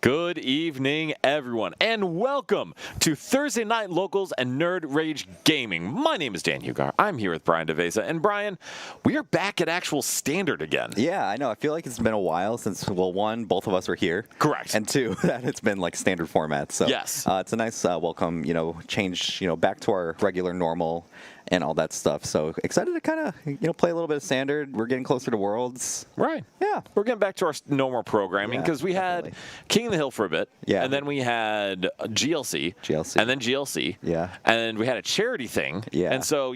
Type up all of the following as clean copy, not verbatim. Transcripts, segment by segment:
Good evening, everyone, and welcome to Thursday Night Locals and Nerd Rage Gaming. My name is Dan Hugar. I'm here with Brian DeVesa. And Brian, we are back at actual standard again. Yeah, I know. I feel like it's been a while since, well, one, both of us were here. Correct. And two, that it's been like standard format. So yes, it's a nice welcome, change, back to our regular normal and all that stuff. So excited to kind of, play a little bit of standard. We're getting closer to Worlds. Right. Yeah. We're getting back to our normal programming because we had King of the Hill for a bit. Yeah. And then we had GLC. And then GLC. Yeah. And we had a charity thing. Yeah. And so,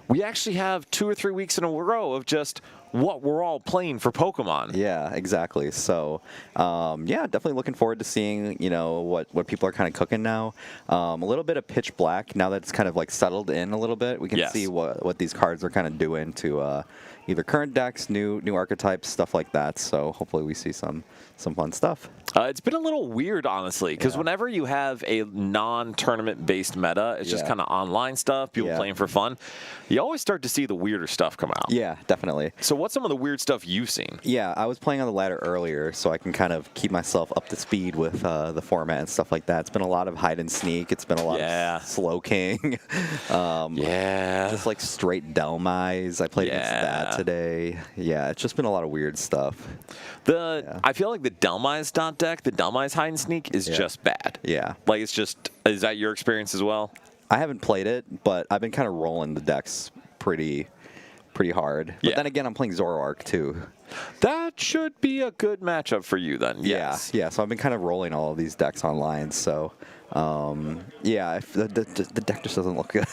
we actually have 2 or 3 weeks in a row of just what we're all playing for Pokemon. Yeah, exactly. So, definitely looking forward to seeing, what people are kind of cooking now. A little bit of Pitch Black, now that it's kind of like settled in a little bit, we can see what these cards are kind of doing to either current decks, new archetypes, stuff like that. So hopefully we see some fun stuff. It's been a little weird, honestly, because whenever you have a non-tournament based meta, it's just kind of online stuff, people playing for fun, you always start to see the weirder stuff come out. Yeah, definitely. So what's some of the weird stuff you've seen? Yeah, I was playing on the ladder earlier, so I can kind of keep myself up to speed with the format and stuff like that. It's been a lot of hide and sneak. It's been a lot of Slow King. Just like straight Delmise. I played against that today. Yeah, it's just been a lot of weird stuff. I feel like the Delmise deck, the Delmise hide and sneak, is just bad. Yeah. Like, it's just, is that your experience as well? I haven't played it, but I've been kind of rolling the decks pretty hard. But then again, I'm playing Zoroark too. That should be a good matchup for you then. Yes. Yeah. So I've been kind of rolling all of these decks online. So, if the deck just doesn't look good.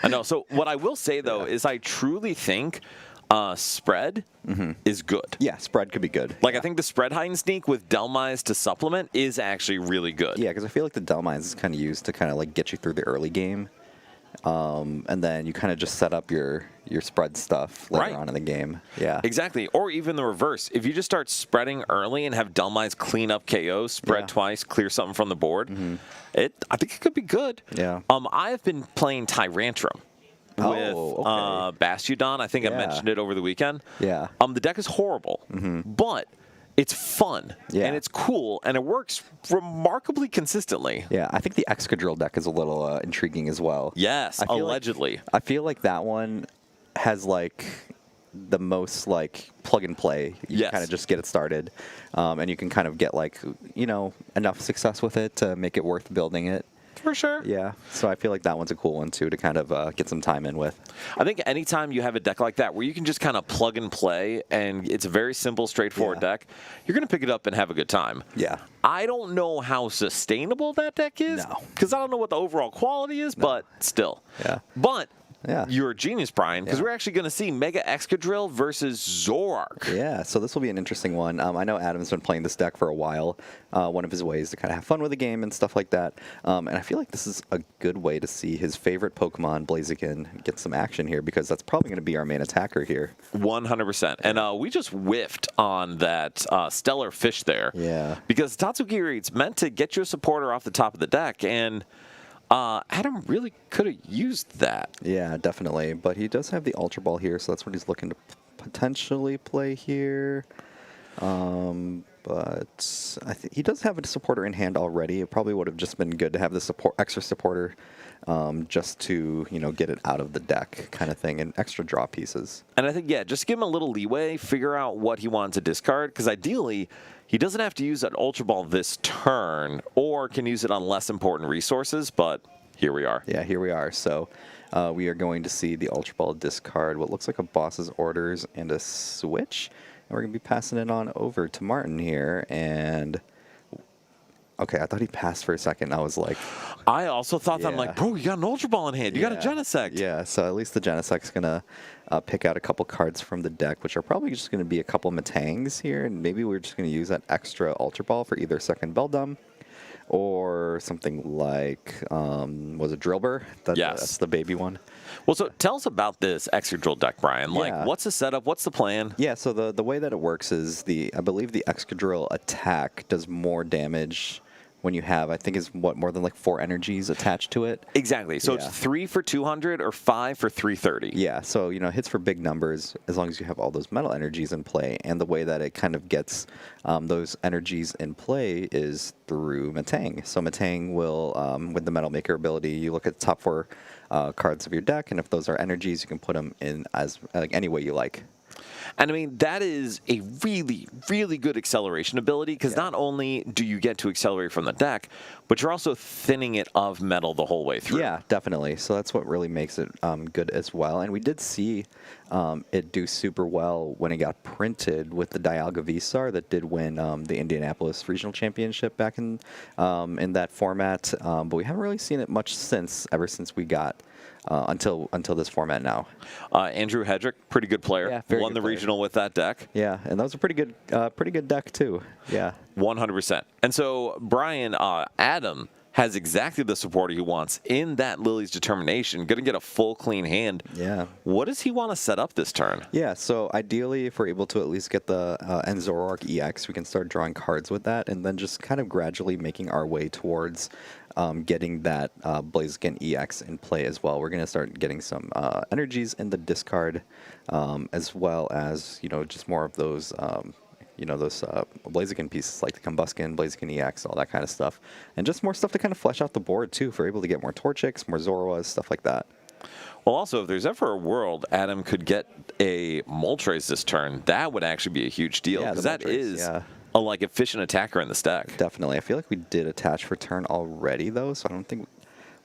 I know. So what I will say though is I truly think spread is good. Yeah, spread could be good. Like I think the spread hide and sneak with Delmise to supplement is actually really good. Yeah, because I feel like the Delmise is kind of used to kind of like get you through the early game. And then you kind of just set up your spread stuff later on in the game. Yeah. Exactly. Or even the reverse. If you just start spreading early and have Delmise clean up KOs, spread twice, clear something from the board, I think it could be good. Yeah. I've been playing Tyrantrum with Bastiodon. I think I mentioned it over the weekend. Yeah. The deck is horrible, but it's fun, and it's cool, and it works remarkably consistently. Yeah, I think the Excadrill deck is a little intriguing as well. Yes, allegedly. I feel like that one has like the most like plug and play. You can kind of just get it started, and you can kind of get like enough success with it to make it worth building it. For sure. Yeah, so I feel like that one's a cool one, too, to kind of get some time in with. I think anytime you have a deck like that where you can just kind of plug and play, and it's a very simple, straightforward deck, you're going to pick it up and have a good time. Yeah. I don't know how sustainable that deck is. No. Because I don't know what the overall quality is, but still. Yeah. But you're a genius, Brian, because we're actually going to see Mega Excadrill versus Zoroark. Yeah, so this will be an interesting one. I know Adam's been playing this deck for a while. One of his ways to kind of have fun with the game and stuff like that. And I feel like this is a good way to see his favorite Pokemon, Blaziken, get some action here, because that's probably going to be our main attacker here. 100%. And we just whiffed on that Stellar Fish there. Yeah. Because Tatsugiri, it's meant to get you a supporter off the top of the deck, and Adam really could have used that. Yeah, definitely. But he does have the Ultra Ball here, so that's what he's looking to potentially play here. But I think he does have a supporter in hand already. It probably would have just been good to have the extra supporter just to, get it out of the deck kind of thing, and extra draw pieces. And I think, just give him a little leeway, figure out what he wants to discard, because ideally he doesn't have to use that Ultra Ball this turn, or can use it on less important resources, but here we are. Yeah, here we are. So we are going to see the Ultra Ball discard what looks like a boss's orders and a switch. And we're going to be passing it on over to Martin here. And, okay, I thought he passed for a second. I was like... I also thought that. I'm like, bro, you got an Ultra Ball in hand. You got a Genesect. Yeah, so at least the Genesect's going to pick out a couple cards from the deck, which are probably just going to be a couple Matangs here. And maybe we're just going to use that extra Ultra Ball for either second Beldum or something like, was it Drillbur? That's the baby one. Well, so tell us about this Excadrill deck, Brian. Like, what's the setup? What's the plan? Yeah, so the way that it works is I believe the Excadrill attack does more damage when you have, I think, is what, more than like 4 energies attached to it. Exactly. So Yeah. it's 3 for 200 or 5 for 330. Yeah, so hits for big numbers as long as you have all those metal energies in play. And the way that it kind of gets those energies in play is through Matang. So Matang will, with the Metal Maker ability, you look at the top 4 cards of your deck, and if those are energies, you can put them in as any way you like. And I mean, that is a really, really good acceleration ability because not only do you get to accelerate from the deck, but you're also thinning it of metal the whole way through. Yeah, definitely. So that's what really makes it good as well. And we did see it do super well when it got printed with the Dialga V-Star that did win the Indianapolis Regional Championship back in that format. But we haven't really seen it much ever since we got until this format now. Andrew Hedrick, pretty good player. Yeah, won the regional with that deck. Yeah, and that was a pretty good deck too. Yeah, 100%. And so Brian, Adam has exactly the supporter he wants in that Lily's Determination. Going to get a full clean hand. Yeah. What does he want to set up this turn? Yeah, so ideally, if we're able to at least get the Zoroark EX, we can start drawing cards with that, and then just kind of gradually making our way towards getting that Blaziken EX in play as well. We're going to start getting some energies in the discard, as well as just more of those those Blaziken pieces like the Combusken, Blaziken EX, all that kind of stuff. And just more stuff to kind of flesh out the board, too, if we're able to get more Torchics, more Zoroas, stuff like that. Well, also, if there's ever a world Adam could get a Moltres this turn, that would actually be a huge deal. Yeah, because that Moltres, is a efficient attacker in the stack. Definitely. I feel like we did attach for turn already, though, so I don't think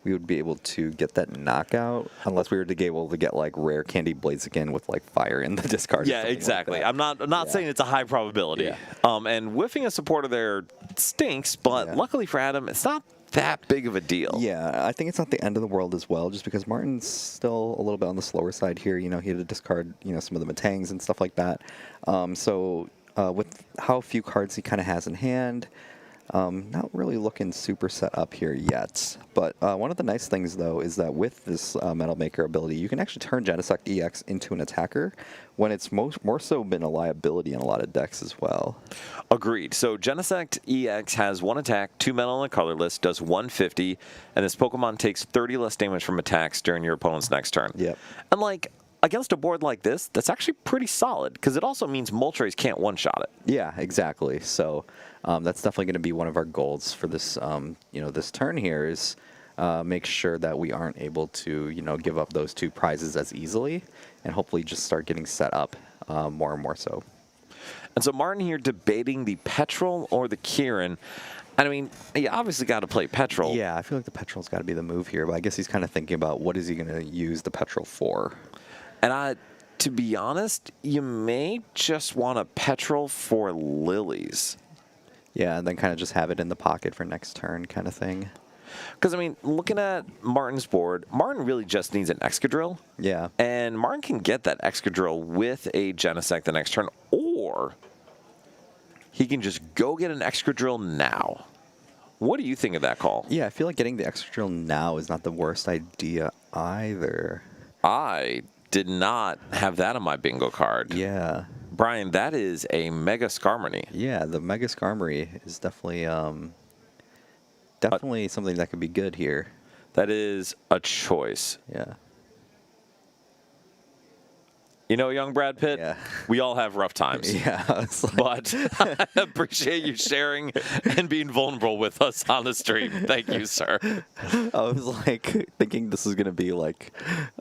we would be able to get that knockout unless we were to be able to get like rare candy Blaziken with like fire in the discard. Yeah, exactly. Like I'm not saying it's a high probability. Yeah. And whiffing a supporter there stinks, but luckily for Adam, it's not that big of a deal. Yeah, I think it's not the end of the world as well, just because Martin's still a little bit on the slower side here. He had to discard some of the Matangs and stuff like that. So with how few cards he kind of has in hand, not really looking super set up here yet. But one of the nice things, though, is that with this Metal Maker ability, you can actually turn Genesect EX into an attacker when it's more so been a liability in a lot of decks as well. Agreed. So Genesect EX has 1 attack, 2 metal on the colorless, does 150, and this Pokemon takes 30 less damage from attacks during your opponent's next turn. Yep. And against a board like this, that's actually pretty solid, because it also means Moltres can't one-shot it. Yeah, exactly. So that's definitely going to be one of our goals for this, this turn here is make sure that we aren't able to, give up those 2 prizes as easily, and hopefully just start getting set up more and more so. And so Martin here debating the Petrol or the Kieran. And I mean, you obviously got to play Petrol. Yeah, I feel like the Petrol's got to be the move here, but I guess he's kind of thinking about what is he going to use the Petrol for. And to be honest, you may just want a Petrol for Lilies. Yeah, and then kind of just have it in the pocket for next turn kind of thing. Because, I mean, looking at Martin's board, Martin really just needs an Excadrill. Yeah. And Martin can get that Excadrill with a Genesect the next turn, or he can just go get an Excadrill now. What do you think of that call? Yeah, I feel like getting the Excadrill now is not the worst idea either. I did not have that on my bingo card. Yeah. Brian, that is a Mega Skarmory. Yeah, the Mega Skarmory is definitely something that could be good here. That is a choice. Yeah. Young Brad Pitt, we all have rough times. Yeah. But I appreciate you sharing and being vulnerable with us on the stream. Thank you, sir. I was thinking this is going to be like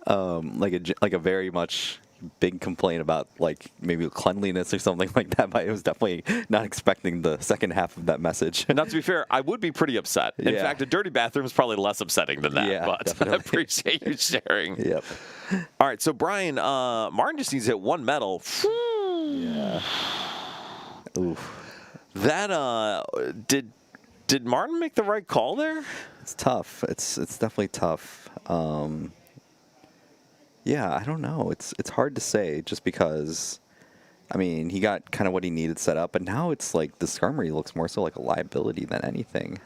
a very much big complaint about maybe cleanliness or something like that, but I was definitely not expecting the second half of that message. Now, to be fair, I would be pretty upset. In fact, a dirty bathroom is probably less upsetting than that, but definitely. I appreciate you sharing. Yep. All right, so Brian, Martin just needs to hit 1 metal. Yeah. Oof. That, did Martin make the right call there? It's tough. It's definitely tough. Yeah, I don't know. It's hard to say just because, I mean, he got kind of what he needed set up, but now it's like the Skarmory looks more so like a liability than anything.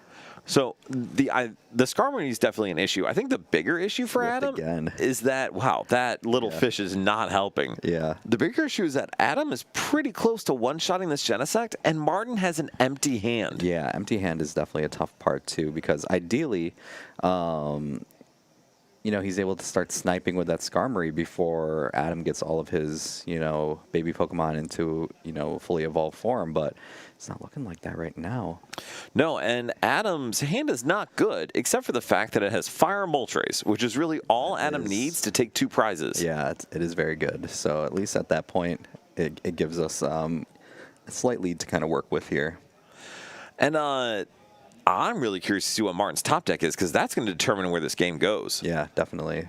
So the Skarmory is definitely an issue. I think the bigger issue for Adam is that, wow, that little fish is not helping. Yeah. The bigger issue is that Adam is pretty close to one-shotting this Genesect, and Martin has an empty hand. Yeah, empty hand is definitely a tough part, too, because ideally, he's able to start sniping with that Skarmory before Adam gets all of his, baby Pokemon into, fully evolved form, but it's not looking like that right now. No, and Adam's hand is not good, except for the fact that it has Fire Moltres, which is really all Adam needs to take 2 prizes. Yeah, it is very good. So at least at that point, it gives us a slight lead to kind of work with here. And I'm really curious to see what Martin's top deck is, because that's going to determine where this game goes. Yeah, definitely.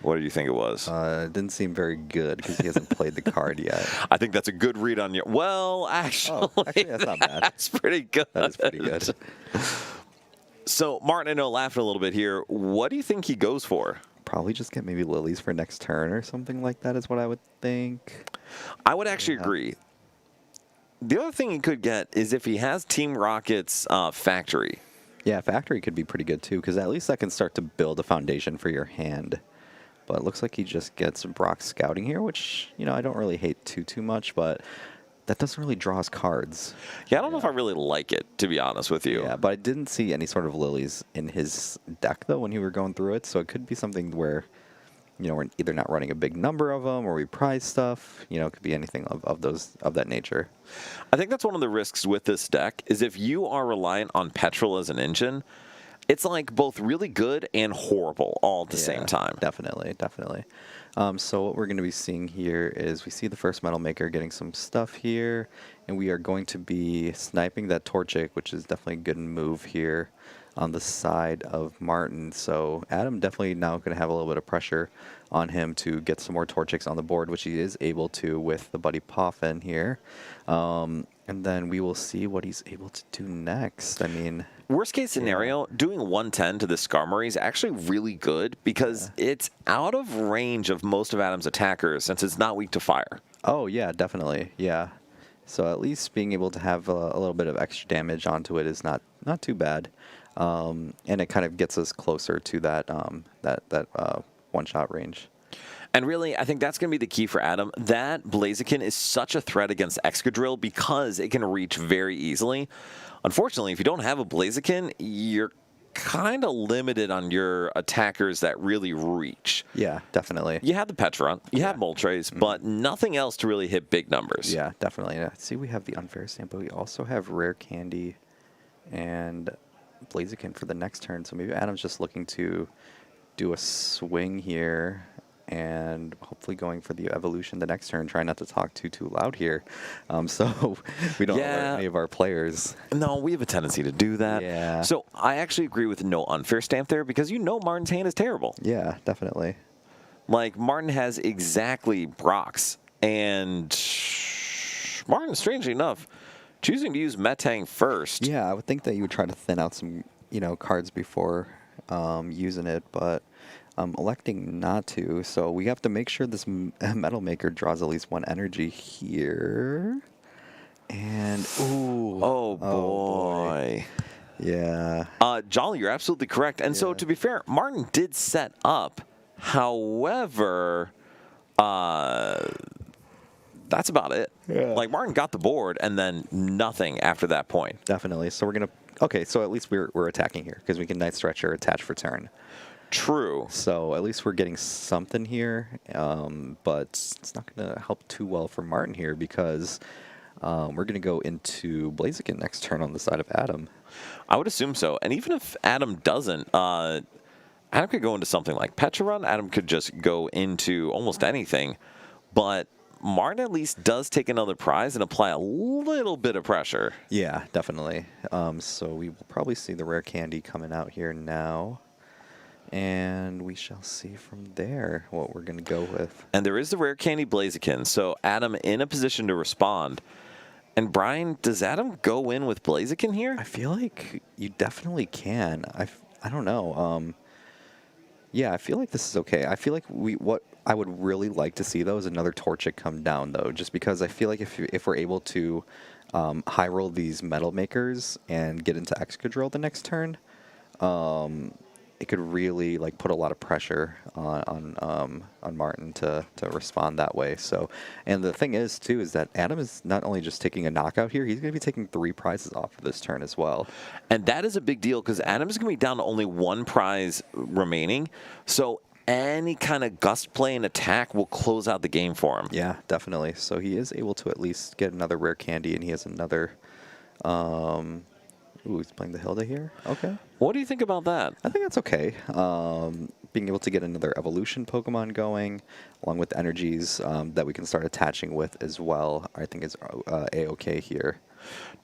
What did you think it was? It didn't seem very good because he hasn't played the card yet. I think that's a good read on your... Well, actually that's not bad. That's pretty good. That is pretty good. So, Martin, I know, laughing a little bit here. What do you think he goes for? Probably just get maybe lilies for next turn or something like that is what I would think. I would actually agree. The other thing he could get is if he has Team Rocket's Factory. Yeah, Factory could be pretty good too, because at least that can start to build a foundation for your hand. But it looks like he just gets Brock Scouting here, which, I don't really hate too much, but that doesn't really draw us cards. Yeah, I don't know if I really like it, to be honest with you. Yeah, but I didn't see any sort of lilies in his deck, though, when you were going through it, so it could be something where, we're either not running a big number of them or we prize stuff. It could be anything of that nature. I think that's one of the risks with this deck, is if you are reliant on Petrol as an engine, it's like both really good and horrible all at the same time. Definitely. So what we're going to be seeing here is we see the first Metal Maker getting some stuff here, and we are going to be sniping that Torchic, which is definitely a good move here on the side of Martin. So Adam definitely now going to have a little bit of pressure on him to get some more Torchics on the board, which he is able to with the Buddy Poffin here. And then we will see what he's able to do next. I mean... Worst case scenario, doing 110 to the Skarmory is actually really good because it's out of range of most of Adam's attackers since it's not weak to fire. Oh, yeah, definitely. Yeah. So at least being able to have a little bit of extra damage onto it is not too bad. And it kind of gets us closer to that one-shot range. And really, I think that's going to be the key for Adam. That Blaziken is such a threat against Excadrill because it can reach very easily. Unfortunately, if you don't have a Blaziken, you're kind of limited on your attackers that really reach. Yeah, definitely. You had the Petron, you had Moltres, but nothing else to really hit big numbers. Yeah, definitely. See, we have the Unfair Stamp, but we also have Rare Candy and Blaziken for the next turn. So maybe Adam's just looking to do a swing here and hopefully going for the evolution the next turn. Try not to talk too loud here, so we don't alert any of our players. No, we have a tendency to do that. Yeah. So I actually agree with no Unfair Stamp there because Martin's hand is terrible. Yeah, definitely. Like, Martin has exactly Brock's, and Martin, strangely enough, choosing to use Metang first. Yeah, I would think that you would try to thin out some, cards before using it, but electing not to. So we have to make sure this Metal Maker draws at least one energy here. And, ooh. Oh, boy. Yeah. Jolly, you're absolutely correct. And so, to be fair, Martin did set up. However, that's about it. Yeah. Like, Martin got the board and then nothing after that point. Definitely. So we're going to... Okay, so at least we're attacking here because we can Night Stretcher attach for turn. True. So at least we're getting something here, but it's not going to help too well for Martin here because we're going to go into Blaziken next turn on the side of Adam. I would assume so. And even if Adam doesn't, Adam could go into something like Petrarun. Adam could just go into almost anything. But Martin at least does take another prize and apply a little bit of pressure. Yeah, definitely. So we will probably see the Rare Candy coming out here now. And we shall see from there what we're going to go with. And there is the Rare Candy Blaziken, so Adam in a position to respond. And Brian, does Adam go in with Blaziken here? I feel like you definitely can. I don't know. Yeah, I feel like this is okay. I feel like what I would really like to see, though, is another Torchic come down, though, just because I feel like if we're able to high roll these metal makers and get into Excadrill the next turn, it could really like put a lot of pressure on Martin to respond that way. So, and the thing is too is that Adam is not only just taking a knockout here, he's going to be taking 3 prizes off of this turn as well. And that is a big deal because Adam's going to be down to only 1 prize remaining. So any kind of gust play and attack will close out the game for him. Yeah, definitely. So he is able to at least get another rare candy, and he has another. Ooh, he's playing the Hilda here. Okay. What do you think about that? I think that's okay. Being able to get another evolution Pokemon going, along with energies that we can start attaching with as well, I think is A-okay here.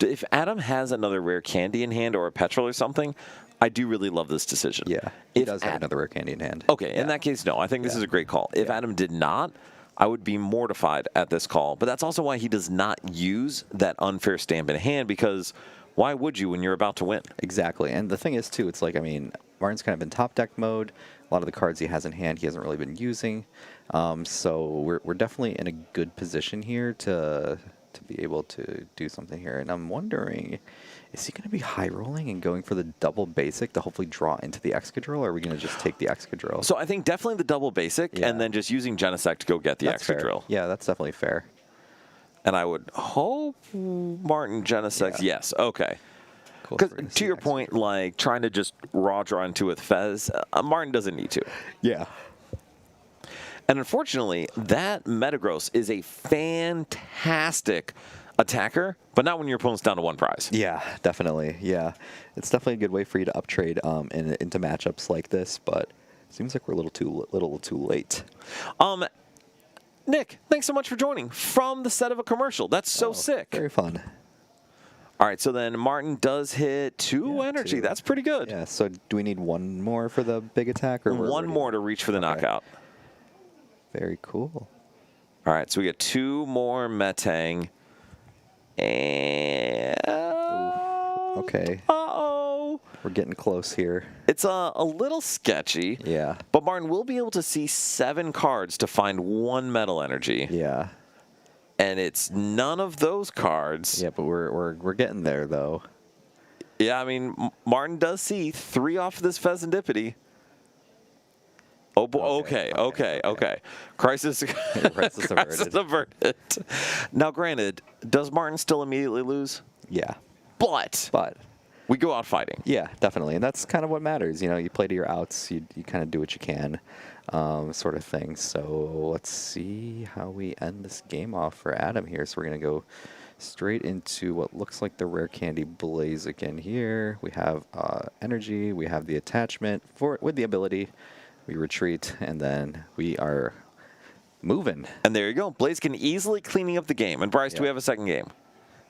If Adam has another rare candy in hand or a petrol or something, I do really love this decision. Yeah, he does have another rare candy in hand. Okay, yeah. In that case, no. I think this is a great call. If Adam did not, I would be mortified at this call. But that's also why he does not use that unfair stamp in hand, because why would you when you're about to win? Exactly. And the thing is, too, it's like, I mean, Martin's kind of in top deck mode. A lot of the cards he has in hand he hasn't really been using. So we're definitely in a good position here to be able to do something here. And I'm wondering, is he going to be high rolling and going for the double basic to hopefully draw into the Excadrill, or are we going to just take the Excadrill? So I think definitely the double basic, and then just using Genesect to go get the Excadrill. Yeah, that's definitely fair. And I would hope Martin Genesect, yes, okay. Because to your point, like trying to just raw draw into with Fez, Martin doesn't need to. Yeah. And unfortunately, that Metagross is a fantastic attacker, but not when your opponent's down to 1 prize. Yeah, definitely. Yeah, it's definitely a good way for you to uptrade into matchups like this, but it seems like we're a little too late. Nick, thanks so much for joining from the set of a commercial. That's so sick. Very fun. All right, so then Martin does hit 2 energy. 2. That's pretty good. Yeah, so do we need 1 more for the big attack? Or 1 more to reach for the knockout. Very cool. All right, so we get 2 more Metang. And... Okay. Uh-oh. We're getting close here. It's a little sketchy. Yeah. But Martin will be able to see 7 cards to find 1 metal energy. Yeah. And it's none of those cards. Yeah, but we're getting there, though. Yeah, I mean, Martin does see 3 off of this Pheasantipity. Oh, boy. Okay. Crisis averted. Now, granted, does Martin still immediately lose? Yeah. But we go out fighting. Yeah, definitely. And that's kind of what matters. You know, you play to your outs. You kind of do what you can, sort of thing. So let's see how we end this game off for Adam here. So we're going to go straight into what looks like the rare candy Blaziken here. We have energy. We have the attachment with the ability. We retreat, and then we are moving. And there you go. Blaziken easily cleaning up the game. And Bryce, do we have a second game?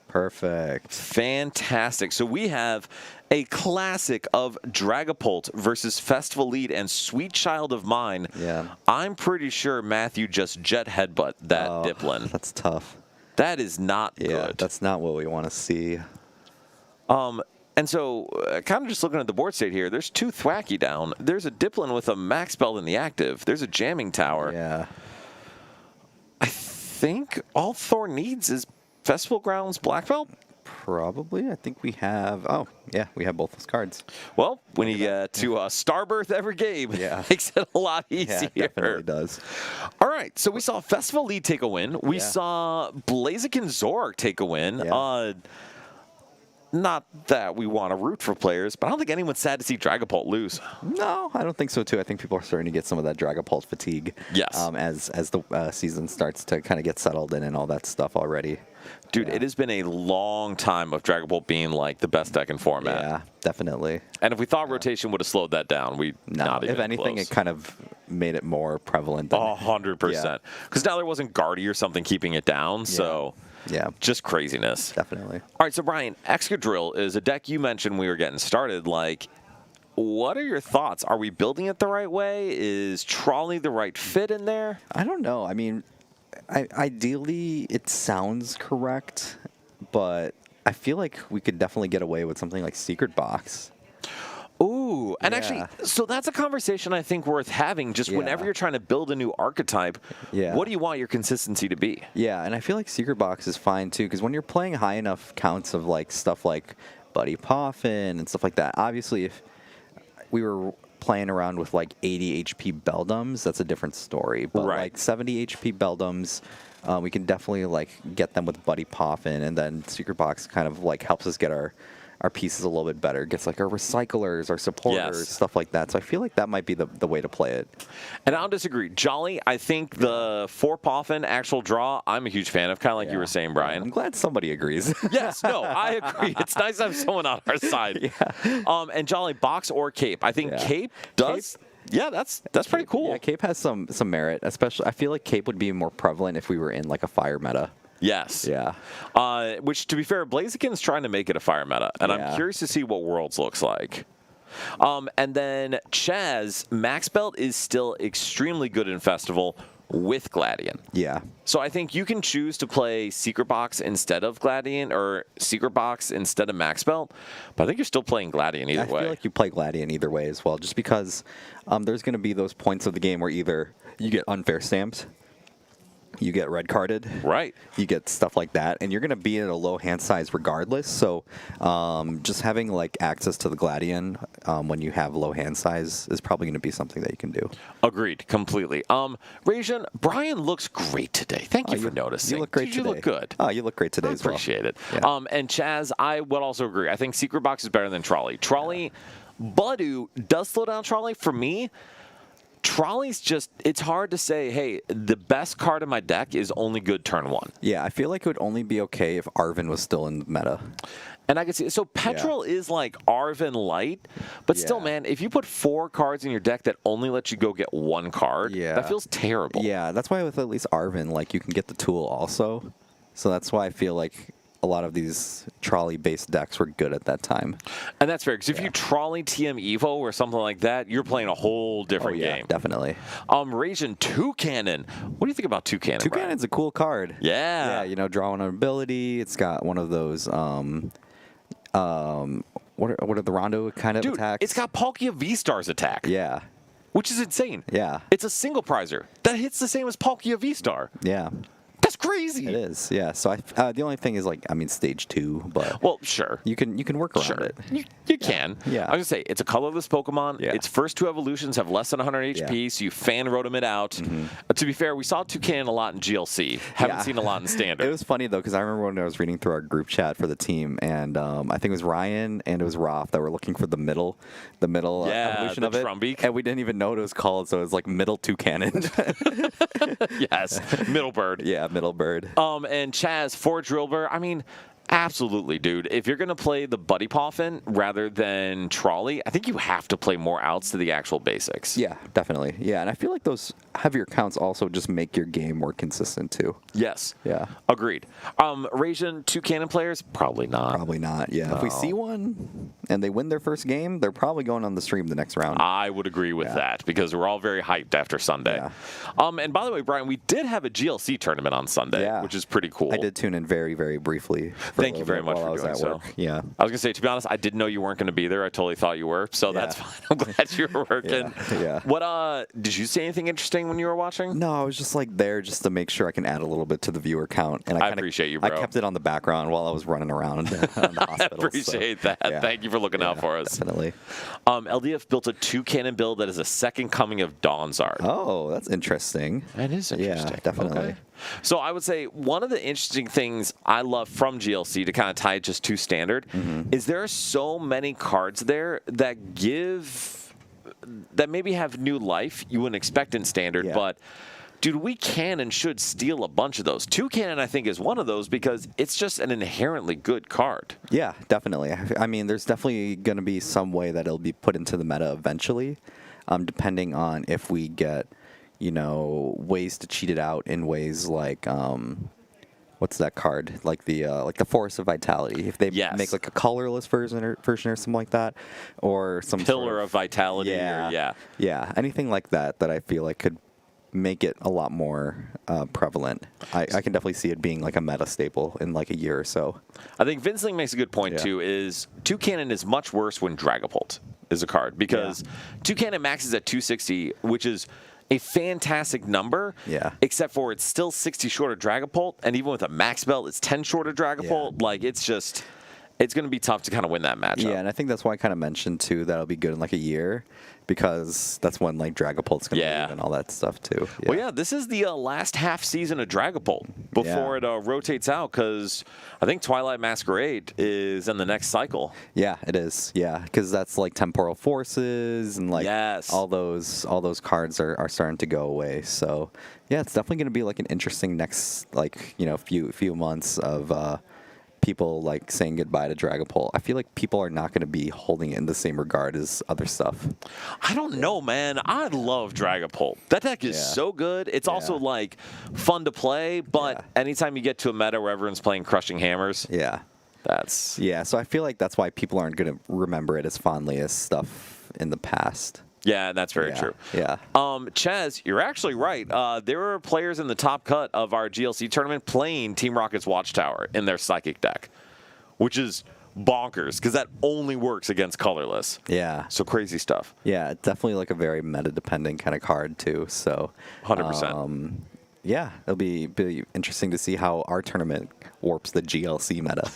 Perfect. Fantastic. So we have a classic of Dragapult versus Festival Lead and Sweet Child of Mine. Yeah. I'm pretty sure Matthew just jet headbutt that Diplin. That's tough. That is not good. Yeah, that's not what we want to see. And so, kind of just looking at the board state here, there's 2 Thwacky down. There's a Diplin with a max spell in the active. There's a Jamming Tower. Yeah. I think all Thor needs is Festival Grounds Black Belt? Probably. I think we have... Oh, yeah, we have both those cards. Well, when you get to Starbirth every game, makes it a lot easier. Yeah, it definitely does. All right, so we saw Festival Lead take a win. We saw Blaziken Zoroark take a win. Yeah. Not that we want to root for players, but I don't think anyone's sad to see Dragapult lose. No, I don't think so, too. I think people are starting to get some of that Dragapult fatigue. Yes. As the season starts to kind of get settled in and all that stuff already. Dude, it has been a long time of Dragapult being like the best deck in format. Yeah, definitely. And if we thought rotation would have slowed that down, not even if anything, close. It kind of made it more prevalent. 100%. Because now there wasn't Guardy or something keeping it down, so... Yeah. Just craziness. Definitely. All right, so Brian, Excadrill is a deck you mentioned we were getting started. Like, what are your thoughts? Are we building it the right way? Is Trolley the right fit in there? I don't know. I mean, ideally, it sounds correct, but I feel like we could definitely get away with something like Secret Box. Ooh, Ooh, and actually, so that's a conversation I think worth having. Just whenever you're trying to build a new archetype, what do you want your consistency to be? Yeah, and I feel like Secret Box is fine too, because when you're playing high enough counts of like stuff like Buddy Poffin and stuff like that, obviously if we were playing around with like 80 HP Beldums, that's a different story. But like 70 HP Beldums, we can definitely like get them with Buddy Poffin, and then Secret Box kind of like helps us get our pieces a little bit better. Gets like our recyclers, our supporters, stuff like that. So I feel like that might be the way to play it. And I'll disagree. Jolly, I think the 4 Poffin actual draw, I'm a huge fan of, kind of like you were saying, Brian. I'm glad somebody agrees. Yes, no, I agree. It's nice to have someone on our side. And Jolly, box or cape. I think cape does... Yeah, that's pretty cool. Yeah, cape has some merit, especially I feel like cape would be more prevalent if we were in like a fire meta. Yes. Yeah. Which, to be fair, Blaziken's trying to make it a fire meta, and I'm curious to see what Worlds looks like. And then Chaz, Max Belt is still extremely good in Festival with Gladian. Yeah. So I think you can choose to play Secret Box instead of Gladian or Secret Box instead of Max Belt, but I think you're still playing Gladian either way. I feel like you play Gladian either way as well, just because there's going to be those points of the game where either you get unfair stamps, you get red carded, you get stuff like that, and you're going to be at a low hand size regardless. So just having like access to the Gladian when you have low hand size is probably going to be something that you can do. Agreed, completely. Rajan, Brian looks great today. Thank you for noticing. You look great today. You look good. Oh, you look great today as well. Appreciate it. Yeah. And Chaz, I would also agree. I think Secret Box is better than Trolley. Trolley, Budu does slow down Trolley for me. Trolley's just, it's hard to say, hey, the best card in my deck is only good turn 1. Yeah, I feel like it would only be okay if Arven was still in the meta. And I can see, so Petrol is like Arven light, but still, man, if you put 4 cards in your deck that only let you go get 1 card, that feels terrible. Yeah, that's why with at least Arven, like you can get the tool also. So that's why I feel like a lot of these trolley-based decks were good at that time. And that's fair, because if you trolley TM Evo or something like that, you're playing a whole different game. Definitely. Rajan, Toucanon. What do you think about Toucanon? Toucanon's a cool card. Yeah. Yeah, you know, draw an ability. It's got one of those, what are the Rondo kind of attacks? It's got Palkia V-Star's attack. Yeah. Which is insane. Yeah. It's a single prizer. That hits the same as Palkia V-Star. Yeah. That's crazy. It is, yeah. So the only thing is like, I mean, stage 2, but sure, you can work around it. You can. Yeah. I was gonna say it's a colorless Pokemon. Yeah. Its first 2 evolutions have less than 100 HP, so you fan rotom it out. To be fair, we saw Toucanon a lot in GLC. Haven't seen a lot in Standard. It was funny though, because I remember when I was reading through our group chat for the team, and I think it was Ryan and it was Roth that were looking for the middle evolution of it, Trumbeak. and we didn't even know what it was called, so it was like middle Toucanon. Yes, Middle Bird. Yeah, Middle Bird. And Chaz for Drillbur, I mean, absolutely, dude. If you're going to play the Buddy Poffin rather than Trolley, I think you have to play more outs to the actual basics. Yeah, definitely. Yeah, and I feel like those heavier counts also just make your game more consistent, too. Yes. Yeah. Agreed. Rajan, Toucanon players? Probably not. Probably not, yeah. No. If we see one and they win their first game, they're probably going on the stream the next round. I would agree with that, because we're all very hyped after Sunday. Yeah. And by the way, Brian, we did have a GLC tournament on Sunday, which is pretty cool. I did tune in very, very briefly. Thank you very much for doing so. Yeah. I was going to say, to be honest, I didn't know you weren't going to be there. I totally thought you were, so that's fine. I'm glad you were working. Yeah. What, did you see anything interesting when you were watching? No, I was just like there just to make sure I can add a little bit to the viewer count. And I appreciate you, bro. I kept it on the background while I was running around the hospital. I appreciate that. Yeah. Thank you for looking out for us. Definitely. LDF built a Toucanon build that is a second coming of Dawnzard. Oh, that's interesting. That is interesting. Yeah, definitely. Okay. So I would say one of the interesting things I love from GLC, to kind of tie it just to Standard, is there are so many cards there that maybe have new life you wouldn't expect in Standard, but dude, we can and should steal a bunch of those. Toucanon, I think, is one of those because it's just an inherently good card. Yeah, definitely. I mean, there's definitely going to be some way that it'll be put into the meta eventually, depending on if we get, ways to cheat it out in ways like, what's that card? Like the Force of Vitality. If they make like a colorless version or something like that, or some Pillar of Vitality. Yeah, anything like that I feel like could make it a lot more prevalent. I can definitely see it being like a meta staple in like a year or so. I think Vincling makes a good point too, is Toucanon is much worse when Dragapult. is a card because Toucannon maxes at 260, which is a fantastic number. Yeah. Except for it's still 60 short of Dragapult, and even with a max belt, it's 10 short of Dragapult. Yeah. Like it's going to be tough to kind of win that matchup. Yeah, and I think that's why I kind of mentioned too that it'll be good in like a year, because that's when like Dragapult's going to leave and all that stuff too. Yeah. Well, yeah, this is the last half season of Dragapult before it rotates out, because I think Twilight Masquerade is in the next cycle. Yeah, it is. Yeah, because that's like Temporal Forces and like all those cards are starting to go away. So yeah, it's definitely going to be like an interesting next few months of people like saying goodbye to Dragapult. I feel like people are not going to be holding it in the same regard as other stuff. I don't know, man. I love Dragapult. That deck is so good. It's also like fun to play, but anytime you get to a meta where everyone's playing Crushing Hammers, so I feel like that's why people aren't going to remember it as fondly as stuff in the past. Yeah, that's very true. Yeah. Chaz, you're actually right. There were players in the top cut of our GLC tournament playing Team Rocket's Watchtower in their Psychic deck, which is bonkers because that only works against colorless. Yeah. So crazy stuff. Yeah, definitely like a very meta-dependent kind of card too. So 100%. Yeah, it'll be interesting to see how our tournament warps the GLC meta.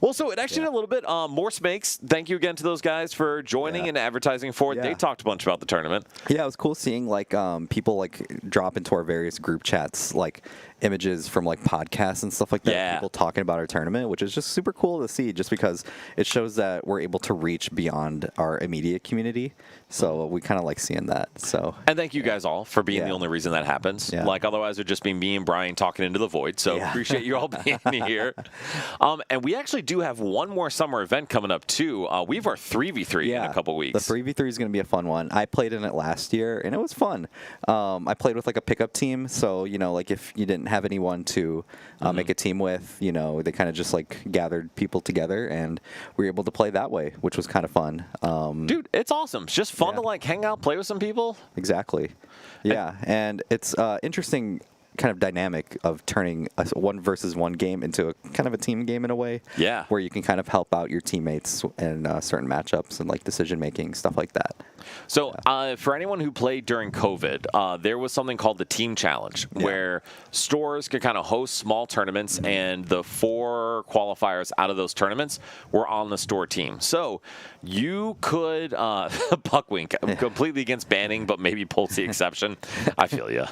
Well, so it actually did a little bit. Morse Makes, thank you again to those guys for joining and advertising for it. Yeah. They talked a bunch about the tournament. Yeah, it was cool seeing like people like drop into our various group chats like images from like podcasts and stuff like that. Yeah. People talking about our tournament, which is just super cool to see, just because it shows that we're able to reach beyond our immediate community. So we kind of like seeing that. So and thank you guys all for being the only reason that happens. Yeah. Like otherwise it'd just be me and Brian talking into the void. So appreciate you all being here. And we actually do have one more summer event coming up too. We have our 3v3 in a couple weeks. The 3v3 is going to be a fun one. I played in it last year and it was fun. I played with like a pickup team. So, like if you didn't have anyone to make a team with, they kind of just like gathered people together and we were able to play that way, which was kind of fun. Dude, it's awesome. It's just fun to like hang out, play with some people. Exactly. Yeah. And it's interesting kind of dynamic of turning a 1-versus-1 game into a kind of a team game in a way. Yeah. Where you can kind of help out your teammates in certain matchups and like decision making, stuff like that. So for anyone who played during COVID, there was something called the Team Challenge, where stores could kind of host small tournaments, and the 4 qualifiers out of those tournaments were on the store team. So you could Buckwink completely against banning, but maybe Pulse the exception. I feel you.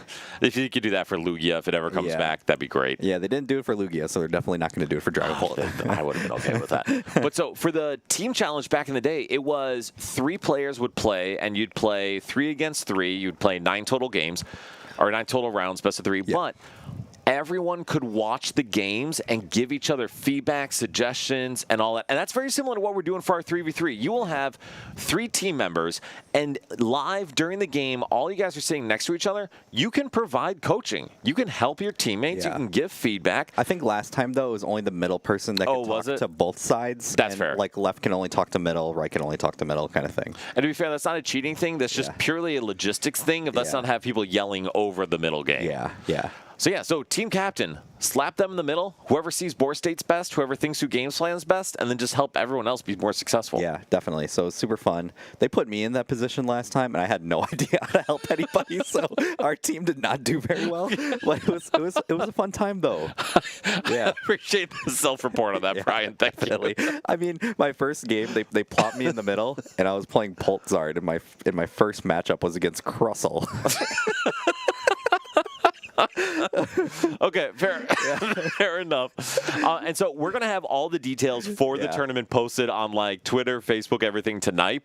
If you could do that for Lugia, if it ever comes back, that'd be great. Yeah, they didn't do it for Lugia, so they're definitely not going to do it for Dragapult. I would have been okay with that. But so for the Team Challenge back in the day, it was 3 players would play, and you'd play 3 against 3. You'd play 9 total games, or 9 total rounds, best of 3. Yep. But everyone could watch the games and give each other feedback, suggestions, and all that. And that's very similar to what we're doing for our 3v3. You will have 3 team members, and live during the game, all you guys are sitting next to each other. You can provide coaching. You can help your teammates. You can give feedback. I think last time, though, it was only the middle person that could talk to both sides. That's fair. Like left can only talk to middle, right can only talk to middle kind of thing. And to be fair, that's not a cheating thing. That's just purely a logistics thing. Let's not have people yelling over the middle game. Yeah. So team captain, slap them in the middle. Whoever sees board states best, whoever thinks who games plans best, and then just help everyone else be more successful. Yeah, definitely. So it's super fun. They put me in that position last time, and I had no idea how to help anybody. So our team did not do very well. But it was a fun time though. Yeah, I appreciate the self-report on that, Brian. Thank you. I mean, my first game, they plopped me in the middle, and I was playing Poltzard, and my first matchup was against Crussell. Okay, fair enough. And so we're going to have all the details for the tournament posted on like Twitter, Facebook, everything tonight,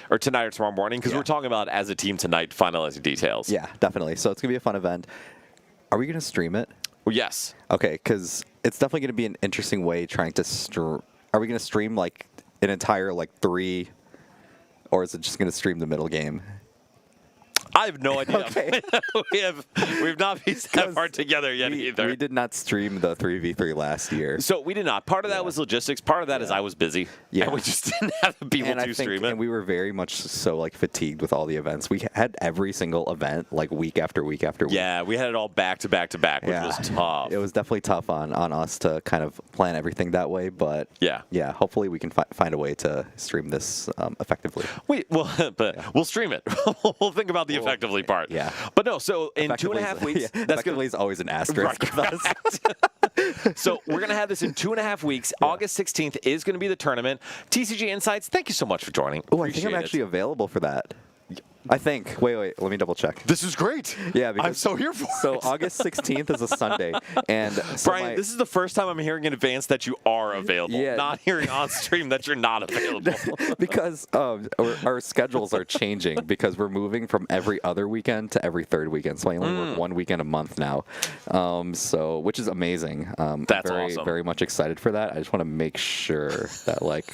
or tonight or tomorrow morning, because we're talking about as a team tonight finalizing details. Yeah, definitely. So it's going to be a fun event. Are we going to stream it? Well, yes. Okay, because it's definitely going to be an interesting way trying to Are we going to stream like an entire like 3, or is it just going to stream the middle game? I have no idea. Okay. We've not been that far together yet either. We did not stream the 3v3 last year. So we did not. Part of that was logistics. Part of that is I was busy. Yeah. And we just didn't have the people to stream it. And we were very much so like fatigued with all the events. We had every single event like week after week after week. Yeah, we had it all back to back to back, which was tough. It was definitely tough on us to kind of plan everything that way, but yeah, hopefully we can find a way to stream this effectively. We'll stream it. We'll think about the effectively part. Yeah. But no, so in 2.5 weeks, that's going to always an asterisk with us. So we're going to have this in 2.5 weeks. Yeah. August 16th is going to be the tournament. TCG Insights, thank you so much for joining. Oh, I think I'm actually available for that. I think. Wait. Let me double check. This is great. Yeah, because, I'm so here for it. So August 16th is a Sunday, and so Brian, this is the first time I'm hearing in advance that you are available. Yeah. Not hearing on stream that you're not available. Because our schedules are changing because we're moving from every other weekend to every third weekend. So I only work one weekend a month now. So which is amazing. That's very, awesome. Very much excited for that. I just want to make sure that like.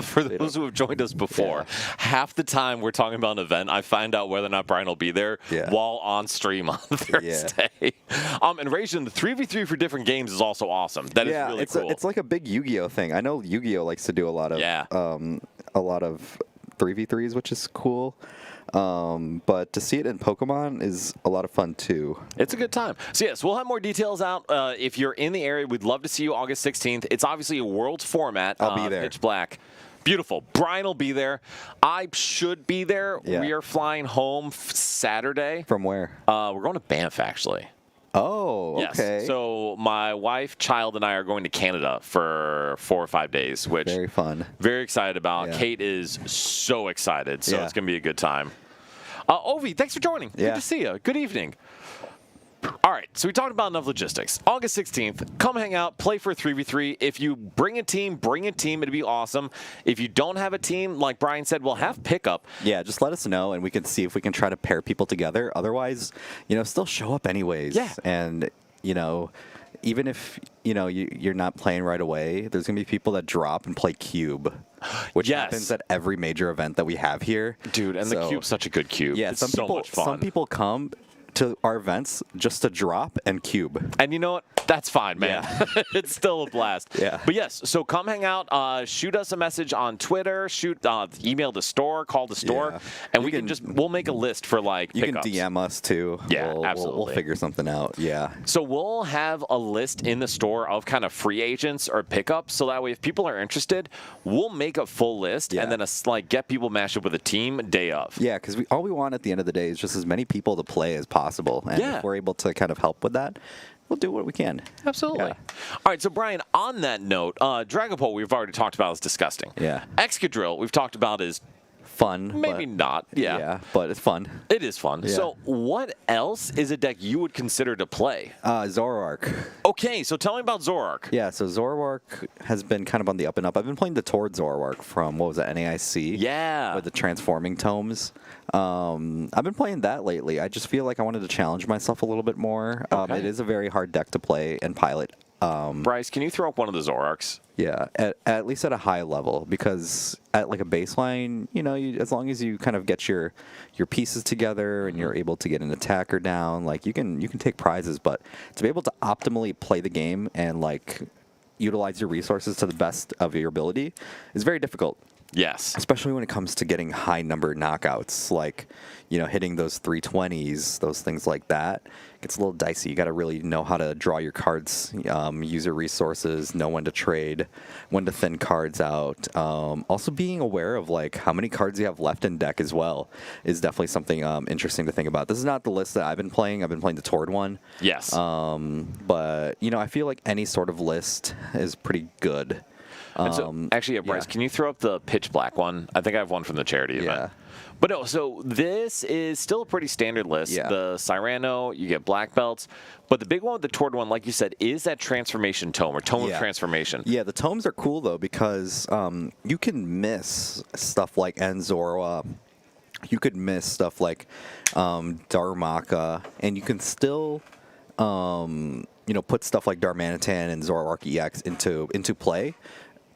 For those who have joined us before, half the time we're talking about an event, I find out whether or not Brian will be there while on stream on Thursday. And Rachel, the 3v3 for different games is also awesome. That is really cool. It's like a big Yu-Gi-Oh thing. I know Yu-Gi-Oh likes to do a lot of 3v3s, which is cool. But to see it in Pokemon is a lot of fun too. It's a good time. So yes, we'll have more details out. If you're in the area, we'd love to see you August 16th. It's obviously a Worlds format. I'll be there. Pitch Black. Beautiful. Brian will be there. I should be there. Yeah. We are flying home Saturday. From where? We're going to Banff, actually. Oh, okay. Yes. So my wife, child, and I are going to Canada for 4 or 5 days, which very fun. Very excited about. Yeah. Kate is so excited, so it's going to be a good time. Ovi, thanks for joining. Yeah. Good to see you. Good evening. All right, so we talked about enough logistics. August 16th, come hang out, play for a 3v3. If you bring a team. It'd be awesome. If you don't have a team, like Brian said, we'll have pickup. Yeah, just let us know, and we can see if we can try to pair people together. Otherwise, still show up anyways. Yeah. And, even if, you're not playing right away, there's going to be people that drop and play Cube, which happens at every major event that we have here. Dude, and the Cube's such a good cube. Yeah, it's so much fun. Some people come to our events just to drop and cube. And you know what? That's fine, man. Yeah. It's still a blast. Yeah. But yes, so come hang out. Shoot us a message on Twitter. Email the store. Call the store, and we'll make a list for pickups. You can DM us too. Yeah, absolutely. We'll figure something out. Yeah. So we'll have a list in the store of kind of free agents or pickups, so that way if people are interested, we'll make a full list and then get people matched up with a team day of. Yeah, because all we want at the end of the day is just as many people to play as possible, and if we're able to kind of help with that, we'll do what we can. Absolutely. Yeah. All right, so Brian, on that note, Dragapult we've already talked about is disgusting. Yeah. Excadrill we've talked about is fun. Maybe not. Yeah. Yeah, but it's fun. It is fun. Yeah. So what else is a deck you would consider to play? Zoroark. Okay, so tell me about Zoroark. Yeah, so Zoroark has been kind of on the up and up. I've been playing the Tord Zoroark from, NAIC? Yeah. With the transforming tomes. I've been playing that lately. I just feel like I wanted to challenge myself a little bit more. Okay. It is a very hard deck to play and pilot. Bryce, can you throw up one of the Zoroarks? Yeah, at least at a high level, because at a baseline, as long as you kind of get your pieces together and you're able to get an attacker down, you can take prizes. But to be able to optimally play the game and utilize your resources to the best of your ability is very difficult. Yes. Especially when it comes to getting high number knockouts, hitting those 320s, those things like that. It gets a little dicey. You got to really know how to draw your cards, use your resources, know when to trade, when to thin cards out. Also being aware of how many cards you have left in deck as well is definitely something interesting to think about. This is not the list that I've been playing. I've been playing the Tord one. Yes. But, I feel like any sort of list is pretty good. Actually, Bryce, can you throw up the pitch black one? I think I have one from the charity event. But no, so this is still a pretty standard list. Yeah. The Cyrano, you get black belts. But the big one with the Tord one, like you said, is that transformation tome or tome of transformation. Yeah, the tomes are cool, though, because you can miss stuff like Enzora. You could miss stuff like Darumaka, and you can still put stuff like Darmanitan and Zoroark EX into play.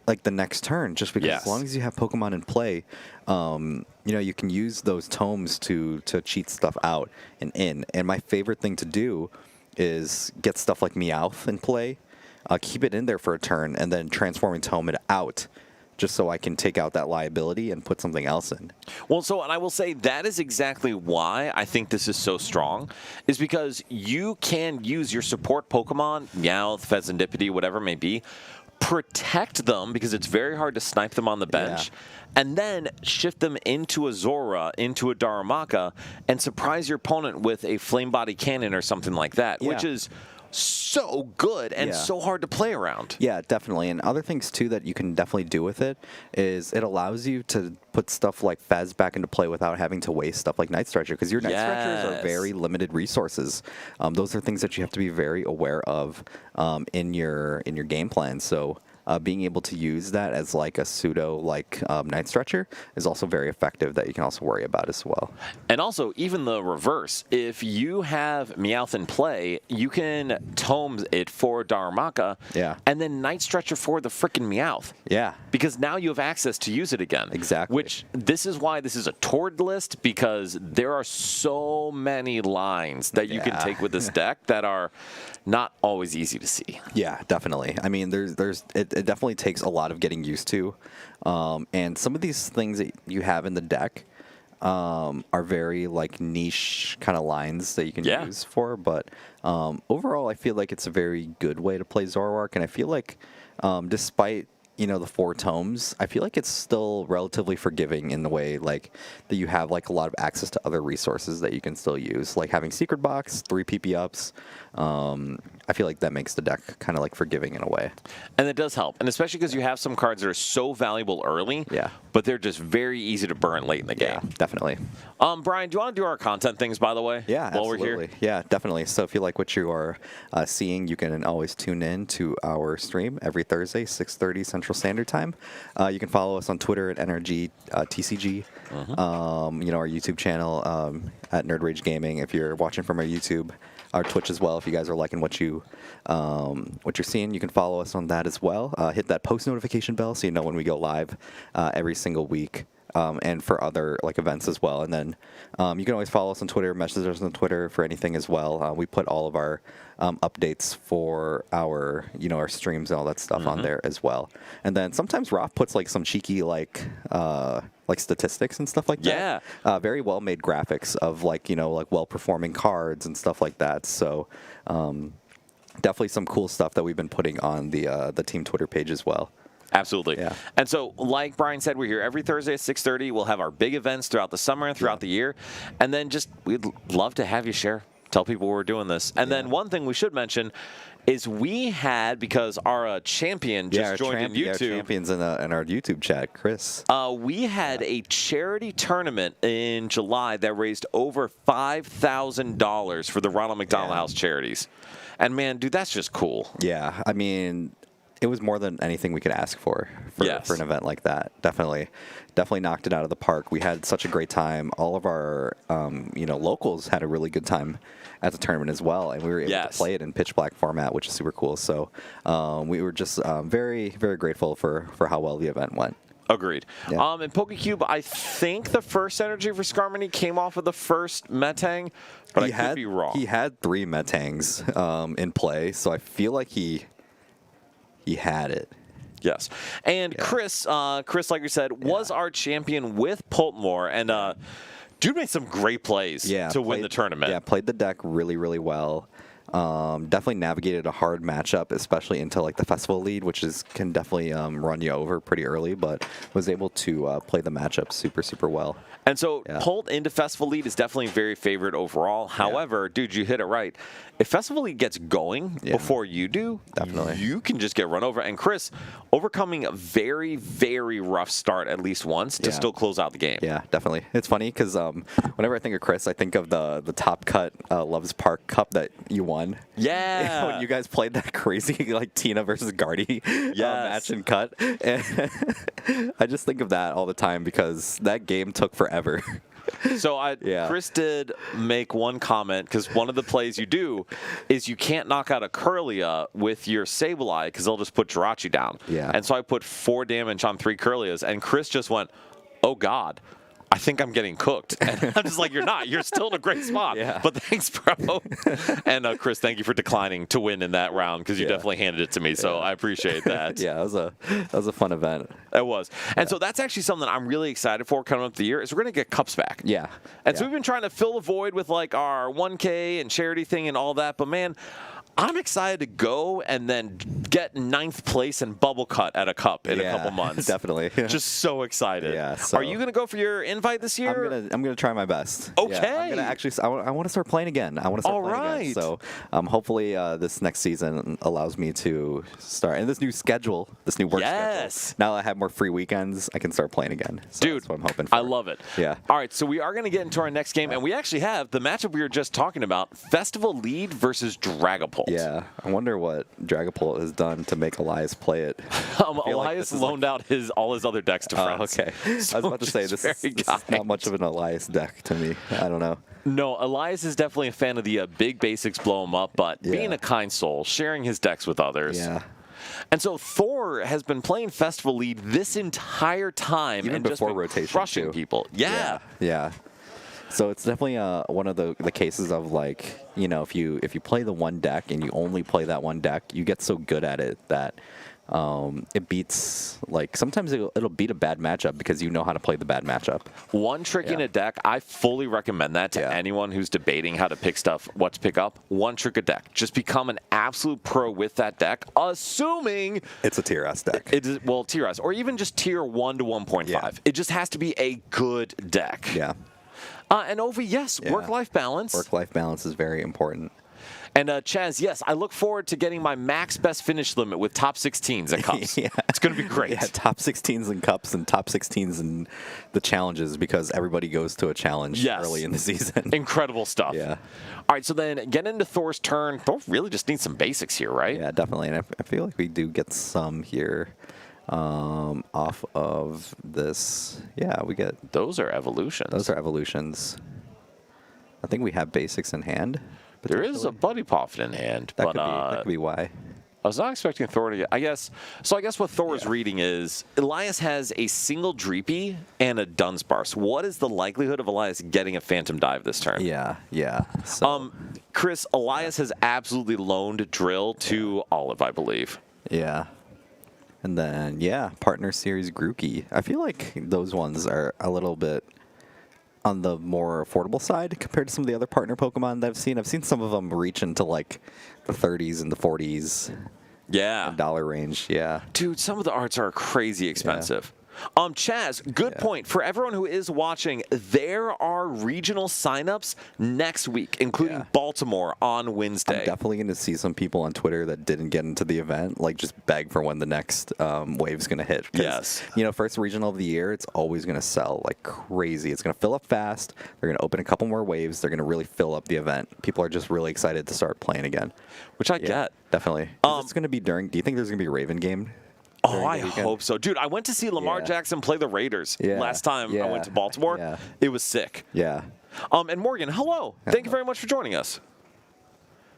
like the next turn, just because Yes. as long as you have Pokemon in play, you know, you can use those tomes to cheat stuff out and in. And my favorite thing to do is get stuff like Meowth in play, keep it in there for a turn, and then transforming tome it out, just so I can take out that liability and put something else in. Well, so, and I will say that is exactly why I think this is so strong, is because you can use your support Pokemon, Meowth, Fezandipiti, whatever it may be, protect them because it's very hard to snipe them on the bench, and then shift them into a Zora, into a Darumaka, and surprise your opponent with a Flame Body Cannon or something like that, which is so good and so hard to play around. Yeah, definitely. And other things, too, that you can definitely do with it is it allows you to put stuff like Fez back into play without having to waste stuff like Night Stretcher, because your Night Stretchers are very limited resources. Those are things that you have to be very aware of in your game plan. So being able to use that as like a pseudo like Night Stretcher is also very effective, that you can also worry about as well. And also, even the reverse, if you have Meowth in play, you can tome it for Darumaka, and then Night Stretcher for the frickin' Meowth. Yeah. Because now you have access to use it again. Exactly. Which, this is why this is a Tord list, because there are so many lines that you can take with this deck that are not always easy to see. Yeah, definitely. I mean, it definitely takes a lot of getting used to, and some of these things that you have in the deck are very like niche kind of lines that you can use for. But overall, I feel like it's a very good way to play Zoroark, and I feel like despite the 4 tomes, I feel like it's still relatively forgiving in the way like that you have like a lot of access to other resources that you can still use, like having Secret Box, 3 PP ups. I feel like that makes the deck kind of like forgiving in a way. And it does help, and especially because you have some cards that are so valuable early, but they're just very easy to burn late in the game. Yeah, definitely. Brian, do you want to do our content things, by the way? Yeah, while absolutely. we're here? Yeah, definitely. So if you like what you are seeing, you can always tune in to our stream every Thursday, 6:30 Central Standard Time. You can follow us on Twitter at NRG TCG. Our YouTube channel at Nerd Rage Gaming. If you're watching from our YouTube, our Twitch as well. If you guys are liking what you're seeing, you can follow us on that as well. Hit that post notification bell so you know when we go live every single week. And for other like events as well. And then you can always follow us on Twitter, message us on Twitter for anything as well. We put all of our updates for our our streams and all that stuff on there as well. And then sometimes Roth puts like some cheeky like statistics and stuff like that. Yeah. Very well made graphics of like well performing cards and stuff like that. So definitely some cool stuff that we've been putting on the team Twitter page as well. Absolutely. Yeah. And so, like Brian said, we're here every Thursday at 6:30. We'll have our big events throughout the summer and throughout the year. And then we'd love to have you tell people we're doing this. And then one thing we should mention is we had, because our champion just joined in YouTube. Our champions in our YouTube chat, Chris. We had a charity tournament in July that raised over $5,000 for the Ronald McDonald House charities. And man, dude, that's just cool. Yeah. I mean, it was more than anything we could ask for an event like that. Definitely knocked it out of the park. We had such a great time. All of our locals had a really good time at the tournament as well, and we were able to play it in pitch black format, which is super cool. So we were just very, very grateful for how well the event went. Agreed. Yeah. In PokeCube, I think the first energy for Skarmory came off of the first Metang, but I could be wrong. He had 3 Metangs in play, so I feel like he had it. Yes. And Chris, like you said, was our champion with Poltmore, and dude made some great plays to win the tournament. Yeah, played the deck really, really well. Definitely navigated a hard matchup, especially into like the festival lead, which can definitely run you over pretty early, but was able to play the matchup super, super well. And so Polt into festival lead is definitely very favored overall. However, dude, you hit it right. If festival lead gets going before you do, you can just get run over. And Chris, overcoming a very, very rough start at least once to still close out the game. Yeah, definitely. It's funny because whenever I think of Chris, I think of the Top Cut Loves Park Cup that you won. Yeah. When you guys played that crazy like Tina versus Guardy match and cut. And I just think of that all the time because that game took forever. So Yeah. Chris did make one comment, because one of the plays you do is you can't knock out a Curlia with your Sableye because they'll just put Jirachi down. Yeah. And so I put 4 damage on 3 Curlias, and Chris just went, oh God, I think I'm getting cooked. And I'm just like, you're not. You're still in a great spot. Yeah. But thanks, bro. And Chris, thank you for declining to win in that round, because you Yeah. definitely handed it to me. So I appreciate that. Yeah, that was a fun event. It was. And so that's actually something I'm really excited for coming up the year, is we're going to get cups back. Yeah. And so we've been trying to fill the void with like our 1K and charity thing and all that. But man, I'm excited to go and then get 9th place and bubble cut at a cup in a couple months. Definitely. Just so excited. Yeah, so Are you going to go for your invite this year? I'm gonna try my best. Okay. Yeah, I'm gonna actually. I want to start playing again. I want to start All playing right. again. So hopefully this next season allows me to start. And this new schedule, this new work schedule. Now that I have more free weekends, I can start playing again. So Dude, that's what I'm hoping for. I love it. Yeah. All right, so we are going to get into our next game, and we actually have the matchup we were just talking about, Festival Lead versus Dragapult. Yeah. I wonder what Dragapult has done to make Elias play it. Elias loaned out all his other decks to friends. Okay. I was about to say, this is not much of an Elias deck to me. I don't know. No, Elias is definitely a fan of the big basics, blow him up, but being a kind soul, sharing his decks with others. Yeah. And so Thor has been playing Festival Lead this entire time, Even and before just been rotation, crushing too. people. Yeah. Yeah. So it's definitely one of the cases of, like, you know, if you play the one deck and you only play that one deck, you get so good at it that it beats, like, sometimes it'll beat a bad matchup because you know how to play the bad matchup. One trick in a deck, I fully recommend that to anyone who's debating how to pick stuff, what to pick up. One trick a deck. Just become an absolute pro with that deck, assuming It's a tier S deck. it is, well, tier S, or even just tier 1 to 1.5. Yeah. It just has to be a good deck. Yeah. And Ovi, yes, work-life balance. Work-life balance is very important. And Chaz, yes, I look forward to getting my max best finish limit with top 16s and cups. Yeah. It's going to be great. Yeah, top 16s in cups and top 16s in the challenges, because everybody goes to a challenge early in the season. Incredible stuff. Yeah. All right, so then get into Thor's turn. Thor really just needs some basics here, right? Yeah, definitely. And I feel like we do get some here off of this. Yeah, we get... Those are evolutions. Those are evolutions. I think we have basics in hand. There is a Buddy Poffin in hand, That, but that could be why. I was not expecting Thor to get. I guess what Thor is reading is Elias has a single Dreepy and a Dunsparce. What is the likelihood of Elias getting a Phantom Dive this turn? Yeah. So, Chris, Elias has absolutely loaned Drill to Olive, I believe. yeah. And then, Partner Series Grookey. I feel like those ones are a little bit on the more affordable side compared to some of the other partner Pokemon that I've seen. I've seen some of them reach into, like, the 30s and the 40s. Yeah. Dollar range, yeah. Dude, some of the arts are crazy expensive. Chaz, good point. For everyone who is watching, there are regional signups next week, including Baltimore on Wednesday. I'm definitely going to see some people on Twitter that didn't get into the event, like, just beg for when the next wave's going to hit. Yes. You know, first regional of the year, it's always going to sell like crazy. It's going to fill up fast. They're going to open a couple more waves. They're going to really fill up the event. People are just really excited to start playing again. Which I get. Definitely. It's going to be during... Do you think there's going to be a Raven game? Oh, I hope so. Dude, I went to see Lamar Jackson play the Raiders last time I went to Baltimore. Yeah. It was sick. Yeah. And Morgan, hello. Thank you very much for joining us.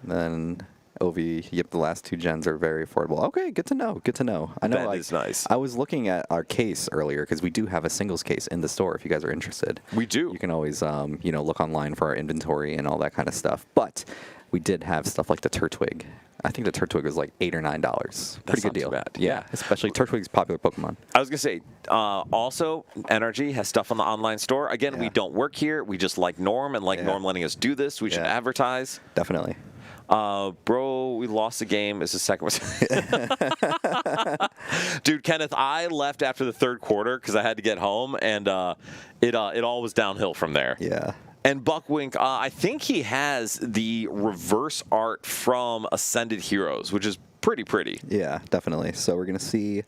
Then Ovi, the last 2 gens are very affordable. Okay, good to know. Good to know. I know That is nice. I was looking at our case earlier because we do have a singles case in the store if you guys are interested. We do. You can always look online for our inventory and all that kind of stuff. But we did have stuff like the Turtwig. I think the Turtwig was like $8 or $9. Pretty good deal. Not too bad. Yeah, especially Turtwig's popular Pokemon. I was going to say, also, NRG has stuff on the online store. Again, we don't work here. We just like Norm, and Norm letting us do this. We should advertise. Definitely. Bro, we lost the game. It's the second one. Dude, Kenneth, I left after the 3rd quarter because I had to get home, and it all was downhill from there. Yeah. And Buckwink, I think he has the reverse art from Ascended Heroes, which is pretty. Yeah, definitely. So we're gonna see.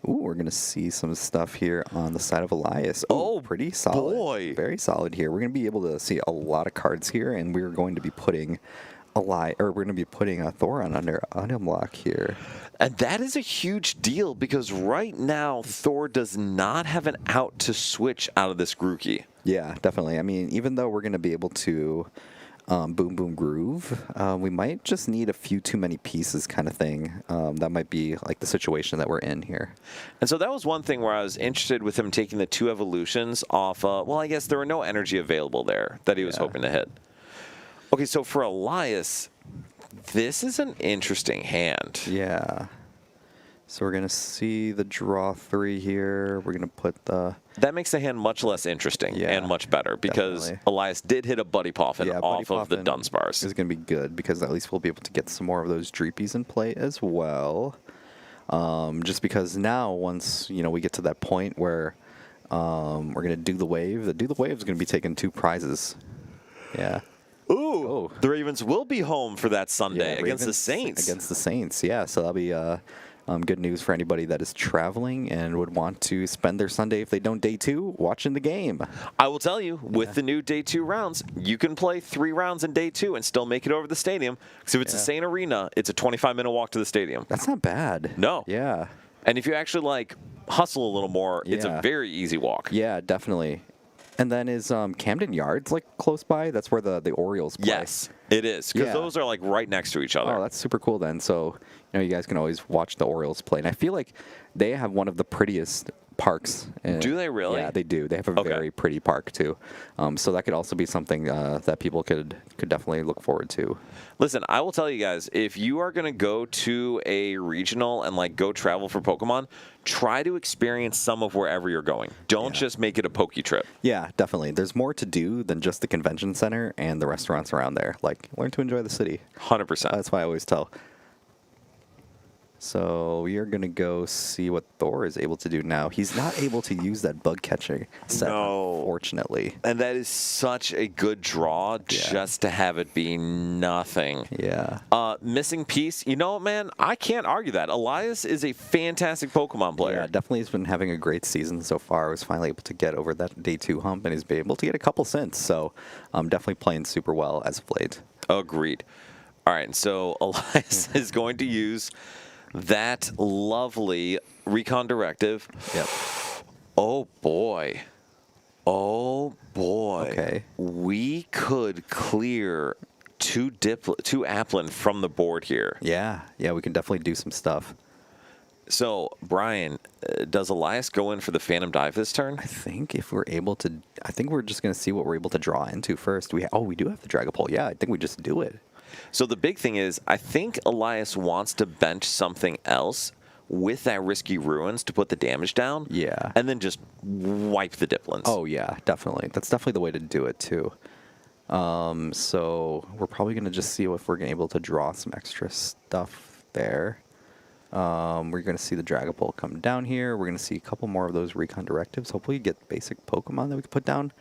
We're gonna see some stuff here on the side of Elias. Oh, pretty solid. Boy. Very solid here. We're gonna be able to see a lot of cards here, and we're going to be putting we're going to be putting a Thoron under unlock here. And that is a huge deal because right now Thor does not have an out to switch out of this Grookey. Yeah, definitely. I mean, even though we're going to be able to Boom Boom Groove, we might just need a few too many pieces kind of thing. That might be like the situation that we're in here. And so that was one thing where I was interested with him taking the 2 evolutions off. Well, I guess there were no energy available there that he was hoping to hit. Okay, so for Elias, this is an interesting hand. Yeah. So we're going to see the draw 3 here. We're going to put the... That makes the hand much less interesting and much better because definitely. Elias did hit a Buddy Poffin off of the Dunsparce. Is going to be good because at least we'll be able to get some more of those Dreepies in play as well. Just because now once, we get to that point where we're going to do the wave, the do the wave is going to be taking 2 prizes. Yeah. Ooh, the Ravens will be home for that Sunday against the Saints. Against the Saints, yeah. So that'll be good news for anybody that is traveling and would want to spend their Sunday, if they don't day 2, watching the game. I will tell you, with the new day 2 rounds, you can play 3 rounds in day 2 and still make it over the stadium. Because if it's the same arena, it's a 25-minute walk to the stadium. That's not bad. No. Yeah. And if you actually hustle a little more, it's a very easy walk. Yeah, definitely. And then is Camden Yards close by? That's where the Orioles play. Yes, it is. Because those are right next to each other. Oh, that's super cool then. So, you guys can always watch the Orioles play. And I feel like they have one of the prettiest parks. Do they really? Yeah, they do. They have a very pretty park too. So that could also be something that people could definitely look forward to. Listen, I will tell you guys, if you are going to go to a regional and go travel for Pokemon, try to experience some of wherever you're going. Don't just make it a Poke trip. Yeah, definitely. There's more to do than just the convention center and the restaurants around there. Learn to enjoy the city. 100%. That's why I always tell. So we are going to go see what Thor is able to do now. He's not able to use that bug catching set, unfortunately. And that is such a good draw just to have it be nothing. Yeah. Missing piece, man, I can't argue that. Elias is a fantastic Pokemon player. Yeah, definitely has been having a great season so far. I was finally able to get over that day 2 hump and he's been able to get a couple cents. So I'm definitely playing super well as of late. Agreed. All right, so Elias is going to use that lovely Recon Directive. Yep. Oh, boy. Oh, boy. Okay. We could clear 2 Applin from the board here. Yeah, we can definitely do some stuff. So, Brian, does Elias go in for the Phantom Dive this turn? I think if we're able to, I think we're just going to see what we're able to draw into first. We do have the Dragapult. Yeah, I think we just do it. So the big thing is, I think Elias wants to bench something else with that Risky Ruins to put the damage down. Yeah. And then just wipe the Diplins. Oh, yeah, definitely. That's definitely the way to do it, too. So we're probably going to just see if we're able to draw some extra stuff there. We're going to see the Dragapult come down here. We're going to see a couple more of those Recon Directives. Hopefully get basic Pokemon that we can put down.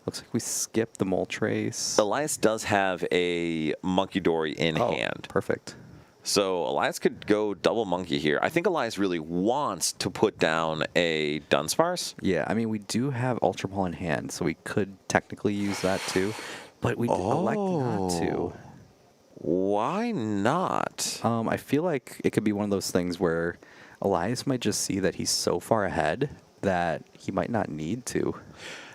Looks like we skipped the Moltres. Elias does have a Monkey Dory in hand. Perfect. So Elias could go double Monkey here. I think Elias really wants to put down a Dunsparce. Yeah, I mean, we do have Ultra Ball in hand, so we could technically use that too. But we elect not to. Why not? I feel like it could be one of those things where Elias might just see that he's so far ahead that he might not need to.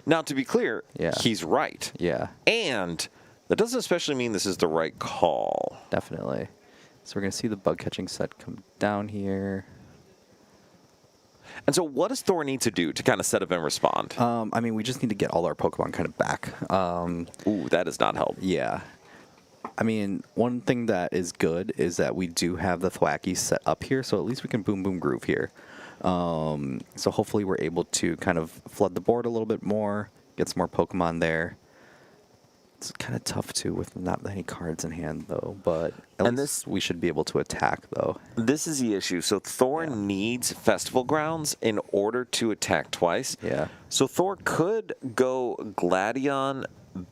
Now, to be clear, he's right. Yeah. And that doesn't especially mean this is the right call. Definitely. So we're going to see the bug catching set come down here. And so what does Thor need to do to kind of set up and respond? I mean, we just need to get all our Pokemon kind of back. Ooh, that does not help. Yeah. I mean, one thing that is good is that we do have the Thwacky set up here, so at least we can Boom Boom Groove here. So hopefully we're able to kind of flood the board a little bit more, get some more Pokemon there. It's kind of tough too with not many cards in hand though, but at least we should be able to attack though. This is the issue. So Thor needs Festival Grounds in order to attack twice. Yeah. So Thor could go Gladion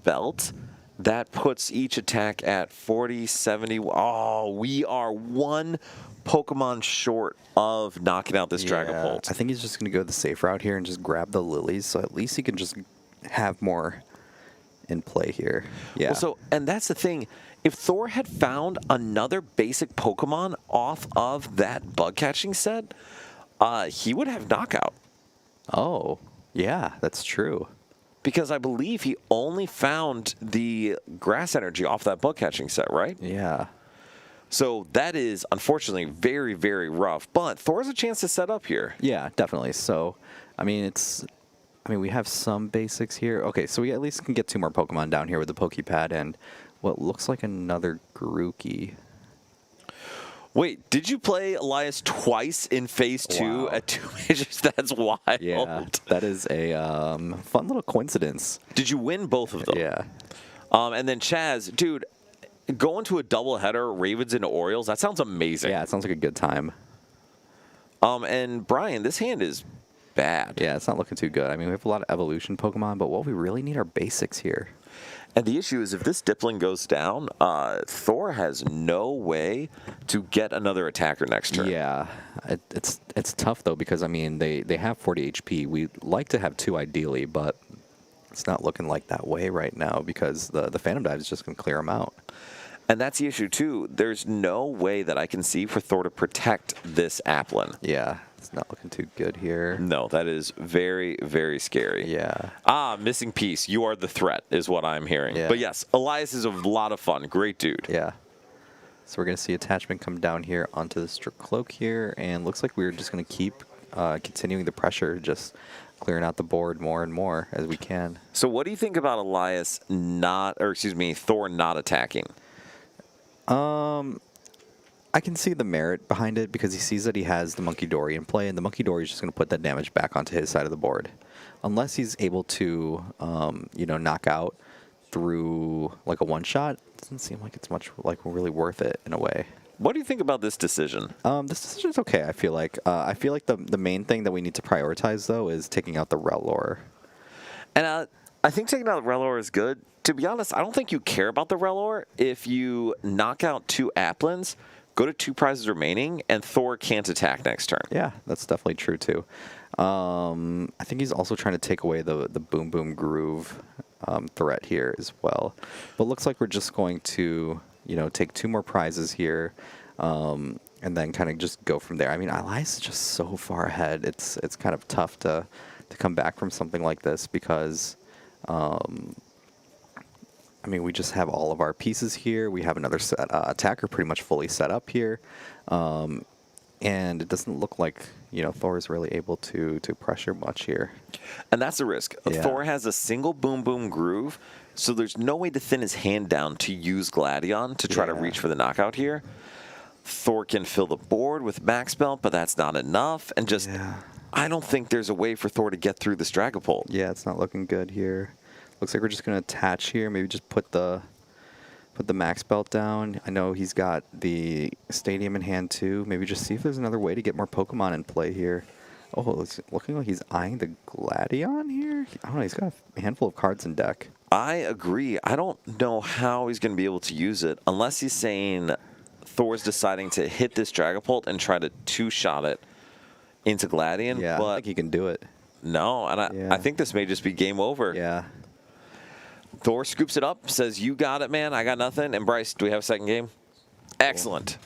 Belt. That puts each attack at 40, 70. Oh, we are one Pokemon short of knocking out this Dragapult. I think he's just going to go the safe route here and just grab the Lilies, so at least he can just have more in play here. Yeah. Well, and that's the thing. if Thor had found another basic Pokemon off of that bug catching set, he would have knockout. Oh, yeah, that's true. Because I believe he only found the grass energy off that bug catching set, right? Yeah. So that is unfortunately very, very rough. But Thor has a chance to set up here. Yeah, definitely. So, I mean, we have some basics here. Okay, so we at least can get 2 more Pokemon down here with the Pokepad and what looks like another Grookey. Wait, did you play Elias twice in Phase 2 at 2 majors? That's wild. Yeah, that is a fun little coincidence. Did you win both of them? Yeah. And then Chaz, dude, going to a doubleheader, Ravens into Orioles, that sounds amazing. Yeah, it sounds like a good time. And Brian, this hand is bad. Yeah, it's not looking too good. I mean, we have a lot of evolution Pokemon, but what we really need are basics here. And the issue is if this Dipling goes down, Thor has no way to get another attacker next turn. Yeah, it's tough, though, because, I mean, they have 40 HP. We'd like to have 2 ideally, but it's not looking like that way right now because the Phantom Dive is just going to clear them out. And that's the issue, too. There's no way that I can see for Thor to protect this Applin. Yeah, it's not looking too good here. No, that is very, very scary. Yeah. Missing piece. You are the threat, is what I'm hearing. Yeah. But yes, Elias is a lot of fun. Great dude. Yeah. So we're going to see attachment come down here onto the Strip Cloak here, and looks like we're just going to keep continuing the pressure, just clearing out the board more and more as we can. So what do you think about Thor not attacking? I can see the merit behind it because he sees that he has the Monkey Dory in play, and the Monkey Dory is just going to put that damage back onto his side of the board. Unless he's able to, knock out through like a one-shot, it doesn't seem like it's much like really worth it in a way. What do you think about this decision? This decision's okay, I feel like. The main thing that we need to prioritize, though, is taking out the Rellor. And I think taking out the Rellor is good. To be honest, I don't think you care about the Rellor if you knock out 2 Applins, go to 2 prizes remaining, and Thor can't attack next turn. Yeah, that's definitely true, too. I think he's also trying to take away the Boom Boom Groove threat here as well. But it looks like we're just going to, take 2 more prizes here, and then kind of just go from there. I mean, Elias is just so far ahead. It's kind of tough to come back from something like this because... we just have all of our pieces here. We have another attacker pretty much fully set up here. And it doesn't look like, Thor is really able to pressure much here. And that's the risk. Yeah. Thor has a single Boom Boom Groove, so there's no way to thin his hand down to use Gladion to try to reach for the knockout here. Thor can fill the board with Max Belt, but that's not enough. And just, I don't think there's a way for Thor to get through this Dragapult. Yeah, it's not looking good here. Looks like we're just going to attach here. Maybe just put the Max Belt down. I know he's got the Stadium in hand too. Maybe just see if there's another way to get more Pokemon in play here. Oh, it's looking like he's eyeing the Gladion here. I don't know. He's got a handful of cards in deck. I agree. I don't know how he's going to be able to use it unless he's saying Thor's deciding to hit this Dragapult and try to 2-shot it into Gladion. Yeah, but I think he can do it. No, and I think this may just be game over. Yeah. Thor scoops it up, says, "You got it, man. I got nothing." And Bryce, do we have a second game? Excellent.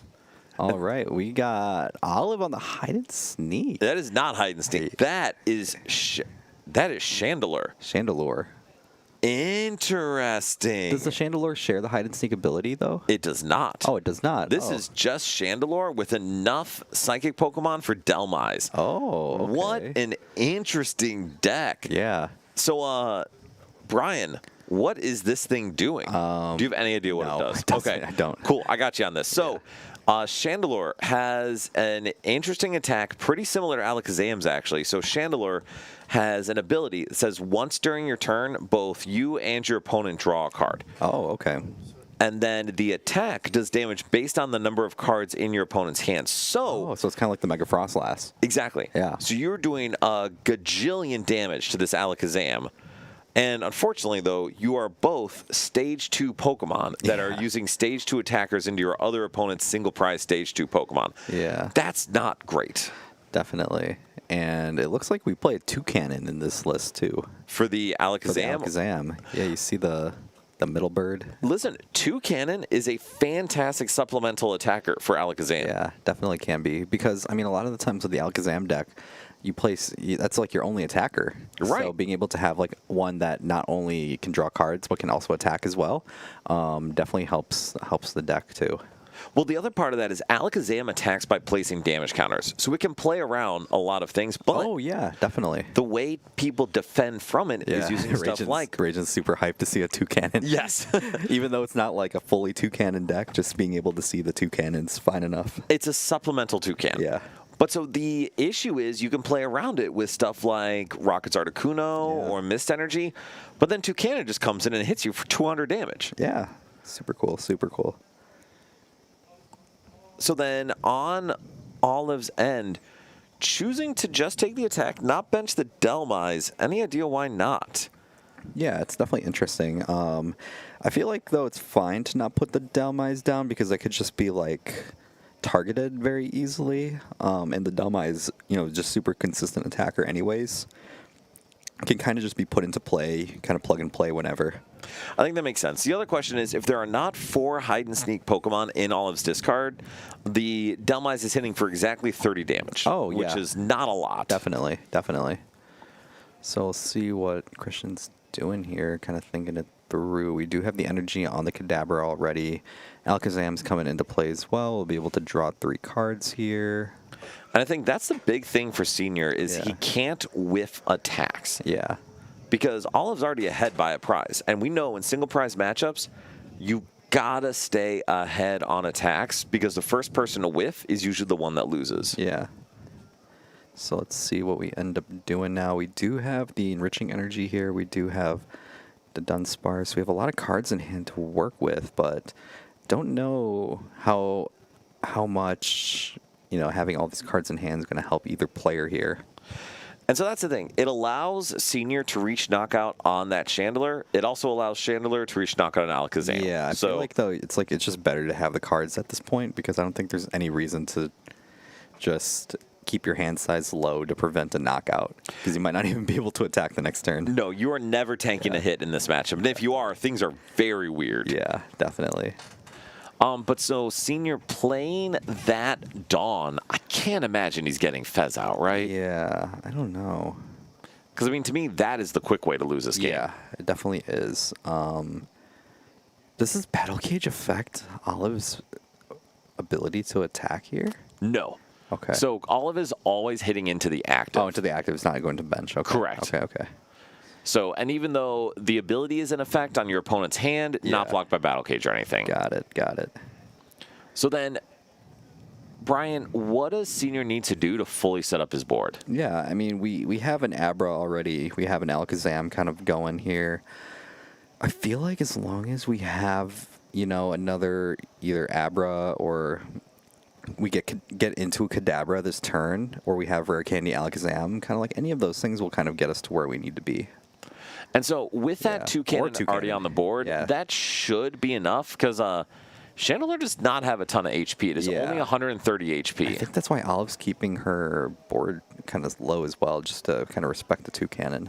All right, we got Olive on the hide and sneak. That is not hide and sneak. That is Chandelure. Chandelure. Interesting. Does the Chandelure share the hide and sneak ability though? It does not. Oh, it does not. This is just Chandelure with enough psychic Pokemon for Delmise. Oh, okay. What an interesting deck. Yeah. So, Brian, what is this thing doing? Do you have any idea what it does? It doesn't. I don't. Cool. I got you on this. So, Chandelure has an interesting attack, pretty similar to Alakazam's, actually. So, Chandelure has an ability that says once during your turn, both you and your opponent draw a card. Oh, okay. And then the attack does damage based on the number of cards in your opponent's hand. So it's kind of like the Mega Frostlass. Exactly. Yeah. So you're doing a gajillion damage to this Alakazam. And unfortunately, though, you are both Stage 2 Pokemon that are using Stage 2 attackers into your other opponent's single prize Stage 2 Pokemon. Yeah. That's not great. Definitely. And it looks like we play a Toucannon in this list, too. For the Alakazam? For the Alakazam. Yeah, you see the the middle bird. Listen, Toucannon is a fantastic supplemental attacker for Alakazam. Yeah, definitely can be. Because, I mean, a lot of the times with the Alakazam deck, that's like your only attacker. Right. So being able to have like one that not only can draw cards, but can also attack as well, definitely helps the deck too. Well, the other part of that is Alakazam attacks by placing damage counters. So we can play around a lot of things, but oh, yeah, definitely. the way people defend from it is using stuff like... Ragen's super hyped to see a Toucannon. Yes. Even though it's not like a fully Toucannon deck, just being able to see the Toucannon's fine enough. It's a supplemental Toucannon. Yeah. But so the issue is you can play around it with stuff like Rocket's Articuno or Mist Energy, but then Toucannon just comes in and hits you for 200 damage. Yeah. Super cool, super cool. So then on Olive's end, choosing to just take the attack, not bench the Delmise, any idea why not? Yeah, it's definitely interesting. I feel like, though, it's fine to not put the Delmise down because they could just be, like, targeted very easily. And the Delmise, just super consistent attacker anyways. Can kind of just be put into play, kind of plug and play whenever. I think that makes sense. The other question is, if there are not 4 hide and sneak Pokemon in Olive's discard, the Delmise is hitting for exactly 30 damage. Oh, yeah. Which is not a lot. Definitely, definitely. So we'll see what Christian's doing here, kind of thinking it through. We do have the energy on the Kadabra already. Alakazam's coming into play as well. We'll be able to draw 3 cards here. And I think that's the big thing for Senior is he can't whiff attacks. Yeah. Because Olive's already ahead by a prize. And we know in single prize matchups, you gotta stay ahead on attacks because the first person to whiff is usually the one that loses. Yeah. So let's see what we end up doing now. We do have the Enriching Energy here. We do have the Dunsparce. We have a lot of cards in hand to work with, but don't know how much... having all these cards in hand is going to help either player here. And so that's the thing. It allows Senior to reach knockout on that Chandler. It also allows Chandler to reach knockout on Alakazam. Yeah, I feel like, though, it's just better to have the cards at this point because I don't think there's any reason to just keep your hand size low to prevent a knockout because you might not even be able to attack the next turn. No, you are never tanking a hit in this matchup. And if you are, things are very weird. Yeah, definitely. But so Senior playing that Dawn, I can't imagine he's getting Fez out, right? Yeah, I don't know. Because, I mean, to me, that is the quick way to lose this game. Yeah, it definitely is. Does this Battle Cage affect Olive's ability to attack here? No. Okay. So Olive is always hitting into the active. Oh, into the active. It's not going to bench. Okay. Correct. Okay. So, and even though the ability is in effect on your opponent's hand, not blocked by Battle Cage or anything. Got it. So then, Brian, what does Senior need to do to fully set up his board? Yeah, I mean, we have an Abra already. We have an Alakazam kind of going here. I feel like as long as we have, another either Abra or we get into a Kadabra this turn, or we have Rare Candy Alakazam, kind of like any of those things will kind of get us to where we need to be. And so with that Toucannon already on the board, that should be enough because Chandler does not have a ton of HP. It is only 130 HP. I think that's why Olive's keeping her board kind of low as well, just to kind of respect the Toucannon.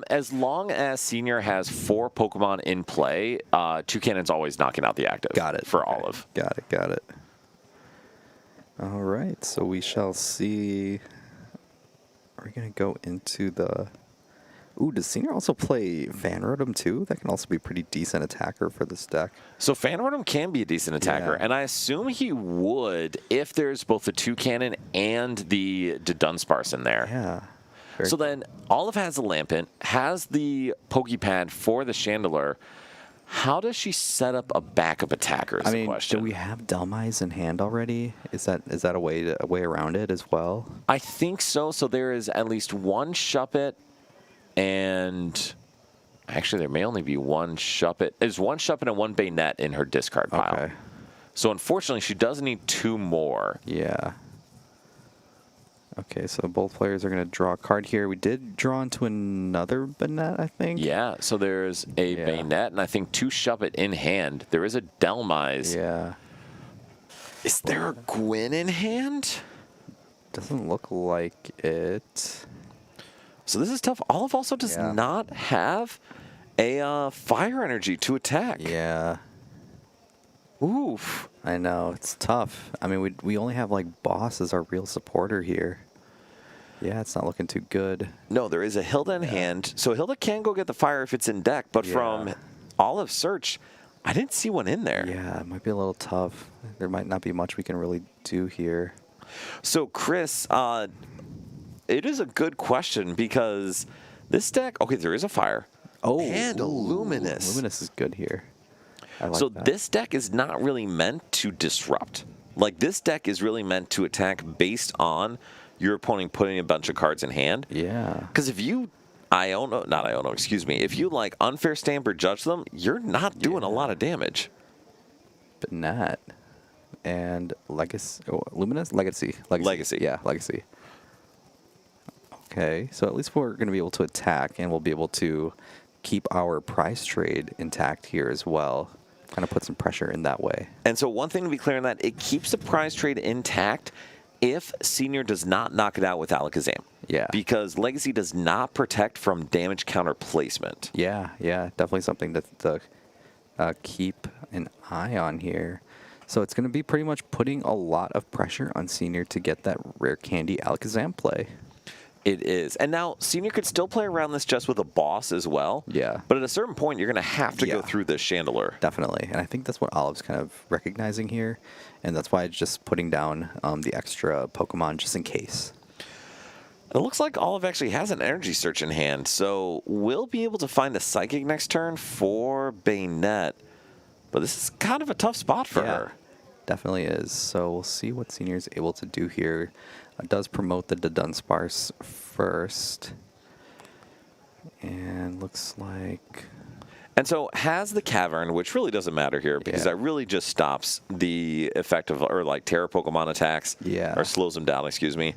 As long as Senior has 4 Pokemon in play, Toucannon's always knocking out the active. Got it. For Olive. Got it. All right, so we shall see. Are we going to go into the... Ooh, does Senior also play Van Rotem too? That can also be a pretty decent attacker for this deck. So Van Rotem can be a decent attacker, and I assume he would if there's both the Toucannon and the Dunsparce in there. Yeah. So then Olive has the Lampent, has the Pokepad for the Chandler. How does she set up a backup attacker is the question. Do we have Delmise in hand already? Is that a way around it as well? I think so. So there is at least one Shuppet, and actually there may only be one Shuppet. There's one Shuppet and one Bayonet in her discard pile. Okay. So unfortunately, she does need 2 more. Yeah. Okay, so both players are going to draw a card here. We did draw into another Bayonet, I think. Yeah, so there's a Bayonet and I think 2 Shuppet in hand. There is a Delmise. Yeah. Is there a Gwyn in hand? Doesn't look like it. So this is tough. Olive also does not have a fire energy to attack. Yeah. Oof. I know, it's tough. I mean, we only have like Boss as our real supporter here. Yeah, it's not looking too good. No, there is a Hilda in hand. So Hilda can go get the fire if it's in deck, but from Olive's search, I didn't see one in there. Yeah, it might be a little tough. There might not be much we can really do here. So, Chris, it is a good question because this deck, okay, there is a fire. Oh, and a Luminous. Luminous is good here. I like So that. this deck is not really meant to disrupt. Like, this deck is really meant to attack based on your opponent putting a bunch of cards in hand. Yeah. Because if you if you like unfair stamp or judge them, you're not doing a lot of damage. But not. And Legacy. Oh, Luminous? Legacy. Legacy. Yeah, Legacy. Okay, so at least we're going to be able to attack, and we'll be able to keep our prize trade intact here as well. Kind of put some pressure in that way. And so one thing to be clear on that, it keeps the prize trade intact if Senior does not knock it out with Alakazam. Yeah. Because Legacy does not protect from damage counter placement. Yeah, definitely something to keep an eye on here. So it's going to be pretty much putting a lot of pressure on Senior to get that rare candy Alakazam play. It is. And now, Senior could still play around this just with a boss as well. Yeah. But at a certain point, you're going to have to go through this Chandelure. Definitely. And I think that's what Olive's kind of recognizing here. And that's why it's just putting down the extra Pokemon just in case. It looks like Olive actually has an Energy Search in hand. So we'll be able to find a Psychic next turn for Bayonet. But this is kind of a tough spot for her. Definitely is. So we'll see what Senior is able to do here. It does promote the Dunsparce first. And looks like... And so has the Cavern, which really doesn't matter here because that really just stops the effect of, or like Terra Pokemon attacks. Yeah. Or slows them down, excuse me.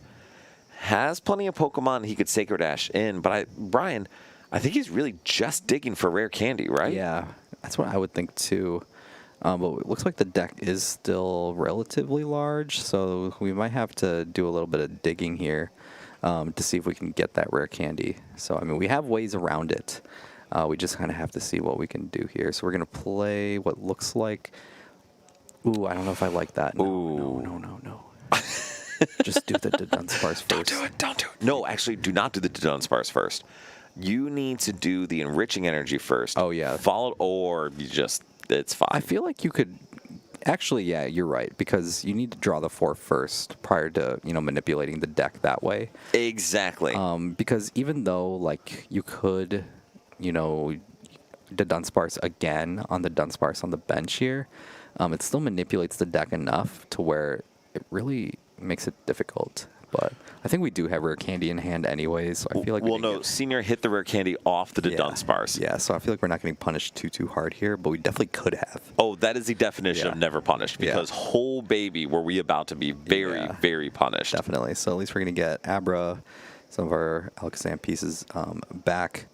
Has plenty of Pokemon he could Sacred Dash in, but Brian, I think he's really just digging for rare candy, right? Yeah, that's what I would think too. But it looks like the deck is still relatively large, so we might have to do a little bit of digging here to see if we can get that rare candy. So, I mean, we have ways around it. We just kind of have to see what we can do here. So we're going to play what looks like... Ooh, I don't know if I like that. No. Just do the Dunsparce first. Don't do it. No, actually, do not do the Dunsparce first. You need to do the Enriching Energy first. Oh, yeah. Followed, or you just... It's fine. I feel like you could actually, yeah, you're right, because you need to draw the 4 first prior to, manipulating the deck that way. Exactly. Because even though, like, you could, the Dunsparce again on the Dunsparce on the bench here, it still manipulates the deck enough to where it really makes it difficult. But I think we do have rare candy in hand anyways, so I feel like Senior hit the rare candy off the Dunsparce. Yeah, so I feel like we're not getting punished too hard here, but we definitely could have. Oh, that is the definition of never punished, because whole baby were we about to be very, very punished. Definitely. So at least we're going to get Abra, some of our Alakazam pieces back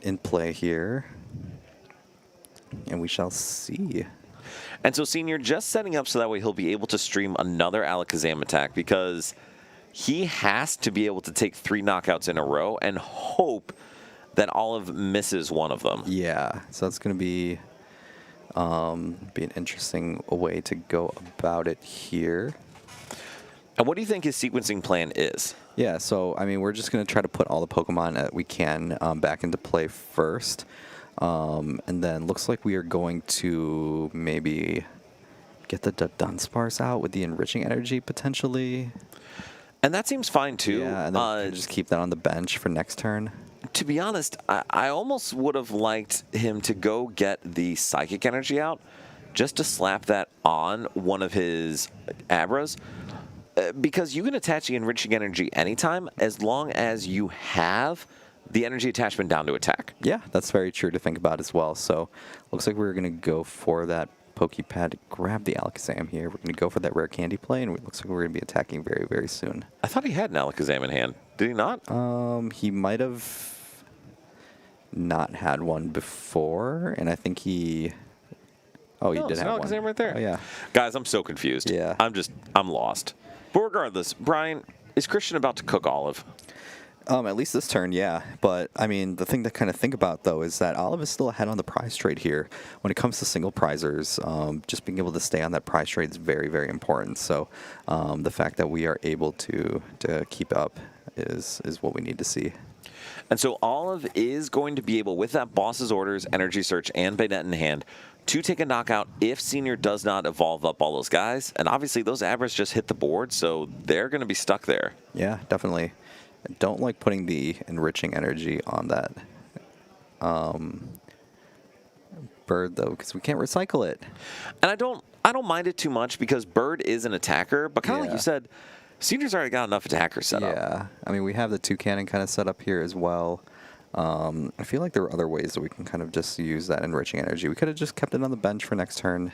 in play here, and we shall see. And so Senior just setting up so that way he'll be able to stream another Alakazam attack, because he has to be able to take 3 knockouts in a row and hope that Olive misses one of them. Yeah, so that's going to be an interesting way to go about it here. And what do you think his sequencing plan is? Yeah, so, I mean, we're just going to try to put all the Pokemon that we can back into play first. And then looks like we are going to maybe get the Dunsparce out with the Enriching Energy potentially. And that seems fine too. Yeah, and then just keep that on the bench for next turn. To be honest, I almost would have liked him to go get the Psychic Energy out just to slap that on one of his Abras. Because you can attach the Enriching Energy anytime as long as you have the energy attachment down to attack. Yeah, that's very true to think about as well. So looks like we're going to go for that Pokepad to grab the Alakazam here. We're going to go for that rare candy play, and it looks like we're going to be attacking very, very soon. I thought he had an Alakazam in hand. Did he not? He might have not had one before, and I think he... Oh, he did have one. Alakazam right there. Oh, yeah. Guys, I'm so confused. Yeah. I'm lost. But regardless, Brian, is Christian about to cook Olive? At least this turn, yeah. But, I mean, the thing to kind of think about, though, is that Olive is still ahead on the prize trade here. When it comes to single prizers, just being able to stay on that prize trade is very, very important. So the fact that we are able to keep up is what we need to see. And so Olive is going to be able, with that Boss's Orders, Energy Search, and Bayonet in hand, to take a knockout if Senior does not evolve up all those guys. And obviously, those Abras just hit the board, so they're going to be stuck there. Yeah, definitely. I don't like putting the enriching energy on that bird, though, because we can't recycle it. And I don't mind it too much because Bird is an attacker, but kind of like you said, Senior's already got enough attackers set up. Yeah, I mean, we have the 2 cannon kind of set up here as well. I feel like there are other ways that we can kind of just use that enriching energy. We could have just kept it on the bench for next turn,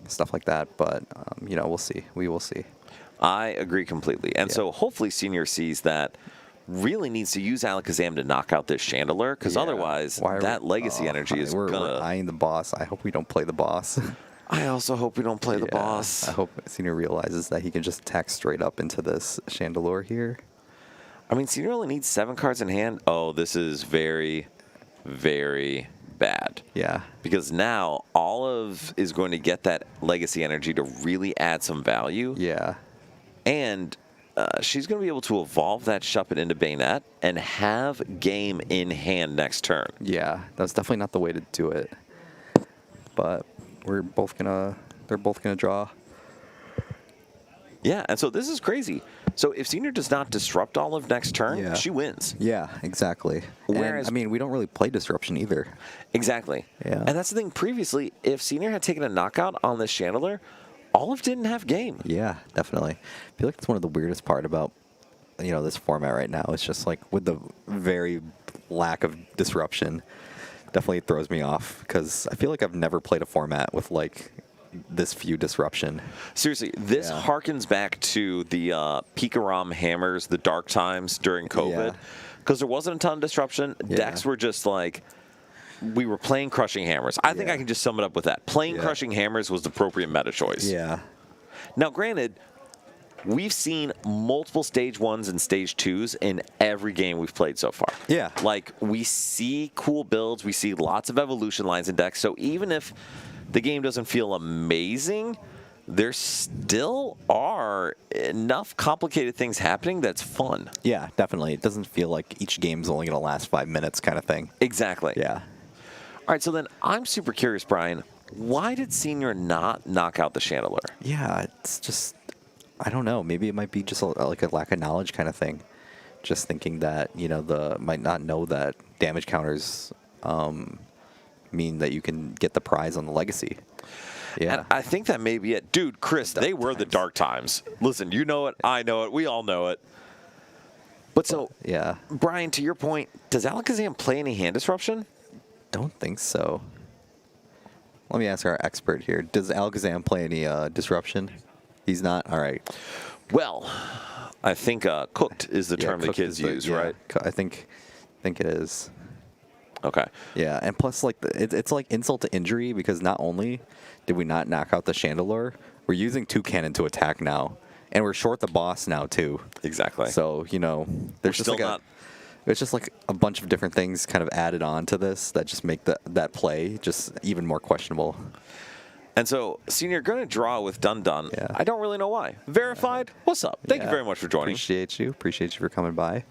stuff like that. But, you know, we'll see. We will see. I agree completely. And so hopefully Senior sees that really needs to use Alakazam to knock out this Chandelier, because otherwise that legacy energy is going to... We're eyeing the boss. I hope we don't play the boss. I also hope we don't play the boss. I hope Senior realizes that he can just attack straight up into this Chandelier here. I mean, Senior only needs 7 cards in hand. Oh, this is very, very bad. Yeah. Because now Olive is going to get that legacy energy to really add some value. Yeah. And she's going to be able to evolve that Shuppet into Bayonet and have game in hand next turn. Yeah, that's definitely not the way to do it. But they're both gonna draw. Yeah, and so this is crazy. So if Senior does not disrupt Olive next turn, she wins. Yeah, exactly. Whereas, and, I mean, we don't really play disruption either. Exactly. Yeah. And that's the thing. Previously, if Senior had taken a knockout on this Chandelier, Olive didn't have game. Yeah, definitely. I feel like that's one of the weirdest part about, you know, this format right now. It's just like with the very lack of disruption, definitely throws me off because I feel like I've never played a format with like this few disruption. Seriously, this harkens back to the Pikarom hammers, the dark times during COVID, because there wasn't a ton of disruption. Decks were just like, we were playing Crushing Hammers. I think I can just sum it up with that. Playing Crushing Hammers was the appropriate meta choice. Yeah. Now, granted, we've seen multiple stage 1s and stage 2s in every game we've played so far. Yeah. Like, we see cool builds. We see lots of evolution lines in decks. So even if the game doesn't feel amazing, there still are enough complicated things happening that's fun. Yeah, definitely. It doesn't feel like each game's only going to last 5 minutes kind of thing. Exactly. Yeah. All right, so then I'm super curious, Brian. Why did Senior not knock out the Chandelier? Yeah, it's just, I don't know. Maybe it might be just like a lack of knowledge kind of thing. Just thinking that, you know, might not know that damage counters mean that you can get the prize on the legacy. Yeah. And I think that may be it. Dude, Chris, they were the dark times. Listen, you know it, I know it, we all know it. But so, Brian, to your point, does Alakazam play any hand disruption? Don't think so. Let me ask our expert here. Does Alakazam play any disruption? He's not? All right. Well, I think cooked is the term the kids use, right? I think it is. Okay. Yeah, and plus, like, it's like insult to injury because not only did we not knock out the Chandelier, we're using 2 cannon to attack now, and we're short the boss now too. Exactly. So, you know, there's just like it's just like a bunch of different things kind of added on to this that just make that play just even more questionable. And so, Senior, going to draw with Dun Dun. Yeah. I don't really know why. Verified? What's up? Thank you very much for joining. Appreciate you for coming by.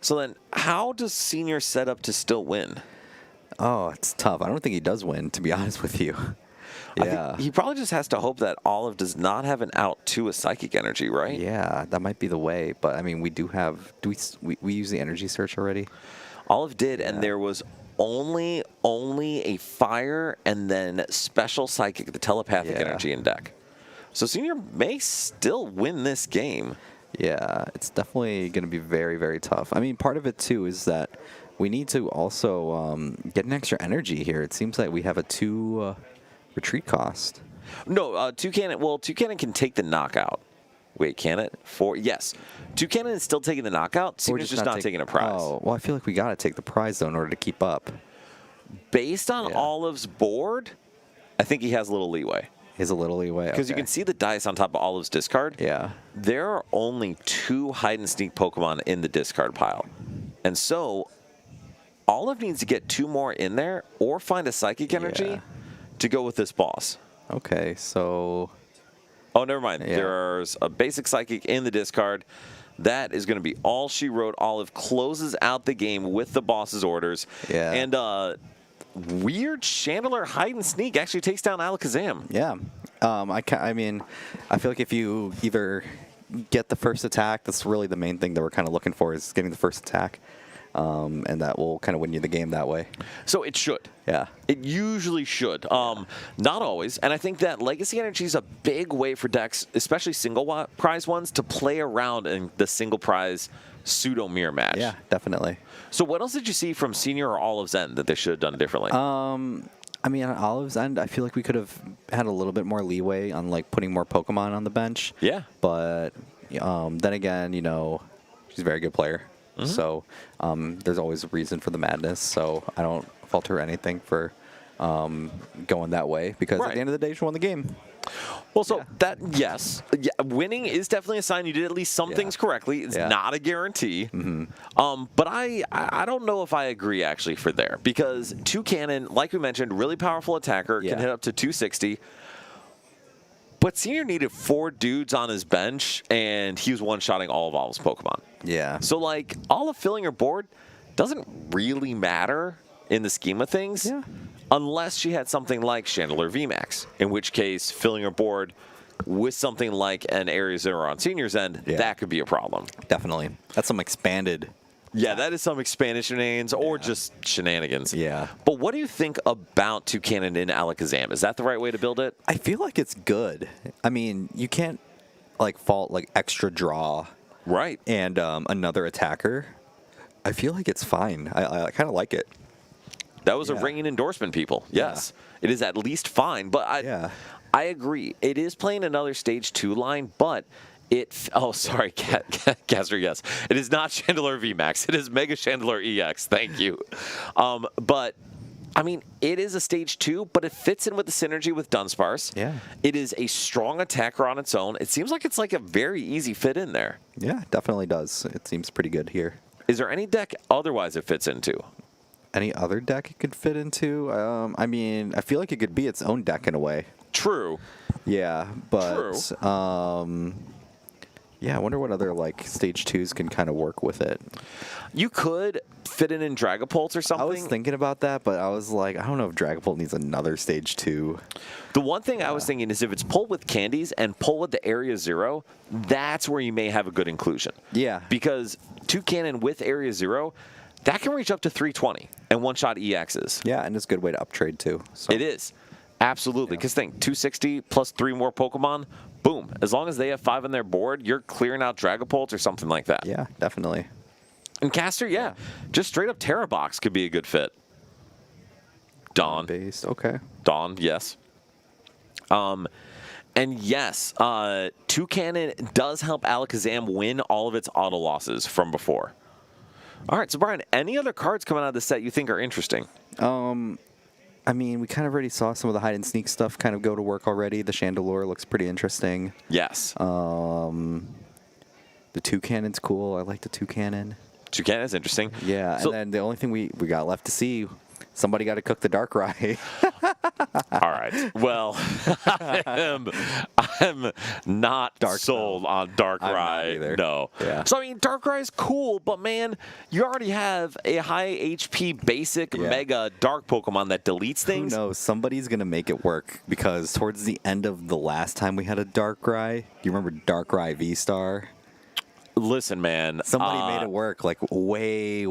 So then, how does Senior set up to still win? Oh, it's tough. I don't think he does win, to be honest with you. Yeah. He probably just has to hope that Olive does not have an out to a Psychic Energy, right? Yeah, that might be the way. But, I mean, we do have... we use the Energy Search already? Olive did, and there was only a Fire and then special Psychic, the Telepathic Energy in deck. So Senior may still win this game. Yeah, it's definitely going to be very, very tough. I mean, part of it, too, is that we need to also get an extra energy here. It seems like we have a 2 retreat cost. No, 2 cannon. Well, 2 cannon can take the knockout. Wait, can it? 4? Yes. 2 cannon is still taking the knockout. Senior's just not taking a prize. Oh, well, I feel like we got to take the prize, though, in order to keep up. Based on Olive's board, I think he has a little leeway. He's a little leeway. Because you can see the dice on top of Olive's discard. Yeah. There are only 2 hide-and-seek Pokemon in the discard pile. And so Olive needs to get 2 more in there or find a Psychic Energy to go with this boss. Okay, so... Oh, never mind. Yeah. There's a basic Psychic in the discard. That is going to be all she wrote. Olive closes out the game with the boss's orders. Yeah. And weird Chandler hide-and-sneak actually takes down Alakazam. Yeah. I mean, I feel like if you either get the first attack, that's really the main thing that we're kind of looking for is getting the first attack. And that will kind of win you the game that way. So it should. Yeah. It usually should. Not always. And I think that Legacy Energy is a big way for decks, especially single prize ones, to play around in the single prize pseudo mirror match. Yeah, definitely. So what else did you see from Senior or Olive's End that they should have done differently? I mean, on Olive's End, I feel like we could have had a little bit more leeway on like putting more Pokemon on the bench. Yeah. But then again, she's a very good player. Mm-hmm. So there's always a reason for the madness. So I don't fault her anything for going that way because at the end of the day, she won the game. Well, so winning is definitely a sign you did at least some things correctly. It's not a guarantee. Mm-hmm. But I don't know if I agree actually for there because Toucannon, like we mentioned, really powerful attacker, can hit up to 260. But Senior needed 4 dudes on his bench, and he was one-shotting all of Olive's Pokemon. Yeah. So, like, Olive filling her board doesn't really matter in the scheme of things unless she had something like Chandelier VMAX, in which case filling her board with something like an Area Zero on Senior's End, that could be a problem. Definitely. That's some expanded... Yeah, that is some expanded shenanigans or just shenanigans. Yeah. But what do you think about Toucannon in Alakazam? Is that the right way to build it? I feel like it's good. I mean, you can't fault extra draw, right? And another attacker. I feel like it's fine. I kind of like it. That was a ringing endorsement, people. Yes, it is at least fine. But I agree. It is playing another stage 2 line, but. Caster, yes. It is not Chandelier VMAX. It is Mega Chandelier EX. Thank you. But, I mean, it is a stage 2, but it fits in with the synergy with Dunsparce. Yeah. It is a strong attacker on its own. It seems like it's like a very easy fit in there. Yeah, it definitely does. It seems pretty good here. Is there any deck otherwise it fits into? Any other deck it could fit into? I mean, I feel like it could be its own deck in a way. True. Yeah, but... True. Yeah, I wonder what other stage 2s can kind of work with it. You could fit it in Dragapult or something. I was thinking about that, but I was like, I don't know if Dragapult needs another stage 2. The one thing I was thinking is if it's pull with candies and pull with the Area Zero, that's where you may have a good inclusion. Yeah. Because Toucannon with Area Zero, that can reach up to 320 and one-shot EXs. Yeah, and it's a good way to uptrade too. So. It is. Absolutely. Because think, 260 plus 3 more Pokemon, boom. As long as they have 5 on their board, you're clearing out Dragapult or something like that. Yeah, definitely. And Caster, just straight up Terra Box could be a good fit. Dawn. Based, okay. Dawn, yes. And yes, Toucannon does help Alakazam win all of its auto losses from before. All right, so Brian, any other cards coming out of the set you think are interesting? I mean, we kind of already saw some of the hide and sneak stuff kind of go to work already. The Chandelure looks pretty interesting. Yes. The Toucannon's cool. I like the Toucannon. Toucannon's interesting. Yeah, so, and then the only thing we got left to see, somebody got to cook the Darkrai. All right. Well, I'm not sold on Darkrai. No. Yeah. So, I mean, Darkrai is cool, but, man, you already have a high HP basic mega dark Pokemon that deletes things. Who knows? Somebody's going to make it work because towards the end of the last time we had a Darkrai, you remember Darkrai V-Star? Listen, man. Somebody made it work, way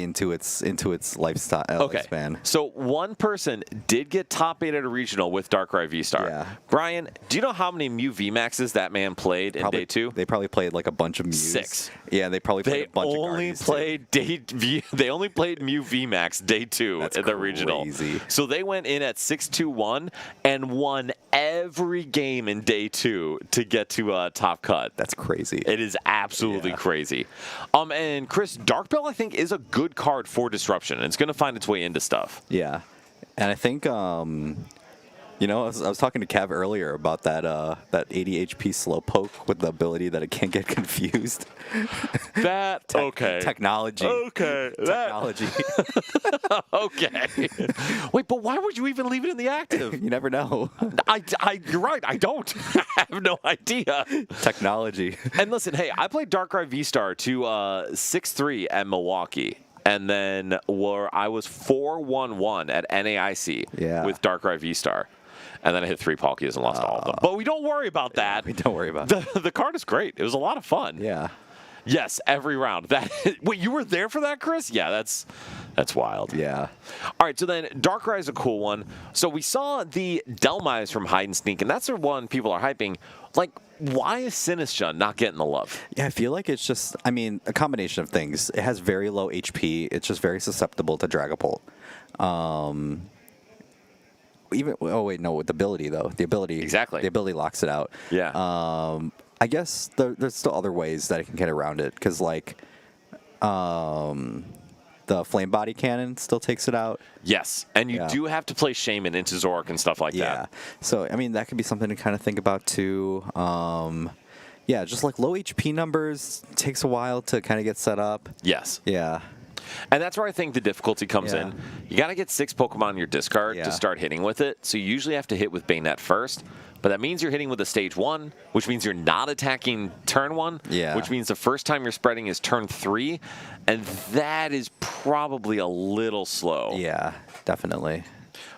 into its lifestyle span. So one person did get top 8 at a regional with Darkrai V-Star. Yeah. Brian, do you know how many Mew VMAXs that man played in day 2? They probably played a bunch of Mews. 6. Yeah, they probably played a bunch of Guardians. They only played Mew VMAX day 2 at the regional. So they went in at 6-2-1 and won every game in day 2 to get to top cut. That's crazy. It is absolutely crazy. And Chris, Dark Bell, I think, is a good card for Disruption. It's going to find its way into stuff. Yeah. And I think I was talking to Kev earlier about that 80 HP Slowpoke with the ability that it can't get confused. Okay. Technology. Okay. Technology. Okay. Wait, but why would you even leave it in the active? You never know. You're right. I don't. I have no idea. Technology. And listen, hey, I played Darkrai V-Star to 6-3 at Milwaukee. And then where I was 4-1-1 at NAIC with Darkrai V-Star. And then I hit 3 Palkias and lost all of them. But we don't worry about that. We don't worry about it. The card is great. It was a lot of fun. Yeah. Yes, every round. Wait, you were there for that, Chris? Yeah, that's wild. Yeah. All right, so then Darkrai is a cool one. So we saw the Delmise from Hide and Sneak, and that's the one people are hyping. Like, why is Sinistcha not getting the love? Yeah, I feel like it's just, a combination of things. It has very low HP. It's just very susceptible to Dragapult. With the ability, though. Exactly. The ability locks it out. Yeah. I guess there's still other ways that it can get around it, because, the Flame Body Cannon still takes it out. Yes, and you do have to play Shaman into Zoroark and stuff like that. Yeah, so, that could be something to kind of think about, too. Just like low HP numbers takes a while to kind of get set up. Yes. Yeah. And that's where I think the difficulty comes in. You got to get 6 Pokemon in your discard to start hitting with it. So you usually have to hit with Bayonet first. But that means you're hitting with a stage 1, which means you're not attacking turn 1. Yeah. Which means the first time you're spreading is turn 3. And that is probably a little slow. Yeah, definitely.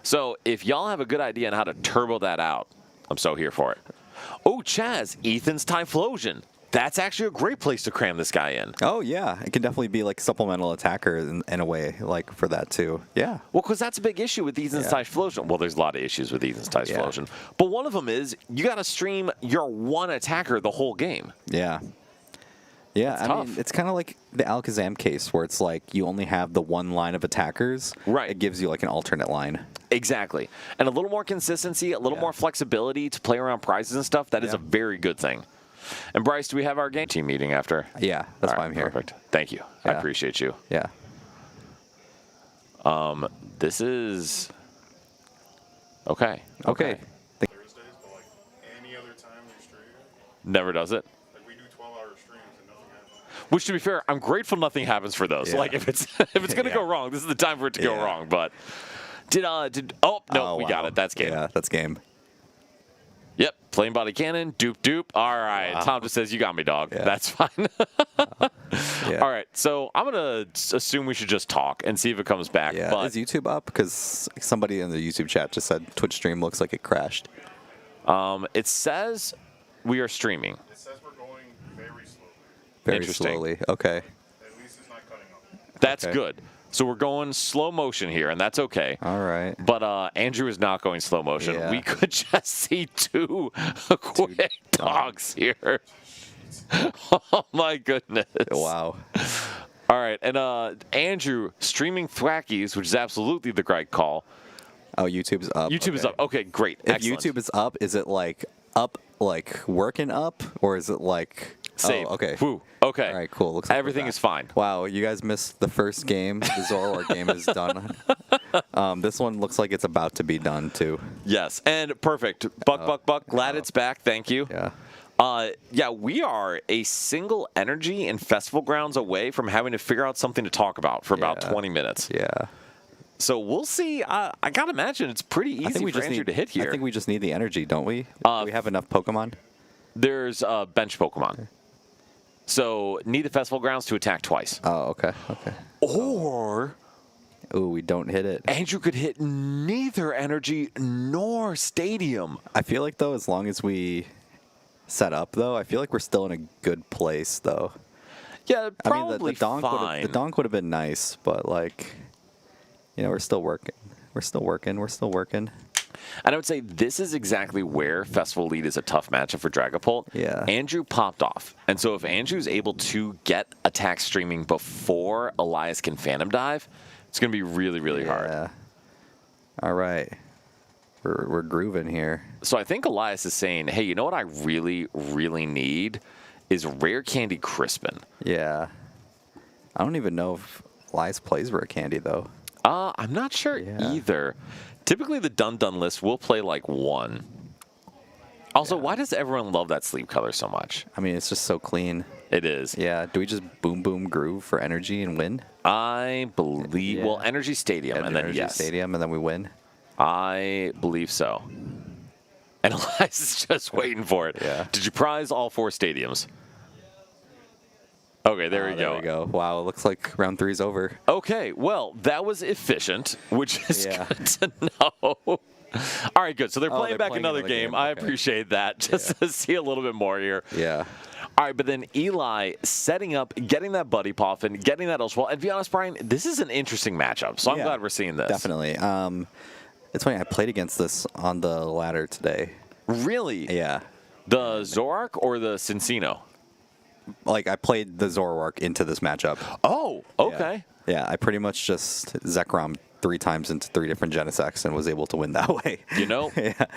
So if y'all have a good idea on how to turbo that out, I'm so here for it. Oh, Chaz, Ethan's Typhlosion. That's actually a great place to cram this guy in. Oh, yeah. It can definitely be like supplemental attacker in a way, like for that too. Yeah. Well, because that's a big issue with Ethan's Typhlosion. Well, there's a lot of issues with Ethan's Typhlosion. But one of them is you got to stream your one attacker the whole game. Yeah. Yeah, tough. It's kind of like the Alakazam case where it's like you only have the one line of attackers. Right. It gives you like an alternate line. Exactly. And a little more consistency, a little more flexibility to play around prizes and stuff. That is a very good thing. And Bryce, do we have our game team meeting after? Yeah, that's why I'm here. Perfect. Thank you. I appreciate you. Yeah. This is okay. Okay. Thursdays, but like any other time we stream, Never does it. like we do 12-hour streams and nothing happens. Which, to be fair, I'm grateful nothing happens for those. Yeah. Like if it's gonna go wrong, this is the time for it to go wrong. But we got it. That's game. Yeah, that's game. Yep, Flame Body Cannon, dupe. All right, Tom just says you got me, dog. Yeah. That's fine. Yeah. All right, so I'm gonna assume we should just talk and see if it comes back. Yeah. But Is YouTube up? Because somebody in the YouTube chat just said Twitch stream looks like it crashed. it says we are streaming. It says we're going very slowly. Very Interesting. slowly. Okay. At least it's not cutting off. That's Okay. good. So we're going slow motion here, and that's okay. All right. But Andrew is not going slow motion. Yeah. We could just see two quick dogs here. Oh, my goodness. Wow. All right, and Andrew streaming Thwackies, which is absolutely the right call. Oh, YouTube's up. YouTube is Okay. up. Okay, great. If Excellent. YouTube is up, is it like up, like working up, or is it like Save. Oh, okay. Whew. Okay. All right. Cool. Looks like we're Everything back. is fine. Wow, you guys missed the first game. The Zoroark game is done. This one looks like it's about to be done too. Yes, and perfect. Buck. Glad it's back. Thank you. Yeah. We are a single energy and festival grounds away from having to figure out something to talk about for about Yeah. 20 minutes. Yeah. So we'll see. I gotta imagine it's pretty easy for Andrew to hit here. I think we just need the energy, don't we? Do we have enough Pokemon? There's bench Pokemon. So need the festival grounds to attack twice. Oh, okay. Okay. Or Ooh, we don't hit it. Andrew could hit neither energy nor stadium. I feel like though, as long as we set up though, I feel like we're still in a good place though. Yeah, probably I mean, fine. the donk would have been nice, but like, we're still working. We're still working. And I would say this is exactly where Festival Lead is a tough matchup for Dragapult. Yeah. Andrew popped off. And so if Andrew's able to get attack streaming before Elias can Phantom Dive, it's going to be really, really hard. Yeah. All right. We're grooving here. So I think Elias is saying, hey, you know what I really, really need is Rare Candy Crispin. Yeah. I don't even know if Elias plays Rare Candy though. I'm not sure either. Typically, the done list will play like one. Also, why does everyone love that sleep color so much? I mean, it's just so clean. It is. Yeah. Do we just boom boom groove for energy and win? I believe. Well, Energy Stadium, and then Energy Stadium, and then we win. I believe so. And Elias is just waiting for it. Yeah. Did you prize all 4 stadiums? Okay, there we go. There we go. Wow, it looks like round 3's over. Okay, well, that was efficient, which is good to know. All right, good. So they're playing back another game. I appreciate that, just to see a little bit more here. Yeah. All right, but then Eli setting up, getting that Buddy Poffin, getting that Ultra Ball. And to be honest, Brian, this is an interesting matchup, so I'm glad we're seeing this. Definitely. It's funny, I played against this on the ladder today. Really? Yeah. The Zoroark or the Cincino? Like, I played the Zoroark into this matchup. Oh, okay. Yeah, I pretty much just Zekrom 3 times into 3 different Genesects and was able to win that way. You know,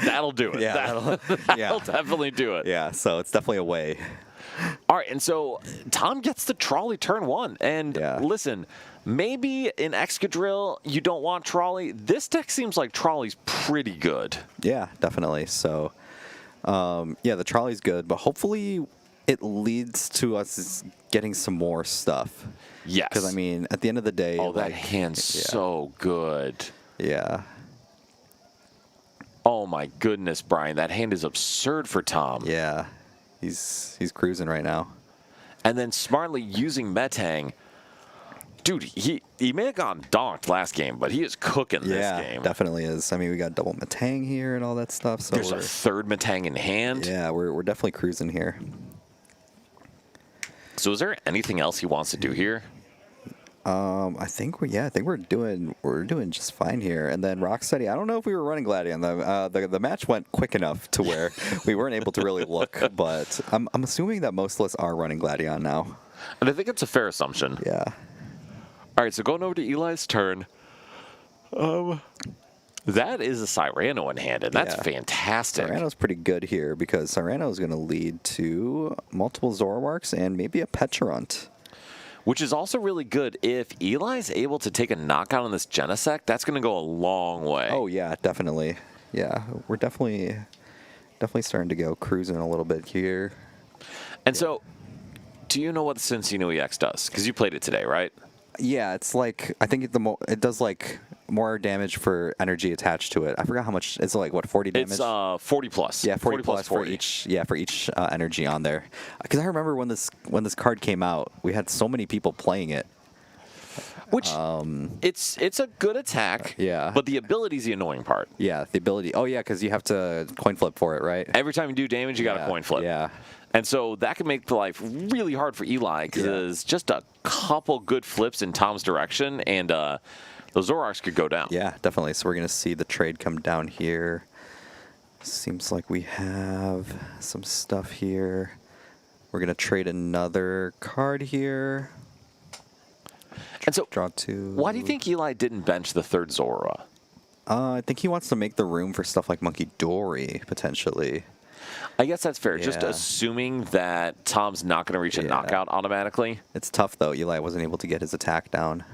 that'll do it. Yeah, That'll definitely do it. Yeah, so it's definitely a way. All right, and so Tom gets the Trolley turn 1. And listen, maybe in Excadrill you don't want Trolley. This deck seems like Trolley's pretty good. Yeah, definitely. So, the Trolley's good, but hopefully it leads to us getting some more stuff. Yes. Because, I mean, at the end of the day... Oh, that hand's so good. Yeah. Oh, my goodness, Brian. That hand is absurd for Tom. Yeah. He's cruising right now. And then smartly using Metang. Dude, he may have gotten donked last game, but he is cooking this game. Yeah, definitely is. I mean, we got double Metang here and all that stuff. So there's a third Metang in hand. Yeah, we're definitely cruising here. So is there anything else he wants to do here? I think we're doing just fine here. And then Rocksteady, I don't know if we were running Gladion. The match went quick enough to where we weren't able to really look, but I'm assuming that most of us are running Gladion now. And I think it's a fair assumption. Yeah. All right, so going over to Eli's turn. That is a Cyrano in hand, and that's fantastic. Cyrano's pretty good here because Cyrano is going to lead to multiple Zoroarks and maybe a Pecharunt. Which is also really good if Eli's able to take a knockout on this Genesect. That's going to go a long way. Oh, yeah, definitely. Yeah, we're definitely starting to go cruising a little bit here. And so, do you know what the Cincino EX does? Because you played it today, right? Yeah, it's like, I think it does like more damage for energy attached to it. I forgot how much. It's like, what, 40 damage? It's 40 plus. Yeah, 40 plus 40. for each energy on there. Because I remember when this card came out, we had so many people playing it. Which, it's a good attack. Yeah. But the ability's the annoying part. Yeah, the ability. Oh, yeah, because you have to coin flip for it, right? Every time you do damage, you got to coin flip. Yeah. And so that can make the life really hard for Eli because just a couple good flips in Tom's direction and those Zoroarks could go down. Yeah, definitely. So we're going to see the trade come down here. Seems like we have some stuff here. We're going to trade another card here. And so, draw 2. Why do you think Eli didn't bench the third Zora? I think he wants to make the room for stuff like Monkey Dory, potentially. I guess that's fair. Yeah. Just assuming that Tom's not going to reach a knockout automatically. It's tough, though. Eli wasn't able to get his attack down.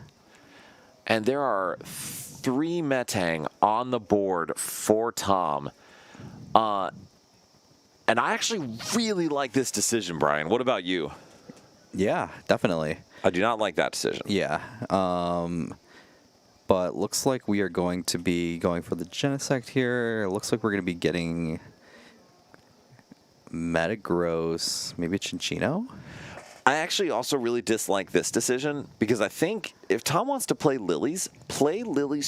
And there are 3 Metang on the board for Tom. And I actually really like this decision, Brian. What about you? Yeah, definitely. I do not like that decision. Yeah. But looks like we are going to be going for the Genesect here. It looks like we're going to be getting Metagross, maybe Chinchino? I actually also really dislike this decision because I think if Tom wants to play Lilies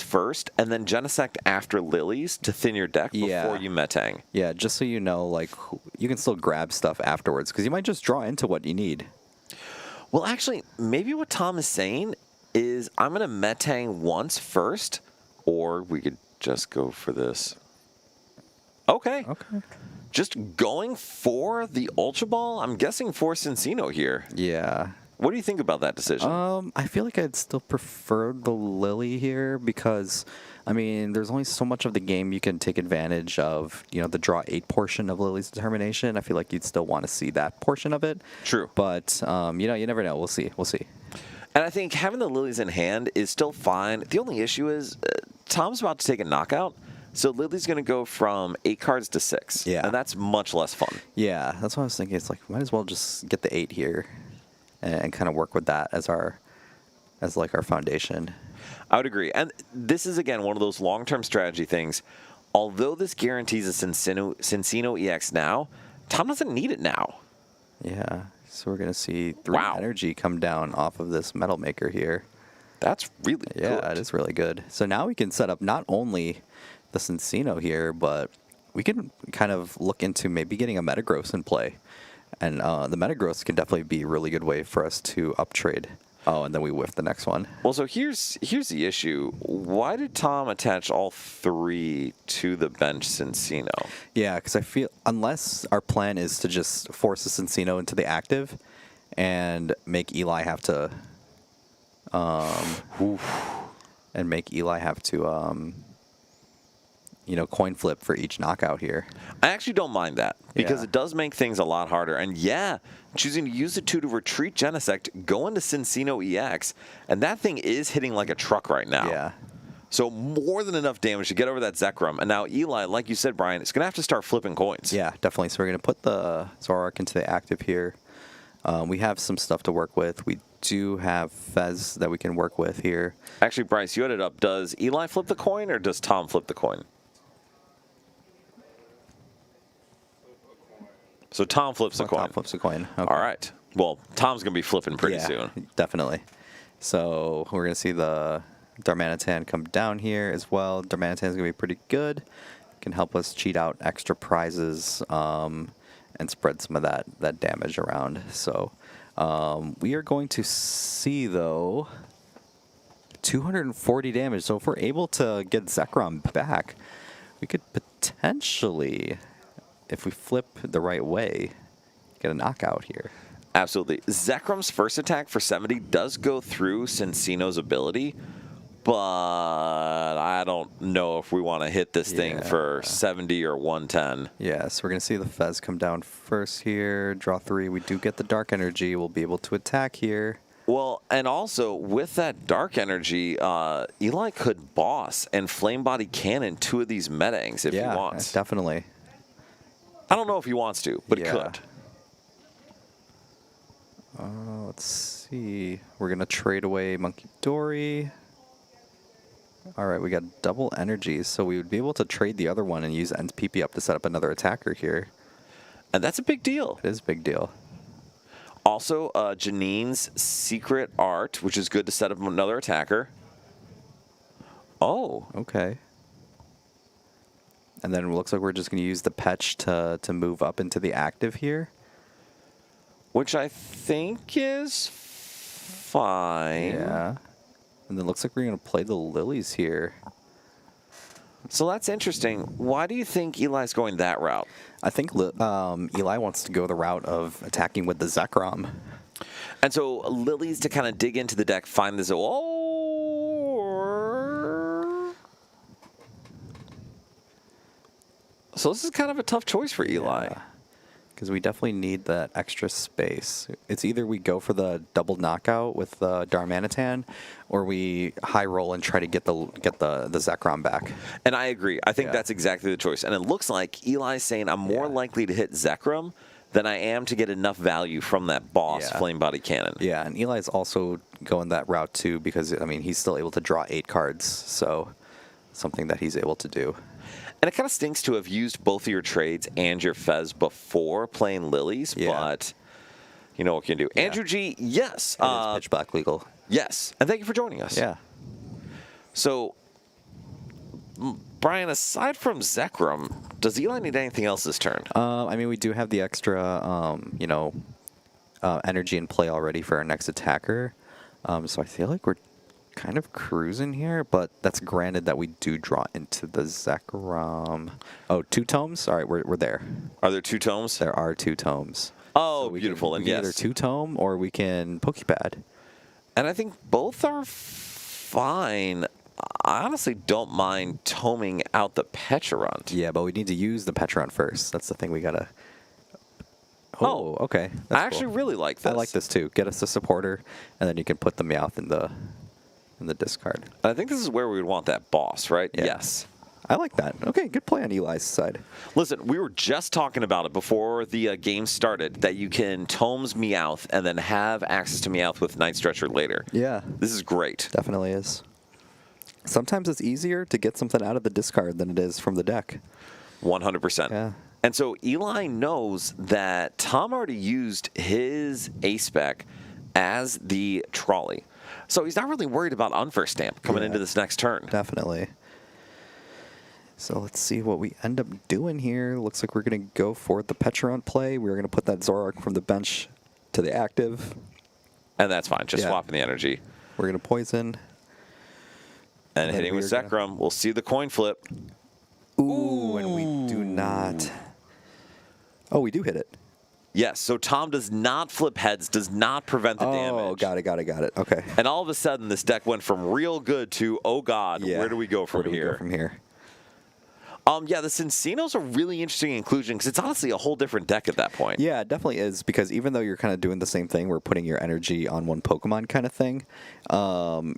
first and then Genesect after Lilies to thin your deck before you Metang. Yeah, just so you know, like, you can still grab stuff afterwards because you might just draw into what you need. Well, actually, maybe what Tom is saying is I'm going to Metang once first, or we could just go for this. Okay. Just going for the Ultra Ball, I'm guessing for Cincino here. Yeah. What do you think about that decision? I feel like I'd still prefer the Lily here because, I mean, there's only so much of the game you can take advantage of, you know, the draw 8 portion of Lily's Determination. I feel like you'd still want to see that portion of it. True. But, you know, you never know. We'll see. And I think having the Lilies in hand is still fine. The only issue is Tom's about to take a knockout, so Lily's going to go from 8 cards to 6. Yeah. And that's much less fun. Yeah, that's what I was thinking. It's like, might as well just get the 8 here and kind of work with that as our foundation. I would agree. And this is, again, one of those long-term strategy things. Although this guarantees a Cincino EX now, Tom doesn't need it now. Yeah, so we're going to see 3 energy come down off of this Metal Maker here. That's really good. Yeah, it is really good. So now we can set up not only the Cincino here, but we can kind of look into maybe getting a Metagross in play. And the Metagross can definitely be a really good way for us to uptrade. Oh, and then we whiff the next one. Well, so here's the issue. Why did Tom attach all 3 to the bench Cincino? Yeah, because I feel unless our plan is to just force the Cincino into the active and make Eli have to coin flip for each knockout here. I actually don't mind that because Yeah. it does make things a lot harder. And yeah, choosing to use the 2 to retreat Genesect, go into Cincino EX, and that thing is hitting like a truck right now. Yeah. So more than enough damage to get over that Zekrom. And now Eli, like you said, Brian, is going to have to start flipping coins. Yeah, definitely. So we're going to put the Zoroark into the active here. We have some stuff to work with. We do have Fez that we can work with here. Actually, Bryce, you had it up. Does Eli flip the coin or does Tom flip the coin? So Tom flips a coin. Tom flips a coin. Okay. All right. Well, Tom's going to be flipping pretty soon. Definitely. So we're going to see the Darmanitan come down here as well. Darmanitan is going to be pretty good. Can help us cheat out extra prizes and spread some of that damage around. So we are going to see, though, 240 damage. So if we're able to get Zekrom back, we could potentially, if we flip the right way, get a knockout here. Absolutely. Zekrom's first attack for 70 does go through Cincino's ability, but I don't know if we want to hit this thing for 70 or 110. Yeah, so we're going to see the Fez come down first here. Draw 3. We do get the Dark Energy. We'll be able to attack here. Well, and also, with that Dark Energy, Eli could boss and Flame Body Cannon 2 of these Metangs if he wants. Yeah, definitely. I don't know if he wants to, but he could. Let's see. We're going to trade away Monkey Dory. All right, we got double energies, so we would be able to trade the other one and use End's PP up to set up another attacker here. And that's a big deal. It is a big deal. Also, Janine's Secret Art, which is good to set up another attacker. Oh. Okay. And then it looks like we're just going to use the Petch to move up into the active here. Which I think is fine. Yeah. And then it looks like we're going to play the Lilies here. So that's interesting. Why do you think Eli's going that route? I think Eli wants to go the route of attacking with the Zekrom. And so Lilies to kind of dig into the deck, find this. So this is kind of a tough choice for Eli. Because we definitely need that extra space. It's either we go for the double knockout with the Darmanitan, or we high roll and try to get the Zekrom back. And I agree. I think that's exactly the choice. And it looks like Eli's saying I'm more likely to hit Zekrom than I am to get enough value from that boss Flame Body Cannon. Yeah, and Eli's also going that route too because, I mean, he's still able to draw 8 cards, so something that he's able to do. And it kind of stinks to have used both of your trades and your Fez before playing Lilies, but you know what you can do. Yeah. Andrew G, yes. It is pitch black legal. Yes, and thank you for joining us. Yeah. So, Brian, aside from Zekrom, does Eli need anything else this turn? I mean, we do have the extra, energy in play already for our next attacker. So I feel like we're kind of cruising here, but that's granted that we do draw into the Zekrom. Oh, 2 tomes? All right, we're there. Are there 2 tomes? There are 2 tomes. Oh, so beautiful. We can either 2 tome or we can Pokepad. And I think both are fine. I honestly don't mind toming out the Pecharunt. Yeah, but we need to use the Pecharunt first. That's the thing we gotta... Oh, okay. I That's actually cool. really like this. I like this too. Get us a supporter, and then you can put the Meowth in the discard. I think this is where we would want that boss, right? Yeah. Yes. I like that. Okay, good play on Eli's side. Listen, we were just talking about it before the game started, that you can Tomes Meowth and then have access to Meowth with Night Stretcher later. Yeah, This is great. definitely is. Sometimes it's easier to get something out of the discard than it is from the deck. 100%. Yeah. And so Eli knows that Tom already used his A-Spec as the trolley. So he's not really worried about Unfair Stamp coming Yeah. into this next turn. Definitely. So let's see what we end up doing here. Looks like we're going to go for the Pecharunt play. We're going to put that Zoroark from the bench to the active. And that's fine, just Yeah. swapping the energy. We're going to poison. And then hitting with we're gonna- Zekrom, we'll see the coin flip. Ooh, and we do not. Oh, we do hit it. Yes, so Tom does not flip heads, does not prevent the damage. Oh, got it. Okay. And all of a sudden, this deck went from real good to, oh God, Yeah. where do we go from Where do we here? go from here? Yeah, the Cincino's a really interesting inclusion because it's honestly a whole different deck at that point. Yeah, it definitely is, because even though you're kind of doing the same thing, we're putting your energy on one Pokemon kind of thing,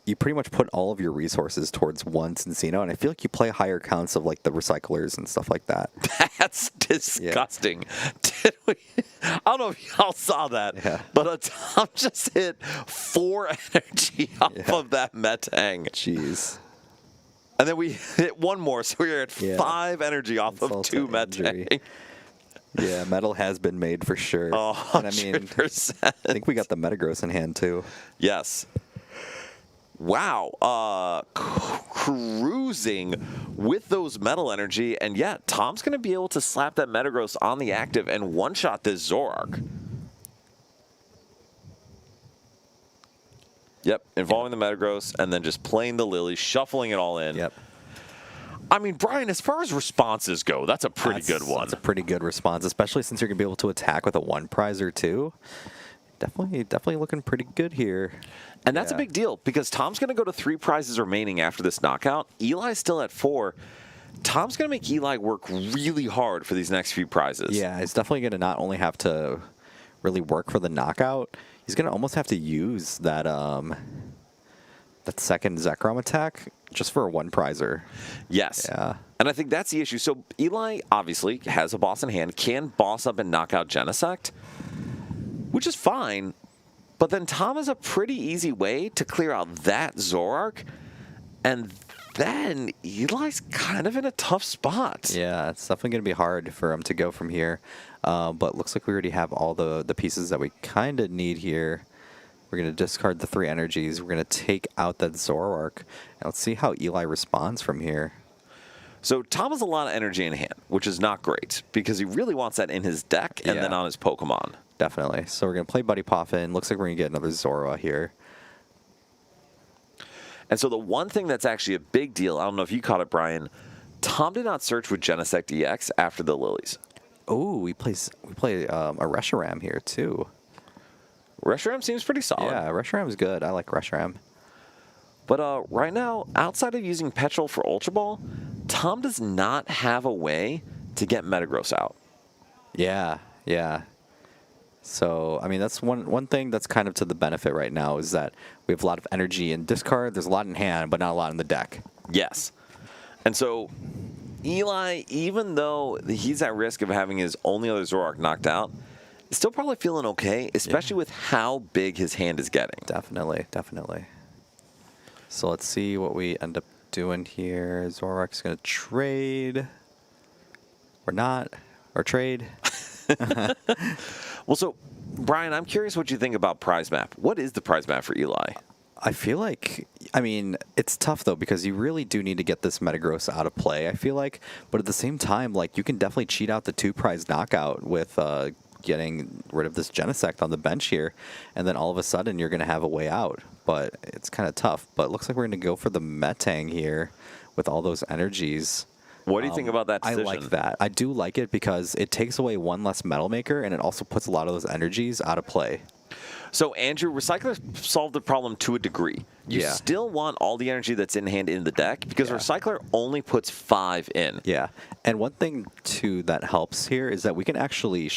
you pretty much put all of your resources towards one Cincino, and I feel like you play higher counts of like the recyclers and stuff like that. That's disgusting. Did we? I don't know if y'all saw that, Yeah. but Tom just hit 4 energy off Yeah. of that Metang. Jeez. And then we hit one more, so we're at Yeah. 5 energy off of Insult 2 to injury. Metang. Yeah, metal has been made for sure. Oh, And I mean, 100%. I think we got the Metagross in hand too. Yes. Wow. Cruising with those metal energy, and yet Tom's going to be able to slap that Metagross on the active and one-shot this Zoroark. Yep, involving the Metagross and then just playing the Lily, shuffling it all in. Yep. I mean, Brian, as far as responses go, that's a pretty good one. That's a pretty good response, especially since you're going to be able to attack with a one prize or two. Definitely looking pretty good here. And that's a Yeah. big deal because Tom's going to go to 3 prizes remaining after this knockout. Eli's still at 4. Tom's going to make Eli work really hard for these next few prizes. Yeah, he's definitely going to not only have to really work for the knockout, he's going to almost have to use that that second Zekrom attack just for a one prizer. Yes. Yeah. And I think that's the issue. So Eli obviously has a boss in hand, can boss up and knock out Genesect, which is fine. But then Tom has a pretty easy way to clear out that Zoroark, and then Eli's kind of in a tough spot. Yeah, it's definitely going to be hard for him to go from here. But looks like we already have all the pieces that we kind of need here. We're going to discard the 3 energies. We're going to take out that Zoroark. And let's see how Eli responds from here. So Tom has a lot of energy in hand, which is not great because he really wants that in his deck and Yeah. then on his Pokemon. Definitely. So we're going to play Buddy Poffin. Looks like we're going to get another Zoroark here. And so the one thing that's actually a big deal, I don't know if you caught it, Brian, Tom did not search with Genesect EX after the Lilies. Oh, we play a Reshiram here too. Reshiram seems pretty solid. Yeah, Reshiram's good. I like Reshiram. But right now, outside of using Petrol for Ultra Ball, Tom does not have a way to get Metagross out. Yeah. So, I mean, that's one thing that's kind of to the benefit right now is that we have a lot of energy in discard. There's a lot in hand, but not a lot in the deck. Yes. And so Eli, even though he's at risk of having his only other Zoroark knocked out, is still probably feeling okay, especially with how big his hand is getting. Definitely. So let's see what we end up doing here. Zoroark's going to trade. Or not. Or trade. Well, so, Brian, I'm curious what you think about prize map. What is the prize map for Eli? I feel like, I mean, it's tough though because you really do need to get this Metagross out of play, I feel like. But at the same time, like, you can definitely cheat out the 2 prize knockout with getting rid of this Genesect on the bench here. And then all of a sudden you're going to have a way out. But it's kind of tough. But it looks like we're going to go for the Metang here with all those energies. What do you think about that decision? I like that. I do like it because it takes away one less Metal Maker and it also puts a lot of those energies out of play. So, Andrew, Recycler solved the problem to a degree. You Yeah. still want all the energy that's in hand in the deck because Yeah. Recycler only puts 5 in. Yeah, and one thing too that helps here is that we can actually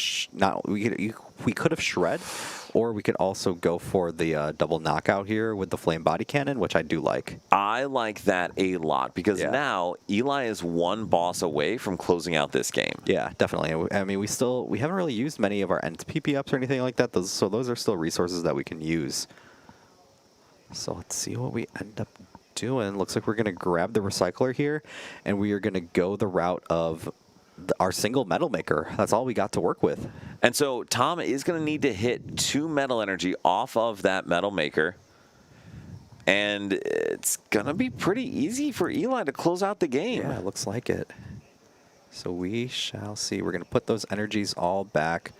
we could have shred, or we could also go for the double knockout here with the flame body cannon, which I do like. I like that a lot because Yeah. now Eli is one boss away from closing out this game. Yeah, definitely. I mean, we haven't really used many of our ends PP ups or anything like that. So those are still resources that we can use. So let's see what we end up doing. Looks like we're going to grab the recycler here, and we are going to go the route of our single metal maker. That's all we got to work with. And so Tom is going to need to hit 2 metal energy off of that metal maker. And it's going to be pretty easy for Eli to close out the game. Yeah, it looks like it. So we shall see. We're going to put those energies all back,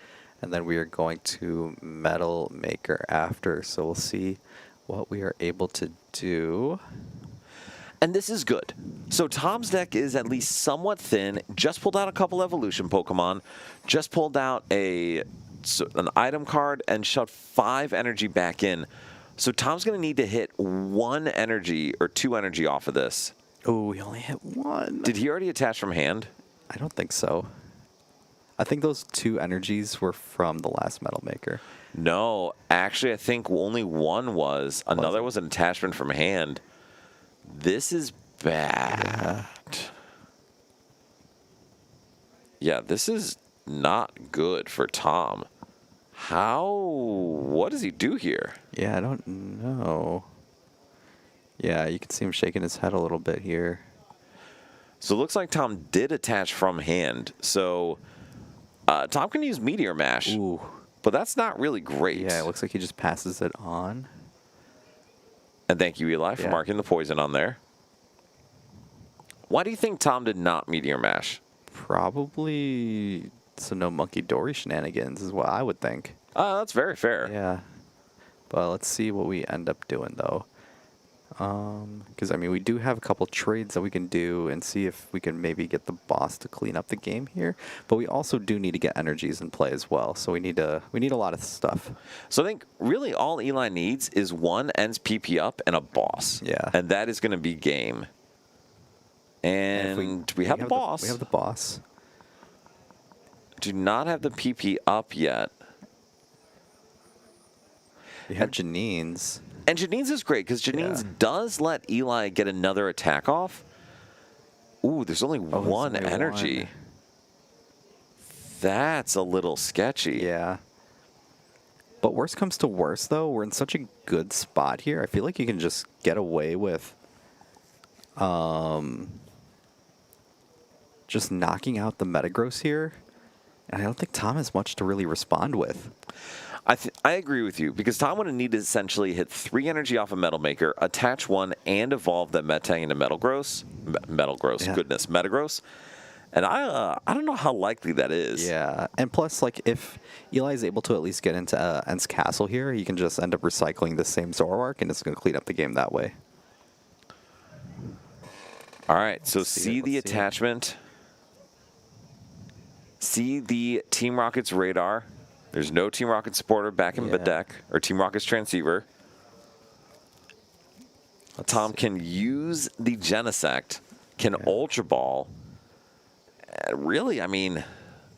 and then we are going to metal maker after. So we'll see what we are able to do. And this is good. So Tom's deck is at least somewhat thin. Just pulled out a couple evolution Pokemon. Just pulled out an item card and shoved 5 energy back in. So Tom's going to need to hit 1 energy or 2 energy off of this. Oh, we only hit 1. Did he already attach from hand? I don't think so. I think those 2 energies were from the last metal maker. No, actually, I think only 1 was. Another was an attachment from hand. This is bad. Yeah, this is not good for Tom. What does he do here? Yeah, I don't know. Yeah, you can see him shaking his head a little bit here. So it looks like Tom did attach from hand. So Tom can use Meteor Mash. Ooh. But that's not really great. Yeah, it looks like he just passes it on. And thank you, Eli, for marking the poison on there. Why do you think Tom did not Meteor Mash? Probably so no Monkey Dory shenanigans is what I would think. That's very fair. Yeah. But let's see what we end up doing, though. Because, I mean, we do have a couple trades that we can do and see if we can maybe get the boss to clean up the game here. But we also do need to get energies in play as well. So we need a lot of stuff. So I think really all Eli needs is 1 ends PP up and a boss. Yeah. And that is going to be game. And we have the boss. We have the boss. Do not have the PP up yet. We have Janine's. And Janine's is great because Janine's does let Eli get another attack off. Ooh, there's only one only energy. one. That's a little sketchy. Yeah. But worst comes to worst, though, we're in such a good spot here. I feel like you can just get away with just knocking out the Metagross here. And I don't think Tom has much to really respond with. I agree with you because Tom would need to essentially hit 3 energy off a Metal Maker, attach 1, and evolve that Metang into Metagross. Metagross. And I don't know how likely that is. Yeah, and plus, like, if Eli is able to at least get into Ent's Castle here, he can just end up recycling the same Zoroark, and it's going to clean up the game that way. All right, so see the attachment. See the Team Rocket's radar. There's no Team Rocket supporter back in the deck, or Team Rocket's transceiver. Tom can use the Genesect, can Ultra Ball. Really, I mean,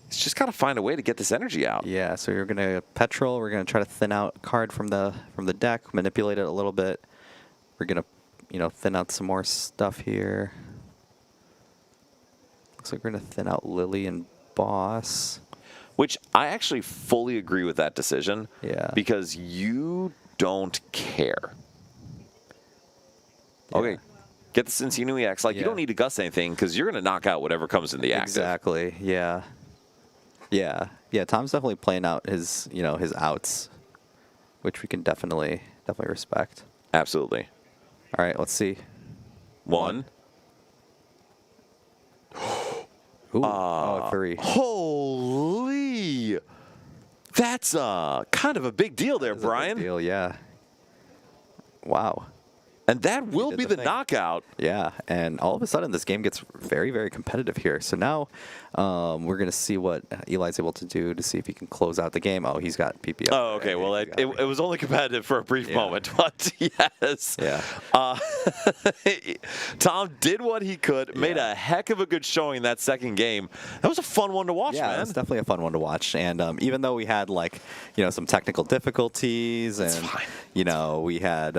it's just got to find a way to get this energy out. Yeah, so you're going to Petrol. We're going to try to thin out a card from the deck, manipulate it a little bit. We're going to, thin out some more stuff here. Looks like we're going to thin out Lily and Boss. Which I actually fully agree with that decision. Yeah. Because you don't care. Yeah. Okay, get the Cincinnati EX. Like, you don't need to Gust anything because you're going to knock out whatever comes in the active. Exactly, yeah. Yeah, Tom's definitely playing out his, his outs, which we can definitely respect. Absolutely. All right, let's see. 1. Ooh, 3. Holy! That's kind of a big deal there, Brian. Big deal, yeah. Wow. And that will did be the the thing. knockout. Yeah, and all of a sudden this game gets very, very competitive here. So now we're going to see what Eli's able to do to see if he can close out the game. Oh, he's got PP. Oh, okay. Well, it was only competitive for a brief Yeah. moment, but yes. Yeah. Tom did what he could, made Yeah. a heck of a good showing in that second game. That was a fun one to watch, Yeah, man. it's definitely a fun one to watch. And even though we had some technical difficulties and fine. we had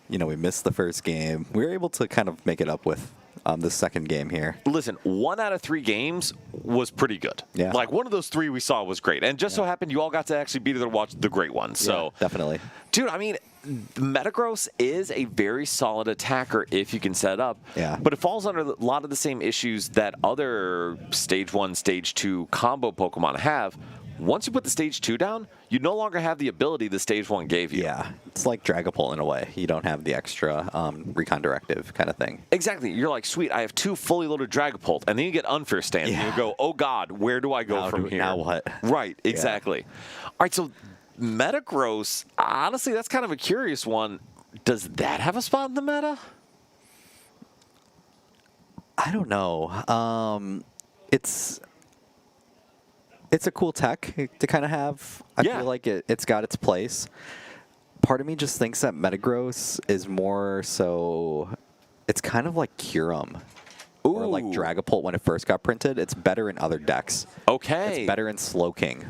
we missed the first game, we were able to kind of make it up with the second game here. Listen, 1 out of 3 games was pretty good. Yeah. Like, one of those 3 we saw was great. And just so happened you all got to actually be there to watch the great one. So, Yeah, definitely. dude, I mean, Metagross is a very solid attacker if you can set it up. Yeah. But it falls under a lot of the same issues that other Stage 1, Stage 2 combo Pokemon have. Once you put the Stage 2 down, you no longer have the ability the Stage 1 gave you. Yeah, it's like Dragapult in a way. You don't have the extra recon directive kind of thing. Exactly. You're like, sweet, I have 2 fully loaded Dragapult. And then you get Unfair Stance, and Yeah. you go, oh, God, where do I go Now from do- here? now what? Right, exactly. All right, so Metagross, honestly, that's kind of a curious one. Does that have a spot in the meta? I don't know. It's a cool tech to kind of have. I Yeah. feel like it's got its place. Part of me just thinks that Metagross is more so. It's kind of like Kyurem. Or like Ooh. Dragapult when it first got printed. It's better in other decks. Okay. It's better in Slowking.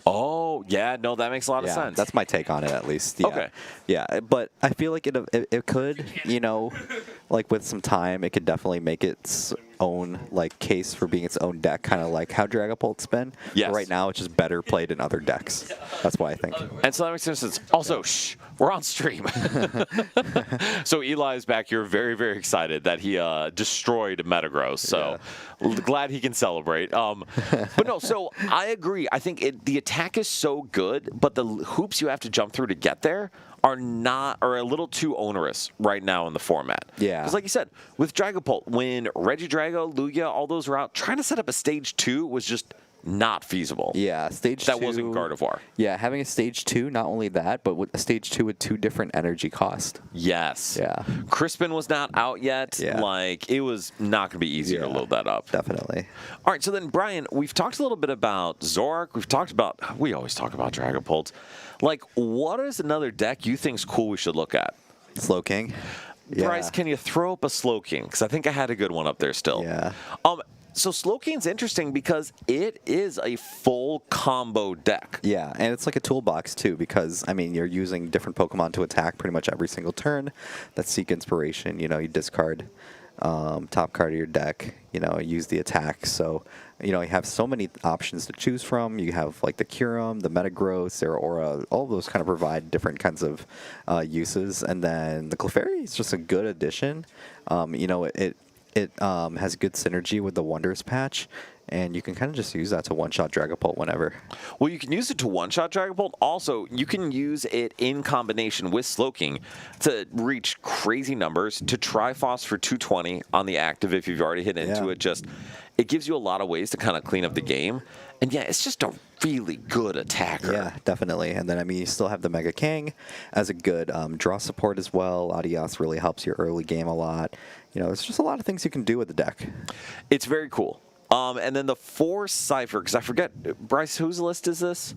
Oh, yeah, no, that makes a lot of Yeah, sense. that's my take on it at least. Yeah. Okay. Yeah, but I feel like it could, like with some time, it could definitely make its own case for being its own deck, kind of like how Dragapult's been. Yes. But right now, it's just better played in other decks. That's what I think. And so that makes sense. Also, shh, we're on stream. So Eli's back here, very, very excited that he destroyed Metagross. So glad he can celebrate. But no, so I agree. I think the attack is so good, but the hoops you have to jump through to get there are a little too onerous right now in the format. Yeah. Because like you said, with Dragapult, when Regidrago, Lugia, all those were out, trying to set up a stage 2 was just not feasible. Yeah, stage That 2. wasn't Gardevoir. Yeah, having a stage 2, not only that, but with a stage 2 with 2 different energy cost. Yes. Yeah. Crispin was not out yet. Yeah. It was not going to be easy to Yeah. load that up. Definitely. All right, so then, Brian, we've talked a little bit about Zoroark. We always talk about Dragapult. What is another deck you think's cool we should look at? Slowking. Yeah. Bryce, can you throw up a Slowking? Because I think I had a good one up there still. Yeah. So Slowking's interesting because it is a full combo deck. Yeah, and it's like a toolbox too, because you're using different Pokemon to attack pretty much every single turn. That seek inspiration. You discard top card of your deck. Use the attack. So you have so many options to choose from. You have the Kyurem, the Metagross, Aura, all of those kind of provide different kinds of uses. And then the Clefairy is just a good addition. It has good synergy with the Wonders patch, and you can kind of just use that to one-shot Dragapult whenever. Well, you can use it to one-shot Dragapult. Also, you can use it in combination with Slowking to reach crazy numbers, to Triforce for 220 on the active if you've already hit into Yeah. it. It gives you a lot of ways to kind of clean up the game. And yeah, it's just a really good attacker. Yeah, definitely. And then, you still have the Mega King as a good draw support as well. Adios really helps your early game a lot. There's just a lot of things you can do with the deck. It's very cool. And then the 4 Cypher, because I forget, Bryce, whose list is this?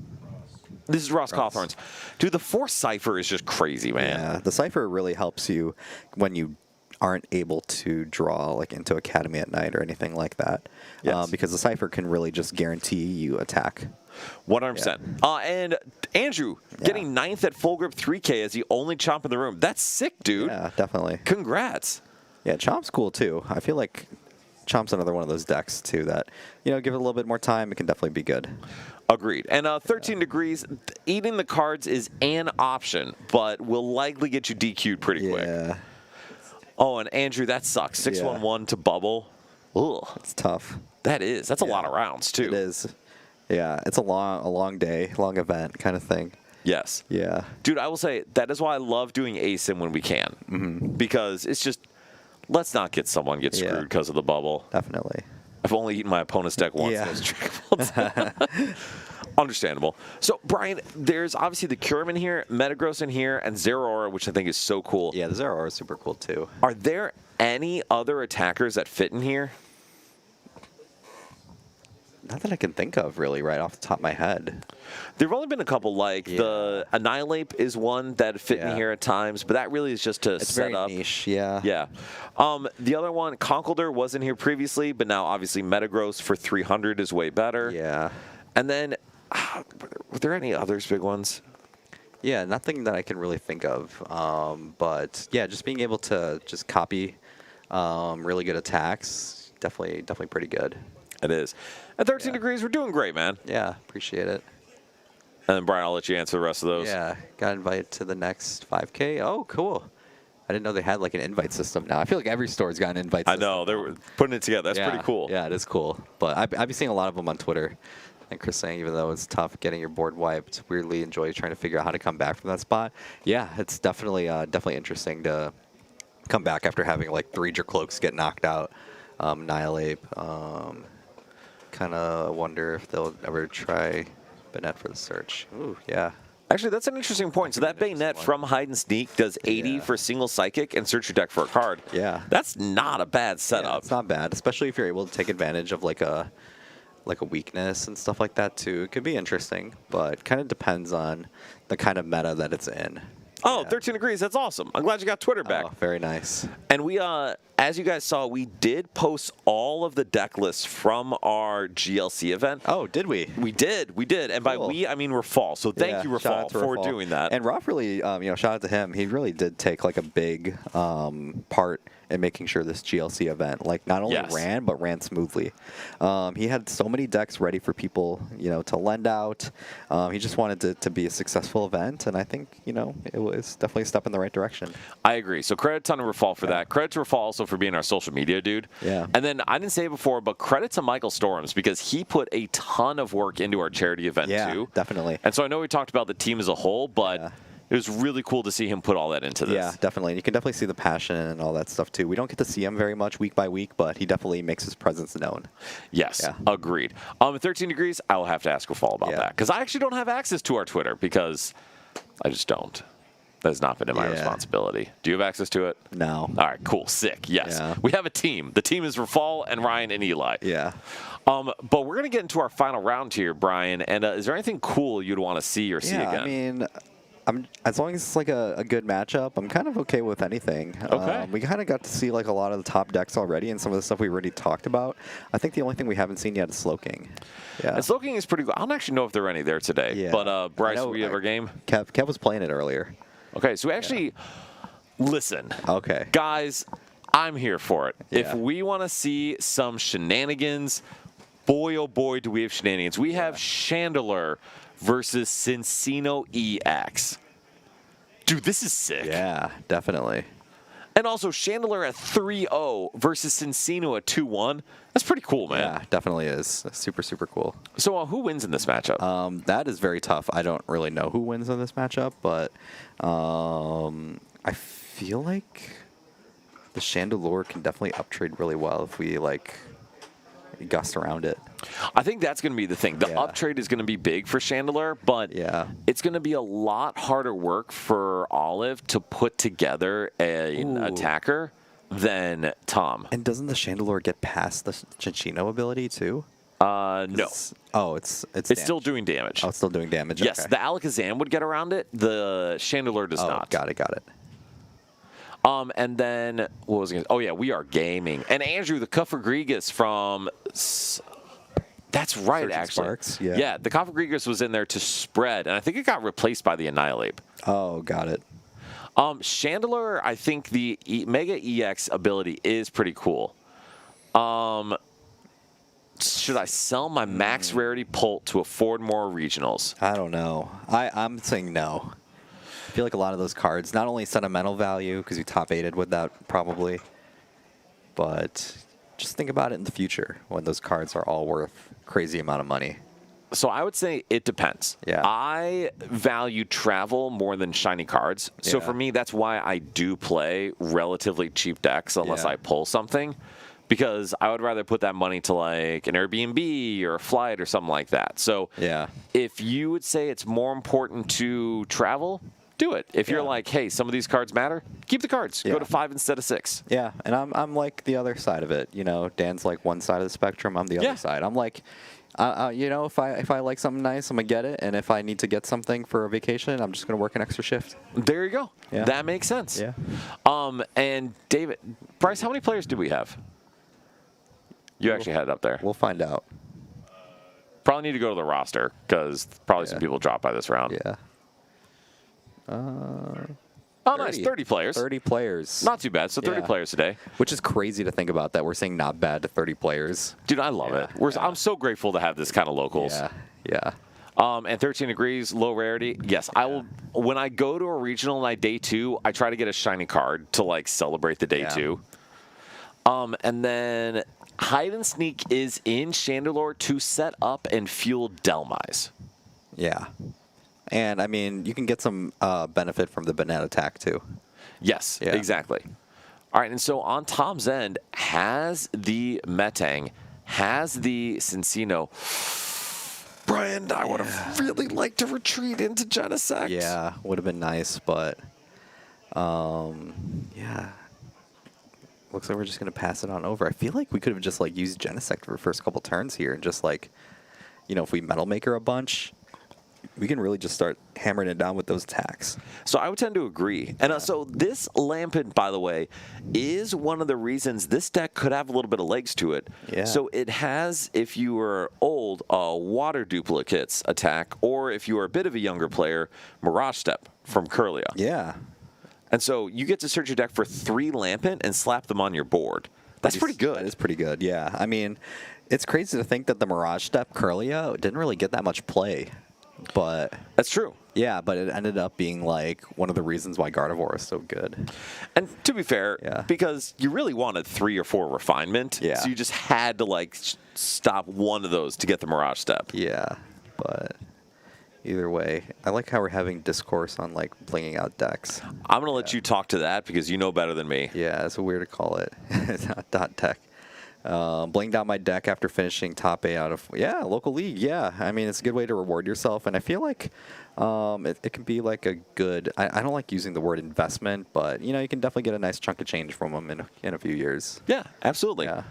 This is Ross Cawthorn's. Dude, the 4 Cypher is just crazy, man. Yeah, the Cypher really helps you when you aren't able to draw into Academy at night or anything like that. Yes. Because the Cypher can really just guarantee you attack. 100%. And Andrew, getting 9th at Full Grip 3K as the only chomp in the room. That's sick, dude. Yeah, definitely. Congrats. Yeah, Chomp's cool too. I feel like Chomp's another one of those decks too that, give it a little bit more time, it can definitely be good. Agreed. And 13 degrees, eating the cards is an option, but will likely get you DQ'd pretty quick. Yeah, Oh, and Andrew, that sucks. 611 to bubble. Ugh. it's tough. That's a lot Yeah. of rounds, too. It is. Yeah, it's a long day, long event kind of thing. Yes. Yeah. Dude, I will say, that is why I love doing ASIM when we can. Mm-hmm. Because it's just, let's not get someone get Yeah. screwed because of the bubble. Definitely. I've only eaten my opponent's deck once. Yeah. And it was Dragapult. Understandable. So, Brian, there's obviously the Kyurem in here, Metagross in here, and Zeraora, which I think is so cool. Yeah, the Zeraora is super cool too. Are there any other attackers that fit in here? Not that I can think of really right off the top of my head. There have only been a couple, like the Annihilate is one that fit in here at times, but that really is just to It's set very up. niche, yeah. Yeah. The other one, Conkeldurr, was in here previously, but now obviously Metagross for 300 is way better. Yeah. And then, were there any others big ones? Yeah, nothing that I can really think of. But yeah, just being able to just copy really good attacks, definitely pretty good. It is. At 13 degrees, we're doing great, man. Yeah, appreciate it. And then, Brian, I'll let you answer the rest of those. Yeah, got invited to the next 5K. Oh, cool. I didn't know they had like an invite system now. I feel like every store's got an invite system. I know. They're putting it together. That's pretty cool. Yeah, it is cool. But I've been seeing a lot of them on Twitter. And Chris saying, even though it's tough getting your board wiped, weirdly enjoy trying to figure out how to come back from that spot. Yeah, it's definitely interesting to come back after having like 3 Jercloaks get knocked out. Annihilate. Kind of wonder if they'll ever try Banette for the search. Ooh, yeah. Actually, that's an interesting point. So that Bayonet from Hide and Sneak does 80 for single Psychic and search your deck for a card. Yeah. That's not a bad Yeah, setup. it's not bad, especially if you're able to take advantage of like a weakness and stuff like that too. It could be interesting, but kind of depends on the kind of meta that it's in. Oh, Yeah. 13 degrees. That's awesome. I'm glad you got Twitter back. Oh, very nice. And we, as you guys saw, we did post all of the deck lists from our GLC event. Oh, did we? We did. And by Cool. we, I mean Rafal. So thank you, shout Rafal, out to for Rafal. doing that. And Rob really, shout out to him. He really did take like a big part in making sure this GLC event, like not only ran, but ran smoothly. He had so many decks ready for people, to lend out. He just wanted it to be a successful event, and I think, it was definitely a step in the right direction. I agree. So credit to Rafal for that. Credit to Rafal also for being our social media dude. Yeah. And then I didn't say it before, but credit to Michael Storms because he put a ton of work into our charity event too. Yeah, definitely. And so I know we talked about the team as a whole, but it was really cool to see him put all that into this. Yeah, definitely. And you can definitely see the passion and all that stuff too. We don't get to see him very much week by week, but he definitely makes his presence known. Yes, Yeah. agreed. At 13 degrees, I will have to ask Rafal about that because I actually don't have access to our Twitter because I just don't. That has not been in my responsibility. Do you have access to it? No. All right, cool, sick. Yes, Yeah. we have a team. The team is Rafal and Ryan and Eli. Yeah. But we're gonna get into our final round here, Brian. And is there anything cool you'd want to see or see again? I mean, as long as it's like a good matchup, I'm kind of okay with anything. Okay. We kind of got to see like a lot of the top decks already, and some of the stuff we already talked about. I think the only thing we haven't seen yet is Slowking. Yeah. And Slowking is pretty good. I don't actually know if there are any there today. Yeah. But Bryce, I know- we have our game. Kev was playing it earlier. Okay, so we actually listen. Okay. Guys, I'm here for it. If Yeah. we want to see some shenanigans, boy, oh boy, do we have shenanigans. We have Chandelure versus Cincino EX. Dude, this is sick. Yeah, definitely. And also, Chandelure at 3-0 versus Cincino at 2-1. That's pretty cool, man. Yeah, definitely is. Super, super cool. So who wins in this matchup? That is very tough. I don't really know who wins in this matchup, but I feel like the Chandelure can definitely uptrade really well if we gust around it. I think that's going to be the thing. The Yeah. uptrade is going to be big for Chandelure, but it's going to be a lot harder work for Olive to put together an attacker than Tom. And doesn't the Chandelure get past the Cinccino ability too? No. It's Still doing damage. Oh, it's still doing damage. Yes, okay. the Alakazam would get around it. The Chandelure does not. Got it. And then, what was it? Oh, yeah, we are gaming. And Andrew, the Kuffergrigus from... That's right, Surgeon actually. Sparks, Yeah, the Kuffergrigus was in there to spread, and I think it got replaced by the Annihilate. Oh, got it. Chandelure, I think the Mega EX ability is pretty cool. Should I sell my max rarity Pult to afford more regionals? I don't know. I'm saying no. I feel like a lot of those cards, not only sentimental value, because you top 8'd with that probably, but just think about it in the future when those cards are all worth crazy amount of money. So I would say it depends. Yeah. I value travel more than shiny cards. So Yeah. for me, that's why I do play relatively cheap decks unless Yeah. I pull something. because I would rather put that money to like an Airbnb or a flight or something like that. So Yeah. if you would say it's more important to travel, do it. If you're Yeah. like, hey, some of these cards matter, keep the cards. Yeah. Go to 5 instead of 6. Yeah, and I'm like the other side of it. You know, Dan's like one side of the spectrum. I'm the Yeah. other side. I'm like, you know, if I like something nice, I'm gonna get it, and if I need to get something for a vacation, I'm just gonna work an extra shift. There you go. Yeah. That makes sense. Yeah. And David, Bryce, how many players do we have? You actually had it up there. We'll find out. Probably need to go to the roster because probably some Yeah. people drop by this round. Yeah. Oh, nice. 30 players. 30 players. Not too bad. So 30 Yeah. players today. Which is crazy to think about that we're saying not bad to 30 players. Dude, I love Yeah. it. I'm so grateful to have this kind of locals. Yeah. Yeah. And 13 degrees, low rarity. Yes, I will. When I go to a regional night day 2, I try to get a shiny card to like celebrate the day Yeah. 2. And then hide and sneak is in Chandelure to set up and fuel Delmise. Yeah. And I mean, you can get some benefit from the banana attack too. Yes, Yeah. exactly. All right, and so on Tom's end has the Metang, has the Cincino. Brian, I would have really liked to retreat into Genesect. Yeah, would have been nice, but yeah. Looks like we're just gonna pass it on over. I feel like we could have just like used Genesect for the first couple turns here and just like, you know, if we Metal Maker a bunch, we can really just start hammering it down with those attacks. So I would tend to agree. And so this Lampent, by the way, is one of the reasons this deck could have a little bit of legs to it. Yeah. So it has, if you were old, Water Duplicates attack, or if you are a bit of a younger player, Mirage Step from Curlia. Yeah. And so you get to search your deck for 3 Lampent and slap them on your board. That's pretty good. That is pretty good, yeah. I mean, it's crazy to think that the Mirage Step Curlia didn't really get that much play. But That's true. yeah, but it ended up being like one of the reasons why Gardevoir is so good. And to be fair, Yeah. because you really wanted 3 or 4 refinement, Yeah. so you just had to like stop one of those to get the Mirage Step. Yeah, but either way, I like how we're having discourse on like blinging out decks. I'm going to let you talk to that because you know better than me. Yeah, it's weird to call it. It's not dot tech. Blinged out my deck after finishing top 8 out of local league. Yeah, I mean it's a good way to reward yourself, and I feel like it can be like a good. I don't like using the word investment, but you know you can definitely get a nice chunk of change from them in a few years. Yeah, absolutely. Yeah.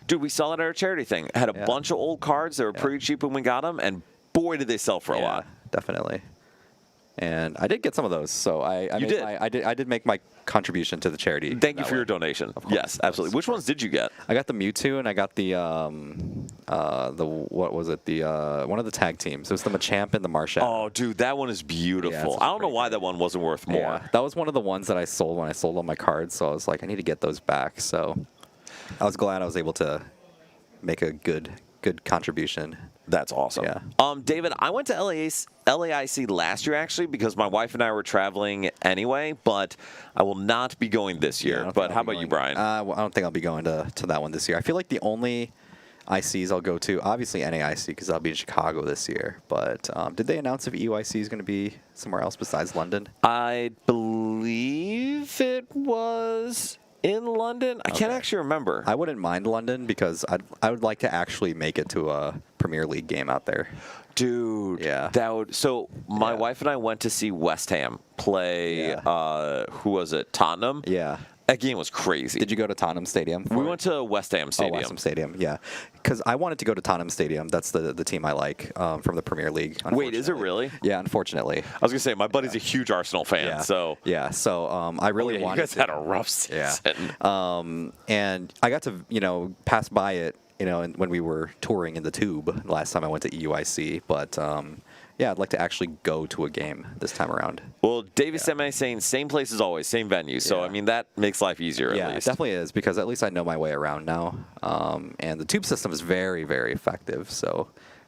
Dude, we saw it at our charity thing. Had a Yeah. bunch of old cards that were pretty cheap when we got them, and boy, did they sell for a Yeah, lot. definitely. And I did get some of those, so You did? I did make my contribution to the charity. Thank you that for your way. donation. Of course, Yes, of course, absolutely. of Which ones did you get? I got the Mewtwo and I got the what was it? The one of the tag teams. It was the Machamp and the Marshall. Oh, dude, that one is beautiful. it's I don't know pretty why that one wasn't worth more. Yeah, that was one of the ones that I sold when I sold all my cards. So I was like, I need to get those back. So I was glad I was able to make a good contribution. That's awesome. Yeah. David, I went to LAIC last year actually because my wife and I were traveling anyway, but I will not be going this Yeah, I year. don't think But I'll how be about you, going- Brian? I don't think I'll be going to that one this year. I feel like the only ICs I'll go to, obviously NAIC, because I'll be in Chicago this year. But did they announce if EUIC is going to be somewhere else besides London? I believe it was in London. I can't Okay. actually remember. I wouldn't mind London because I would like to actually make it to a Premier League game out there. Dude, Yeah. that would. So my Yeah. wife and I went to see West Ham play. Yeah. Who was it? Tottenham. Yeah. That game was crazy. Did you go to Tottenham Stadium? We went to West Ham Stadium. West Ham Stadium, yeah. Because I wanted to go to Tottenham Stadium. That's the team I like from the Premier League. Wait, is it unfortunately. really? Yeah, unfortunately. I was gonna say my buddy's a huge Arsenal fan, Yeah. so Yeah, so I really yeah, you wanted guys to. had a rough season. Yeah. And I got to, pass by it, when we were touring in the Tube last time I went to EUIC. But yeah, I'd like to actually go to a game this time around. Well, Davey Semi saying same place as always, same venue. So Yeah. I mean that makes life easier Yeah, at it least. definitely is because at least I know my way around now. And the Tube system is very, very effective. So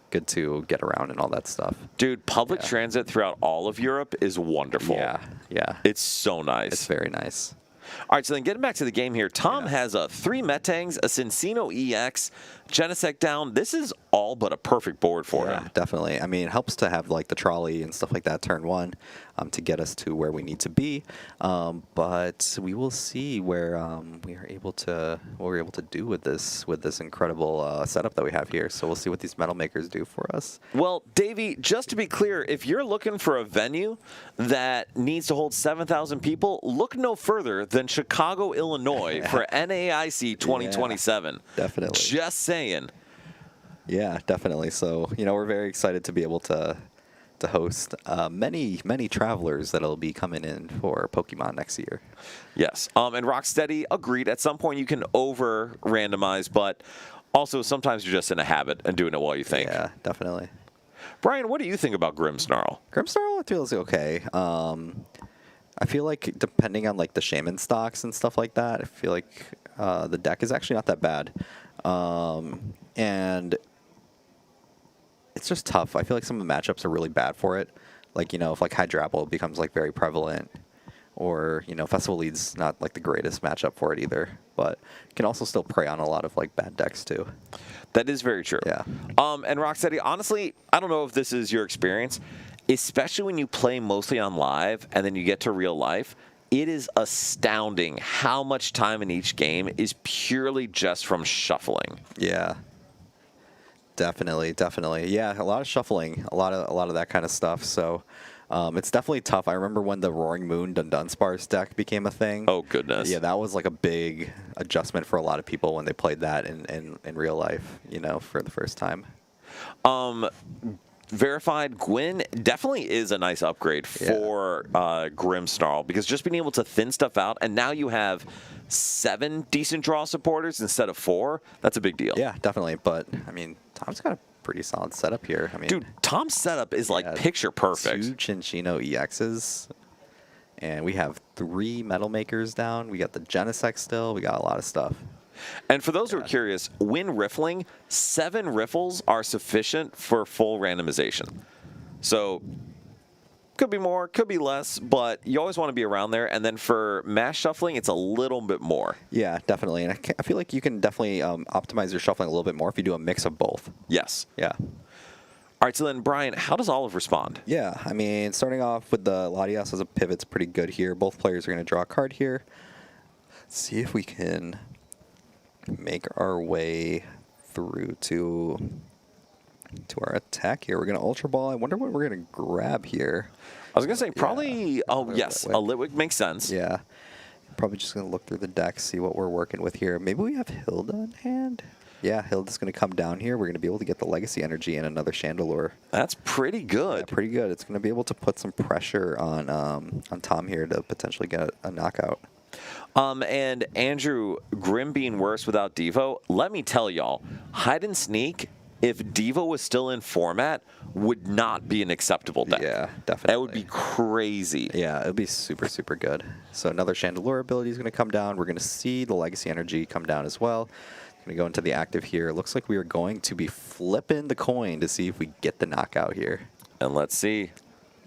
good to get around and all that stuff. Dude, public Yeah. transit throughout all of Europe is wonderful. Yeah, yeah. It's so nice. It's very nice. All right, so then getting back to the game here, Tom has 3 Metangs, a Cincino EX, Genesect down. This is all but a perfect board for Yeah, him. definitely. I mean, it helps to have like the trolley and stuff like that turn 1. to get us to where we need to be. But we will see where what we're able to do with this incredible setup that we have here. So we'll see what these metal makers do for us. Well, Davey, just to be clear, if you're looking for a venue that needs to hold 7,000 people, look no further than Chicago, Illinois for NAIC 2027. Definitely. Just saying. Yeah, definitely. So, we're very excited to be able to host many travelers that'll be coming in for Pokemon next year. Yes. And Rocksteady agreed at some point you can over randomize, but also sometimes you're just in a habit and doing it while you think. Yeah, definitely. Brian, what do you think about Grimmsnarl? Grimmsnarl, it feels okay. I feel like depending on like the Shaman stocks and stuff like that, I feel like the deck is actually not that bad. And it's just tough. I feel like some of the matchups are really bad for it. Like, if like Hydrapple becomes like very prevalent, or, Festival Lead's not like the greatest matchup for it either, but it can also still prey on a lot of like bad decks too. That is very true. Yeah. And Rocksteady, honestly, I don't know if this is your experience, especially when you play mostly on live and then you get to real life. It is astounding how much time in each game is purely just from shuffling. Yeah. Definitely. Yeah, a lot of shuffling, a lot of that kind of stuff. So it's definitely tough. I remember when the Roaring Moon Dunsparce deck became a thing. Oh, goodness. Yeah, that was like a big adjustment for a lot of people when they played that in real life, for the first time. Verified Gwyn definitely is a nice upgrade for Grimmsnarl, because just being able to thin stuff out, and now you have 7 decent draw supporters instead of 4, that's a big deal. Yeah, definitely. But, I mean, Tom's got a pretty solid setup here. I mean, dude, Tom's setup is like picture perfect. 2 Chinchino EXs, and we have 3 Metal Makers down. We got the Genesect still. We got a lot of stuff. And for those who are curious, when riffling, 7 riffles are sufficient for full randomization. So could be more, could be less, but you always want to be around there. And then for mass shuffling, it's a little bit more. Yeah, definitely. And I feel like you can definitely optimize your shuffling a little bit more if you do a mix of both. Yes. Yeah. All right, so then, Brian, how does Olive respond? Yeah, I mean, starting off with the Latias as a pivot's pretty good here. Both players are going to draw a card here. Let's see if we can make our way through to our attack here. We're going to Ultra Ball. I wonder what we're going to grab here. I was going to say probably, yes, a Litwick makes sense. Yeah. Probably just going to look through the deck, see what we're working with here. Maybe we have Hilda in hand. Yeah, Hilda's going to come down here. We're going to be able to get the Legacy Energy and another Chandelure. That's pretty good. Yeah, pretty good. It's going to be able to put some pressure on Tom here to potentially get a knockout. And Andrew, Grim being worse without Devo, let me tell y'all, Hide and Sneak, if Devo was still in format, would not be an acceptable deck. Yeah, definitely. That would be crazy. Yeah, it would be super, super good. So another Chandelure ability is going to come down. We're going to see the Legacy Energy come down as well. Going to go into the active here. Looks like we are going to be flipping the coin to see if we get the knockout here. And let's see.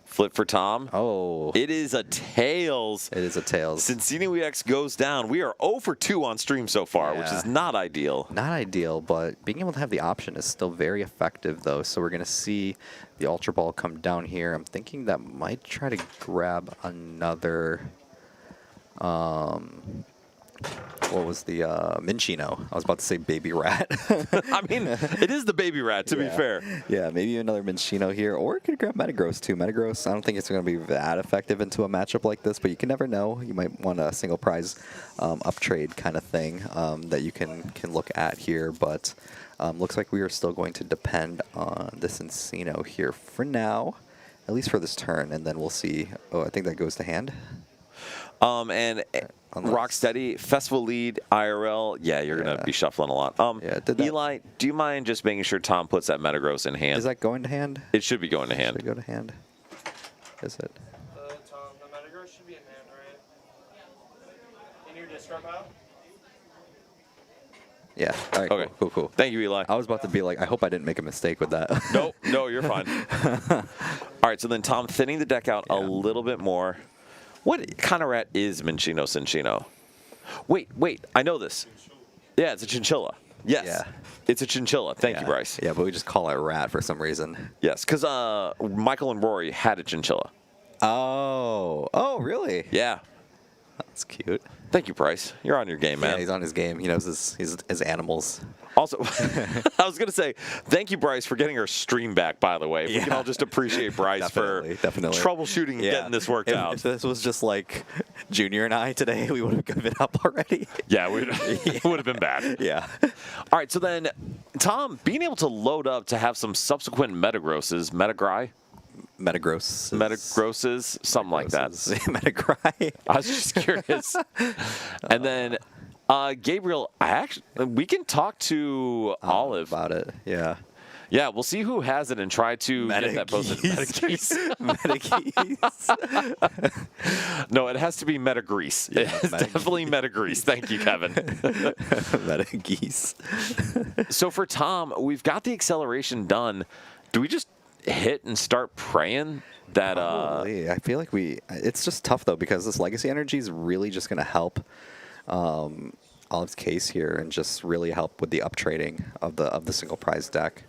Flip for Tom. Oh. It is a tails. It is a tails. Cincinnati EX goes down. We are 0 for 2 on stream so far, Yeah. which is not ideal. Not ideal, but being able to have the option is still very effective, though. So we're going to see the Ultra Ball come down here. I'm thinking that might try to grab another... what was the Minchino? I was about to say Baby Rat. I mean, it is the Baby Rat, to be fair. Yeah, maybe another Minchino here, or it could grab Metagross too. Metagross, I don't think it's going to be that effective into a matchup like this, but you can never know. You might want a single prize up trade kind of thing that you can look at here, but looks like we are still going to depend on this Encino here for now, at least for this turn, and then we'll see. Oh, I think that goes to hand. And Rocksteady, Festival Lead, IRL, yeah, you're going to be shuffling a lot. Eli, do you mind just making sure Tom puts that Metagross in hand? Is that going to hand? It should be going to hand. Should go to hand. Is it? Tom, the Metagross should be in hand, right? In your discard pile? Yeah. All right, Okay. Cool. Thank you, Eli. I was about to be like, I hope I didn't make a mistake with that. Nope, no, you're fine. All right, so then Tom thinning the deck out a little bit more. What kind of rat is Minchino Cinchino? Wait, I know this. Yeah, it's a chinchilla. Yes. Yeah. It's a chinchilla. Thank you, Bryce. Yeah, but we just call it rat for some reason. Yes, because Michael and Rory had a chinchilla. Oh, really? Yeah. That's cute. Thank you, Bryce. You're on your game, man. Yeah, he's on his game. He knows his animals. Also, I was going to say, thank you, Bryce, for getting our stream back, by the way. If we can all just appreciate Bryce Definitely. for troubleshooting and getting this worked out. If this was just like Junior and I today, we would have given up already. Yeah, it would have been bad. Yeah. All right, so then, Tom, being able to load up to have some subsequent Metagrosses, Metagrosses, something like that. Metagry. I was just curious. And then, Gabriel, we can talk to Olive about it. Yeah. Yeah, we'll see who has it and try to get that posted. Metageese. No, it has to be Metagrease. Yeah, It's definitely Metagrease. Thank you, Kevin. Metageese. So for Tom, we've got the acceleration done. Do we just hit and start praying that Probably. I feel like it's just tough though, because this legacy energy is really just going to help Olive's case here and just really help with the up trading of the single prize deck.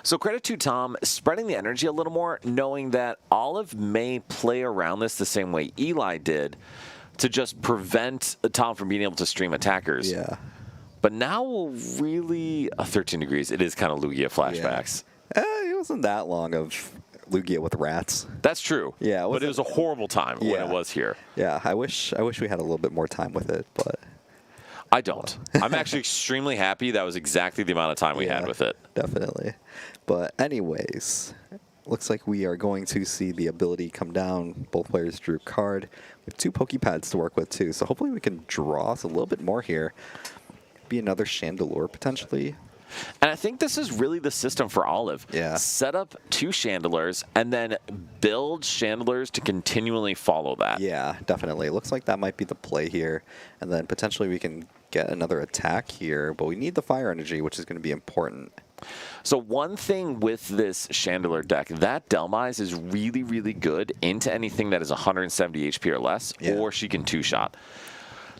So credit to Tom spreading the energy a little more, knowing that Olive may play around this the same way Eli did to just prevent Tom from being able to stream attackers. Yeah. But now we'll really 13 degrees. It is kind of Lugia flashbacks. Yeah. It wasn't that long of Lugia with rats. That's true. Yeah, but it was a horrible time when it was here. Yeah, I wish we had a little bit more time with it, but I don't. I'm actually extremely happy that was exactly the amount of time we had with it. Definitely. But anyways, looks like we are going to see the ability come down. Both players drew a card. We have 2 Pokepads to work with too, so hopefully we can draw us a little bit more here. Be another Chandelure potentially. And I think this is really the system for Olive. Yeah. Set up 2 Chandelures and then build Chandelures to continually follow that. Yeah, definitely. Looks like that might be the play here. And then potentially we can get another attack here, but we need the fire energy, which is going to be important. So one thing with this Chandelure deck, that Delmise is really, really good into anything that is 170 HP or less, or she can 2-shot.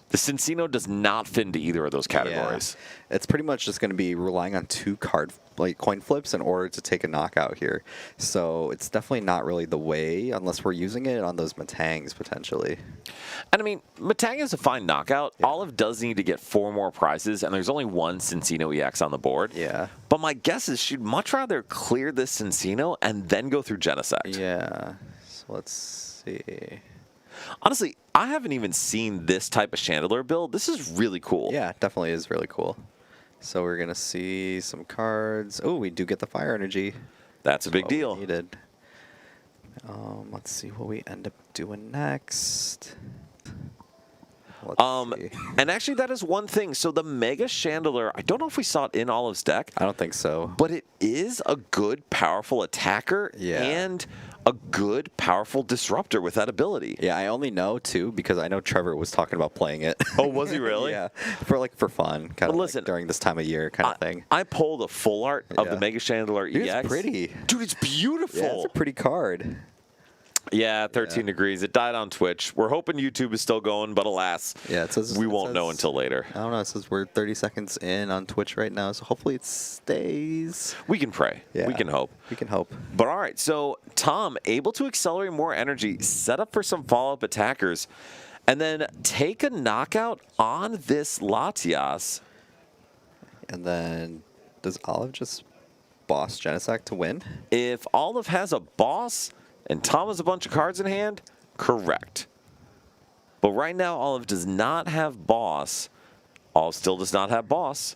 The Cincino does not fit into either of those categories. Yeah. It's pretty much just going to be relying on 2 coin flips in order to take a knockout here. So it's definitely not really the way unless we're using it on those Matangs potentially. And I mean, Matang is a fine knockout. Yeah. Olive does need to get 4 more prizes, and there's only 1 Cincino EX on the board. Yeah. But my guess is she'd much rather clear this Cincino and then go through Genesect. Yeah. So let's see. Honestly, I haven't even seen this type of Chandelure build. This is really cool. Yeah, it definitely is really cool. So we're going to see some cards. Oh, we do get the fire energy. That's a big deal. Needed. Let's see what we end up doing next. Let's see. And actually, that is one thing. So the Mega Chandelure, I don't know if we saw it in Olive's deck. I don't think so. But it is a good, powerful attacker and a good, powerful disruptor with that ability. Yeah, I only know, too, because I know Trevor was talking about playing it. Oh, was he really? Yeah, for fun, kind of like during this time of year kind of thing. I pulled a full art of the Mega Chandelure EX. It's pretty. Dude, it's beautiful. Yeah, it's a pretty card. Yeah, 13 degrees. It died on Twitch. We're hoping YouTube is still going, but alas, it says, we won't know until later. I don't know. It says we're 30 seconds in on Twitch right now, so hopefully it stays. We can pray. Yeah, we can hope. We can hope. But all right, so Tom, able to accelerate more energy, set up for some follow-up attackers, and then take a knockout on this Latias. And then does Olive just boss Genesect to win? If Olive has a boss and Tom has a bunch of cards in hand, correct. But right now, Olive does not have boss. Olive still does not have boss.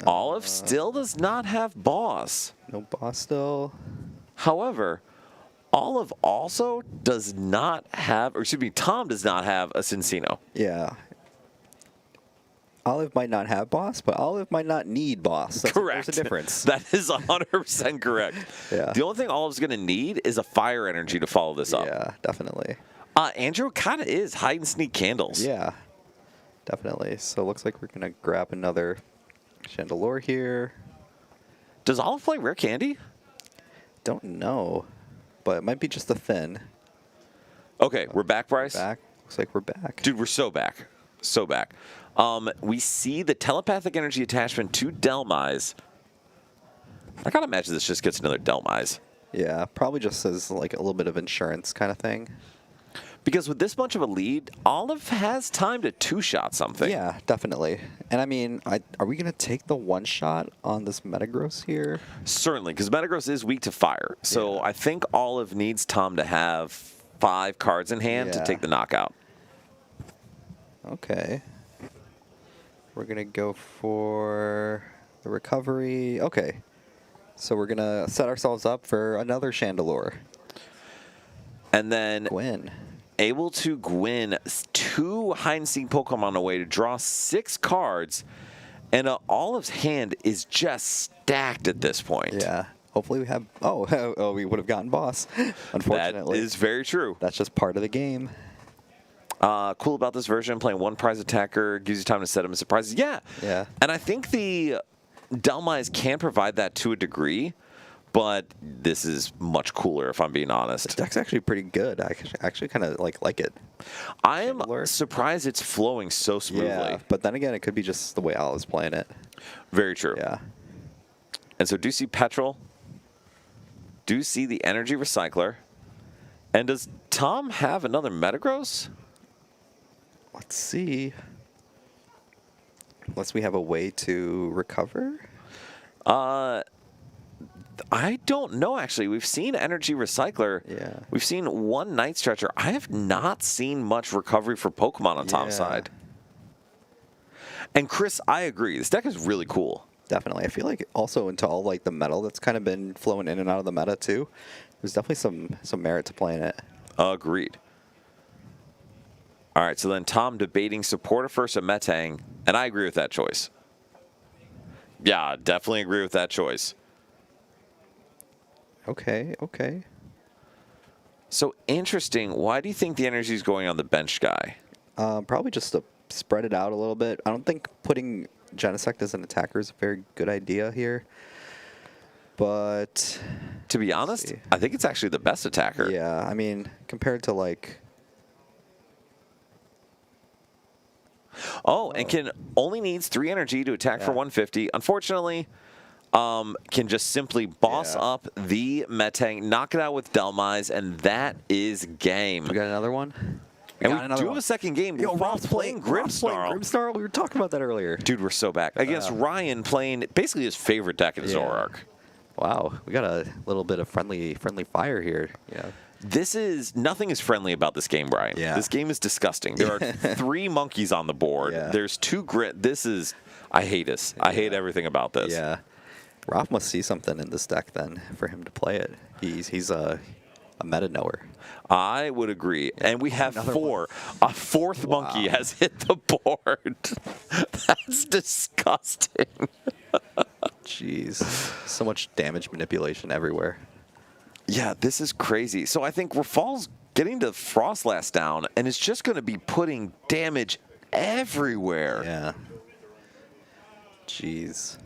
Olive still does not have boss. No boss still. However, Olive also does not have, or excuse me, Tom does not have a Cincino. Yeah. Olive might not have boss, but Olive might not need boss. Correct. There's a difference. That is 100% correct. Yeah. The only thing Olive's going to need is a fire energy to follow this up. Yeah, definitely. Andrew kind of is hide and sneak candles. Yeah, definitely. So it looks like we're going to grab another Chandelure here. Does Olive play Rare Candy? Don't know, but it might be just a thin. Okay, we're back, Bryce. Back. Looks like we're back. Dude, we're so back. So back. We see the telepathic energy attachment to Delmise. I gotta imagine this just gets another Delmise. Yeah, probably just as like a little bit of insurance kind of thing. Because with this much of a lead, Olive has time to two-shot something. Yeah, definitely. And I mean, are we going to take the one shot on this Metagross here? Certainly, because Metagross is weak to fire. So I think Olive needs Tom to have 5 cards in hand to take the knockout. Okay. We're going to go for the recovery. Okay. So we're going to set ourselves up for another Chandelure. And then Gwyn. able to Gwyn 2 hide-and-seek Pokemon away to draw 6 cards, and Olive's hand is just stacked at this point. Yeah. Hopefully we have... Oh, we would have gotten Boss, unfortunately. That is very true. That's just part of the game. Cool about this version, playing 1 prize attacker gives you time to set him as surprises. Yeah. And I think the Delmise can provide that to a degree, but this is much cooler, if I'm being honest. This deck's actually pretty good. I actually kind of like it. I am surprised it's flowing so smoothly. Yeah, but then again, it could be just the way I was playing it. Very true. Yeah. And so do see Petrol, do see the Energy Recycler, and does Tom have another Metagross? Let's see. Unless we have a way to recover? I don't know, actually. We've seen Energy Recycler. Yeah. We've seen 1 Night Stretcher. I have not seen much recovery for Pokemon on Tom's side. And Chris, I agree. This deck is really cool. Definitely. I feel like also into all like the metal that's kind of been flowing in and out of the meta too. There's definitely some merit to playing it. Agreed. All right, so then Tom debating Supporter first or Metang, and I agree with that choice. Yeah, definitely agree with that choice. Okay. So interesting. Why do you think the energy is going on the bench guy? Probably just to spread it out a little bit. I don't think putting Genesect as an attacker is a very good idea here. But to be honest, I think it's actually the best attacker. Yeah, I mean, compared to like... and only needs 3 energy to attack for 150. Unfortunately, can just simply boss up the Metang, knock it out with Delmise, and that is game. We got another one? And we do have a second game. Rob's playing Grimmsnarl. Grimmsnarl, we were talking about that earlier. Dude, we're so back. Against Ryan playing basically his favorite deck in Zoroark. Wow, we got a little bit of friendly fire here. Yeah. Nothing is friendly about this game, Brian. Yeah. This game is disgusting. There are 3 monkeys on the board. Yeah. There's 2 grit. I hate this. I hate everything about this. Yeah. Roth must see something in this deck then for him to play it. He's a meta knower. I would agree. And we have 4. A 4th monkey has hit the board. That's disgusting. Jeez. So much damage manipulation everywhere. Yeah, this is crazy. So I think Rafal's getting the Frostlass down, and it's just going to be putting damage everywhere. Yeah. Jeez.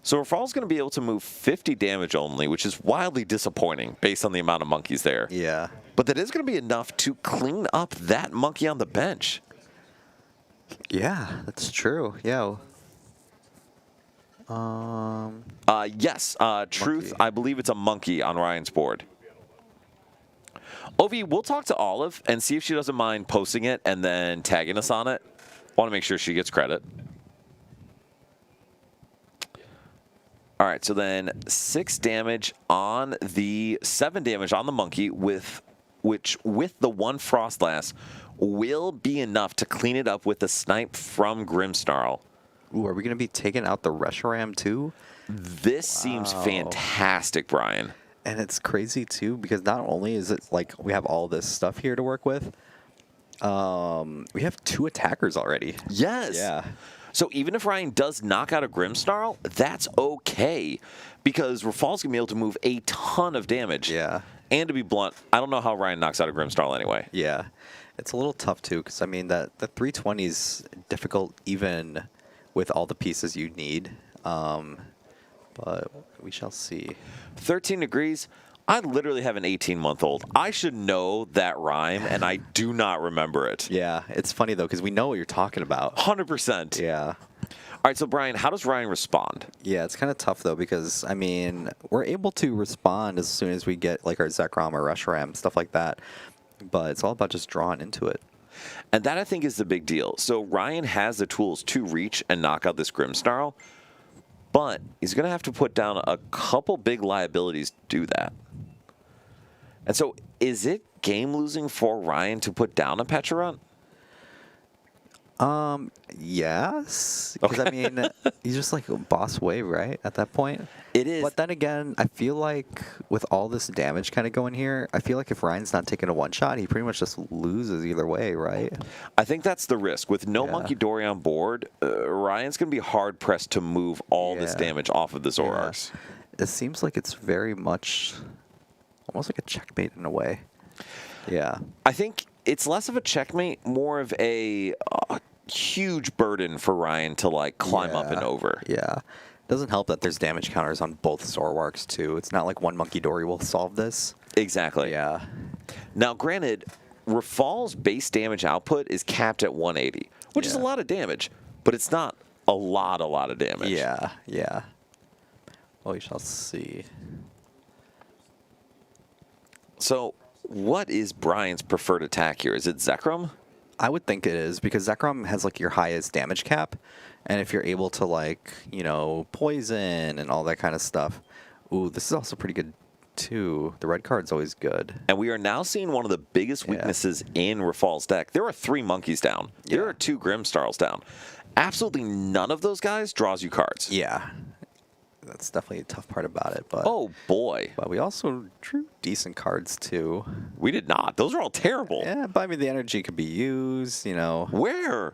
So Rafal's going to be able to move 50 damage only, which is wildly disappointing based on the amount of monkeys there. Yeah. But that is going to be enough to clean up that monkey on the bench. Yeah, that's true. Yeah. Yes, Truth, I believe it's a monkey on Ryan's board. Ovi, we'll talk to Olive and see if she doesn't mind posting it and then tagging us on it. Want to make sure she gets credit. All right, so then 6 damage on the 7 damage on the monkey, which with the 1 Frostlass will be enough to clean it up with the snipe from Grimmsnarl. Ooh, are we going to be taking out the Reshiram too? This seems fantastic, Brian. And it's crazy too because not only is it like we have all this stuff here to work with, we have 2 attackers already. Yes. Yeah. So even if Ryan does knock out a Grimmsnarl, that's okay because Rafal's going to be able to move a ton of damage. Yeah. And to be blunt, I don't know how Ryan knocks out a Grimmsnarl anyway. Yeah. It's a little tough too because, I mean, the 320 is difficult even with all the pieces you need. But we shall see. 13 degrees. I literally have an 18-month-old. I should know that rhyme, and I do not remember it. Yeah, it's funny, though, because we know what you're talking about. 100%. Yeah. right, so Brian, how does Ryan respond? Yeah, it's kind of tough though because I mean we're able to respond as soon as we get like our Zekrom or Reshiram, stuff like that. But it's all about just drawing into it. And that, I think, is the big deal. So Ryan has the tools to reach and knock out this Grimmsnarl, but he's going to have to put down a couple big liabilities to do that. And so is it game-losing for Ryan to put down a Pecharunt? Yes. Because, I mean, he's just like a boss wave, right, at that point? It is. But then again, I feel like with all this damage kind of going here, I feel like if Ryan's not taking a one-shot, he pretty much just loses either way, right? I think that's the risk. With no Yeah. Monkey Dory on board, Ryan's going to be hard-pressed to move all this Yeah. damage off of the Zoroarks. It seems like it's very much almost like a checkmate in a way. Yeah. I think it's less of a checkmate, more of a huge burden for Ryan to like climb up and over. Yeah. Doesn't help that there's damage counters on both Zoroarks too. It's not like one Monkey Dory will solve this. Exactly. Yeah. Now, granted, Rafal's base damage output is capped at 180, which is a Yeah. lot of damage, but it's not a lot of damage. Yeah. Yeah. Well, we shall see. So, what is Brian's preferred attack here? Is it Zekrom? I would think it is because Zekrom has like your highest damage cap, and if you're able to like poison and all that kind of stuff, ooh, this is also pretty good too. The red card's always good. And we are now seeing one of the biggest weaknesses in Rafal's deck. There are 3 monkeys down. There Yeah. are 2 Grimmsnarls down. Absolutely none of those guys draws you cards. Yeah, that's definitely a tough part about it. But Oh boy, but we also drew decent cards too. we did not. Those are all terrible. Yeah, but I mean the energy could be used. Where?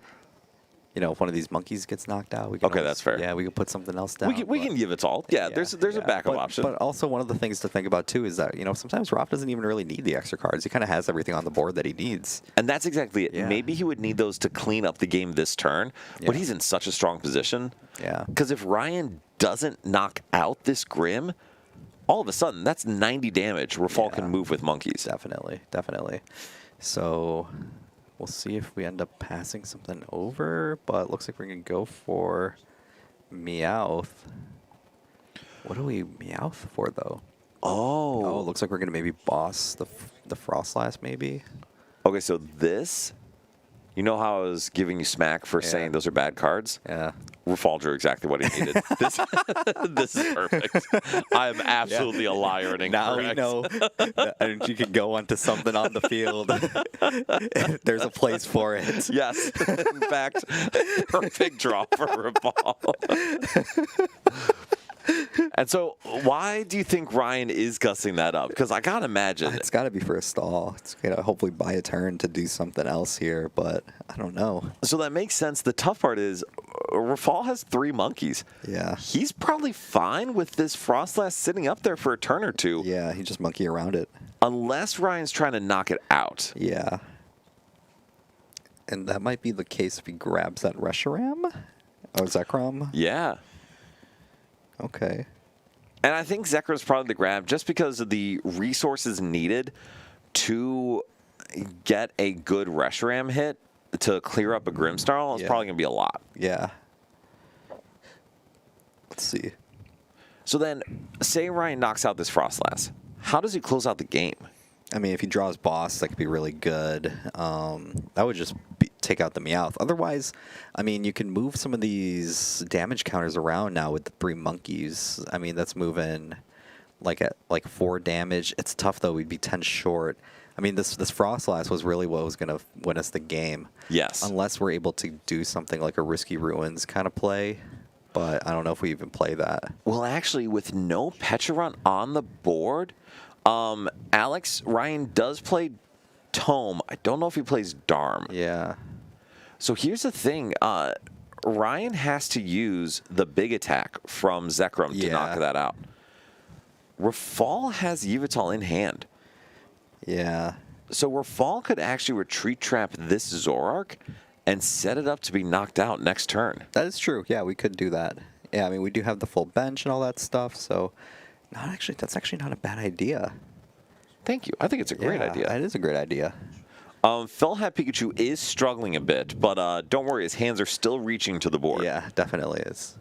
If one of these monkeys gets knocked out, we can Okay, always- that's fair. Yeah, we could put something else down. We can give it all. Yeah, there's a backup option. But also one of the things to think about too is that sometimes Roth doesn't even really need the extra cards. He kind of has everything on the board that he needs. And that's exactly it. Yeah. Maybe he would need those to clean up the game this turn, but Yeah. he's in such a strong position. Yeah. Because if Ryan doesn't knock out this Grim, all of a sudden, that's 90 damage. Rafal Yeah. can move with monkeys. Definitely. So we'll see if we end up passing something over, but it looks like we're going to go for Meowth. What do we Meowth for, though? Oh, it looks like we're going to maybe boss the Frostlass, maybe? Okay, so this, you know how I was giving you smack for saying those are bad cards? Yeah. Rafal drew exactly what he needed. This is perfect. I am absolutely a liar and Now incorrect. we know that energy can go onto something on the field. There's a place for it. Yes. In fact, perfect draw for Rafal. And so, why do you think Ryan is gussing that up? Because I gotta imagine It's got to be for a stall. It's going to hopefully buy a turn to do something else here, but I don't know. So that makes sense. The tough part is Rafal has 3 monkeys. Yeah. He's probably fine with this Frostlass sitting up there for a turn or two, Yeah, he just monkey around it. unless Ryan's trying to knock it out. Yeah. And that might be the case if he grabs that Reshiram or Zekrom. Yeah. Okay. And I think Zekrom's probably the grab just because of the resources needed to get a good Reshiram hit to clear up a Grimmsnarl. It's Yeah. probably going to be a lot. Yeah. Let's see. So then, say Ryan knocks out this Frostlass. How does he close out the game? I mean, if he draws boss, that could be really good. That would just take out the Meowth. Otherwise, I mean, you can move some of these damage counters around now with the 3 monkeys. I mean, that's moving at 4 damage. It's tough though. We'd be 10 short. I mean, this Frostlass was really what was going to win us the game. Yes. Unless we're able to do something like a Risky Ruins kind of play. But I don't know if we even play that. Well, actually, with no Pecharunt on the board, Ryan does play Tome. I don't know if he plays Darm. Yeah. So here's the thing. Ryan has to use the big attack from Zekrom to knock that out. Rafal has Yveltal in hand. Yeah. So Rafal could actually retreat trap this Zoroark and set it up to be knocked out next turn. That is true. Yeah, we could do that. Yeah, I mean, we do have the full bench and all that stuff, so that's actually not a bad idea. Thank you. I think it's a great idea. It is a great idea. Fellhat Pikachu is struggling a bit, but don't worry, his hands are still reaching to the board. Yeah, definitely is.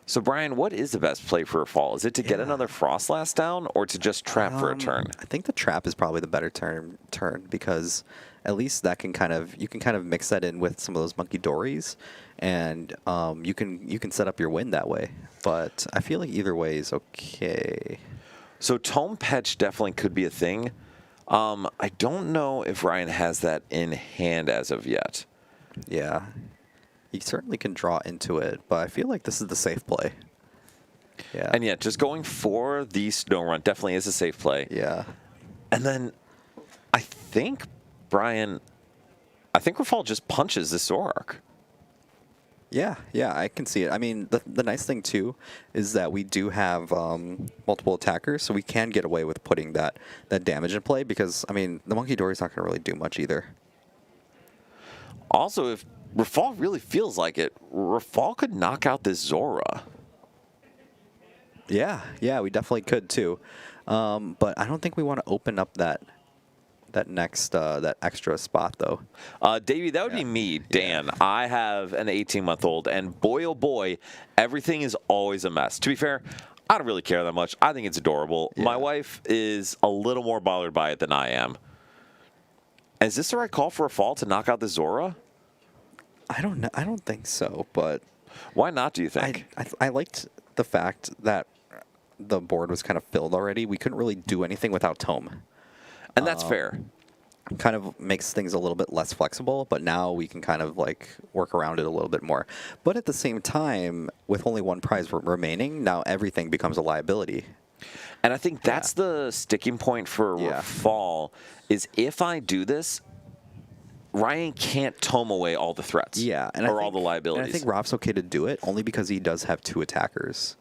So, Brian, what is the best play for a fall? Is it to get another Frostlass down or to just trap for a turn? I think the trap is probably the better turn because at least that can you can kind of mix that in with some of those Monkey Dories, and you can set up your win that way. But I feel like either way is okay. So Tome Petch definitely could be a thing. I don't know if Ryan has that in hand as of yet. Yeah. You certainly can draw into it, but I feel like this is the safe play. Yeah. And yeah, just going for the Snow Run definitely is a safe play. Yeah. And then I think, Brian, Rafal just punches this Zoroark. Yeah, I can see it. I mean, the nice thing, too, is that we do have multiple attackers, so we can get away with putting that damage in play because, I mean, the Monkey Dory's not going to really do much either. Also, if Rafal really feels like it, Rafal could knock out this Zora. Yeah, we definitely could, too. But I don't think we want to open up that extra spot, though. Davey, that would be me, Dan. Yeah. I have an 18-month-old, and boy, oh boy, everything is always a mess. To be fair, I don't really care that much. I think it's adorable. Yeah. My wife is a little more bothered by it than I am. Is this the right call for a fall to knock out the Zora? I don't know. I don't think so, but... Why not, do you think? I liked the fact that the board was kind of filled already. We couldn't really do anything without Tome. And that's fair. Kind of makes things a little bit less flexible, but now we can kind of like work around it a little bit more. But at the same time, with only one prize remaining, now everything becomes a liability. And I think that's the sticking point for Rafal, is if I do this, Ryan can't tome away all the threats or all the liabilities. And I think Raf's okay to do it only because he does have two attackers.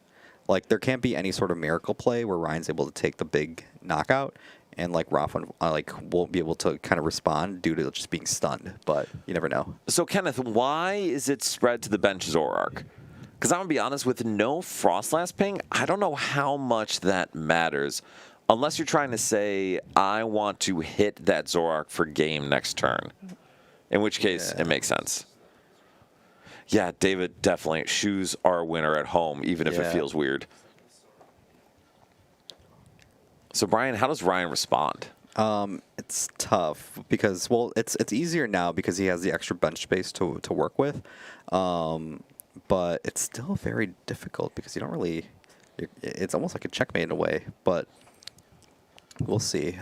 Like, there can't be any sort of miracle play where Ryan's able to take the big knockout, and like Raf won't be able to kind of respond due to just being stunned. But you never know. So, Kenneth, why is it spread to the bench Zoroark? Because I'm going to be honest, with no Frostlass ping, I don't know how much that matters. Unless you're trying to say, I want to hit that Zoroark for game next turn. In which case, it makes sense. Yeah, David, definitely. Shoes are a winner at home, even if it feels weird. So, Brian, how does Ryan respond? It's tough because, well, it's easier now because he has the extra bench space to work with. But it's still very difficult because you don't really... It's almost like a checkmate in a way, but we'll see.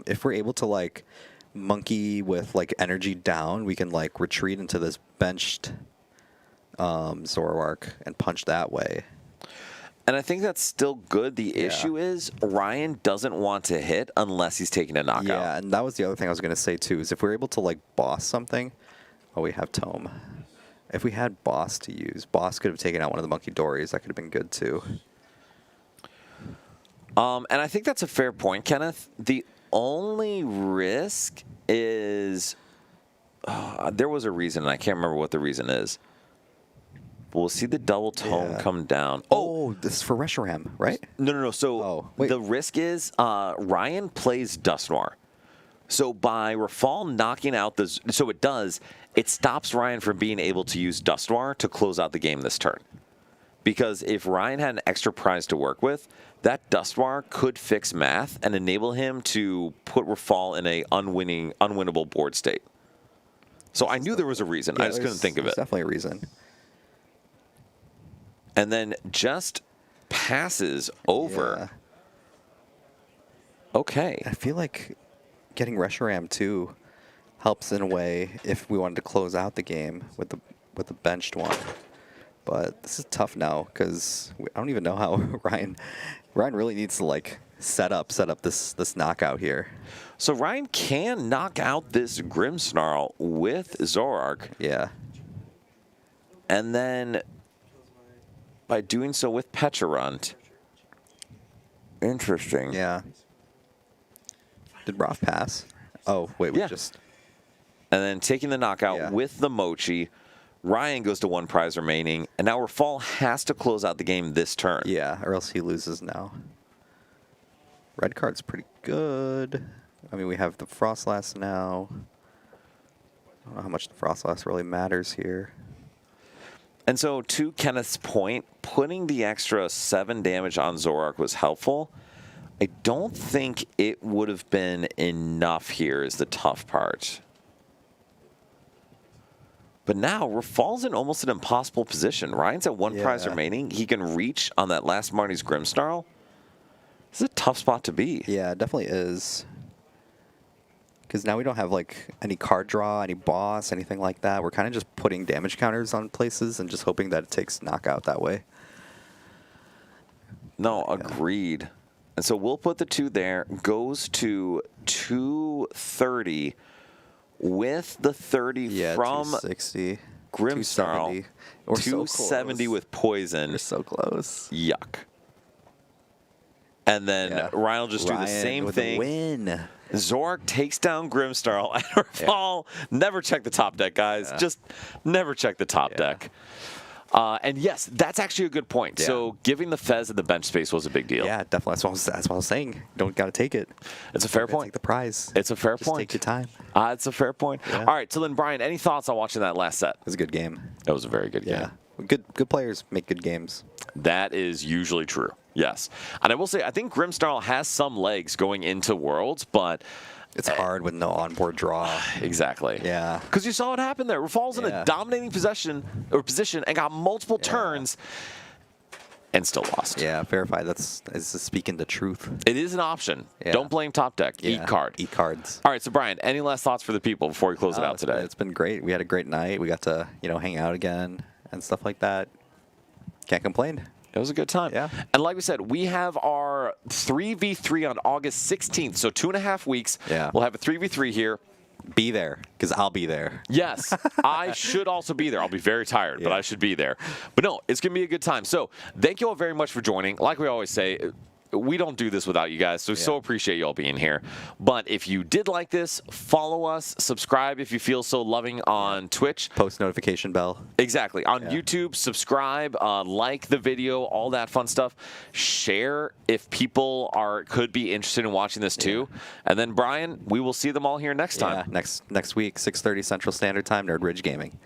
If we're able to, like, monkey with, like, energy down, we can, like, retreat into this benched Zoroark and punch that way. And I think that's still good. The issue is Ryan doesn't want to hit unless he's taking a knockout. Yeah, and that was the other thing I was going to say, too, is if we're able to, like, boss something... Oh, we have Tome. If we had Boss to use, Boss could have taken out one of the Monkey Dories. That could have been good, too. And I think that's a fair point, Kenneth. The only risk is... there was a reason, and I can't remember what the reason is. We'll see the double tome come down. Oh, this is for Reshiram, right? No. So the risk is Ryan plays Dusknoir. So by Rafal knocking out the... So it stops Ryan from being able to use Dusknoir to close out the game this turn. Because if Ryan had an extra prize to work with, that Dusknoir could fix math and enable him to put Rafal in a unwinnable board state. So I knew there was a reason. I just couldn't think of it. There's definitely a reason. And then just passes over. Yeah. Okay. I feel like getting Reshiram too helps in a way if we wanted to close out the game with the benched one. But this is tough now because I don't even know how Ryan really needs to like set up this knockout here. So Ryan can knock out this Grimmsnarl with Zoroark. Yeah. And then by doing so with Pecharunt. Interesting. Yeah. Did Raf pass? Oh, wait, we just... And then taking the knockout with the Mochi, Ryan goes to one prize remaining, and now Rafal has to close out the game this turn. Yeah, or else he loses now. Red card's pretty good. I mean, we have the Frostlass now. I don't know how much the Frostlass really matters here. And so, to Kenneth's point, putting the extra 7 damage on Zoroark was helpful. I don't think it would have been enough here is the tough part. But now, Rafal's in almost an impossible position. Ryan's at 1 prize remaining. He can reach on that last Marnie's Grimmsnarl. This is a tough spot to be. Yeah, it definitely is. Because now we don't have like any card draw, any boss, anything like that. We're kind of just putting damage counters on places and just hoping that it takes knockout that way. No, agreed. And so we'll put the 2 there. Goes to 230 with the 30 from 260, Grimmsnarl. 270 with poison. We're so close. Yuck. And then Ryan will just do the same with thing. A win. Zoroark takes down Grimmsnarl and Rafal. Never check the top deck, guys. Just never check the top deck. And yes, that's actually a good point. Yeah. So giving the Fez at the bench space was a big deal. Yeah, definitely. That's what I was saying. Don't got to take it. It's a fair point. Take the prize. It's a fair Just point. Take your time. It's a fair point. Yeah. All right, so then, Brian, any thoughts on watching that last set? It was a good game. It was a very good game. Good players make good games. That is usually true, yes. And I will say, I think Grimmsnarl has some legs going into Worlds, but... It's hard with no onboard draw. Exactly. Yeah. Because you saw what happened there. Rafal's in a dominating position and got multiple turns and still lost. Yeah, verify. That's speaking the truth. It is an option. Yeah. Don't blame top deck. Eat card. Eat cards. All right, so Brian, any last thoughts for the people before we close it out today? It's been great. We had a great night. We got to hang out again and stuff like that. Can't complain. It was a good time. Yeah. And like we said, we have our 3v3 on August 16th, so 2.5 weeks. Yeah. We'll have a 3v3 here. Be there, because I'll be there. Yes, I should also be there. I'll be very tired, but I should be there. But no, it's going to be a good time. So thank you all very much for joining. Like we always say, we don't do this without you guys, so we so appreciate you all being here. But if you did like this, follow us, subscribe if you feel so loving on Twitch. Post notification bell. Exactly. On YouTube, subscribe, like the video, all that fun stuff. Share if people could be interested in watching this too. And then, Brian, we will see them all here next time. Yeah, next week, 6:30 Central Standard Time, Nerd Ridge Gaming.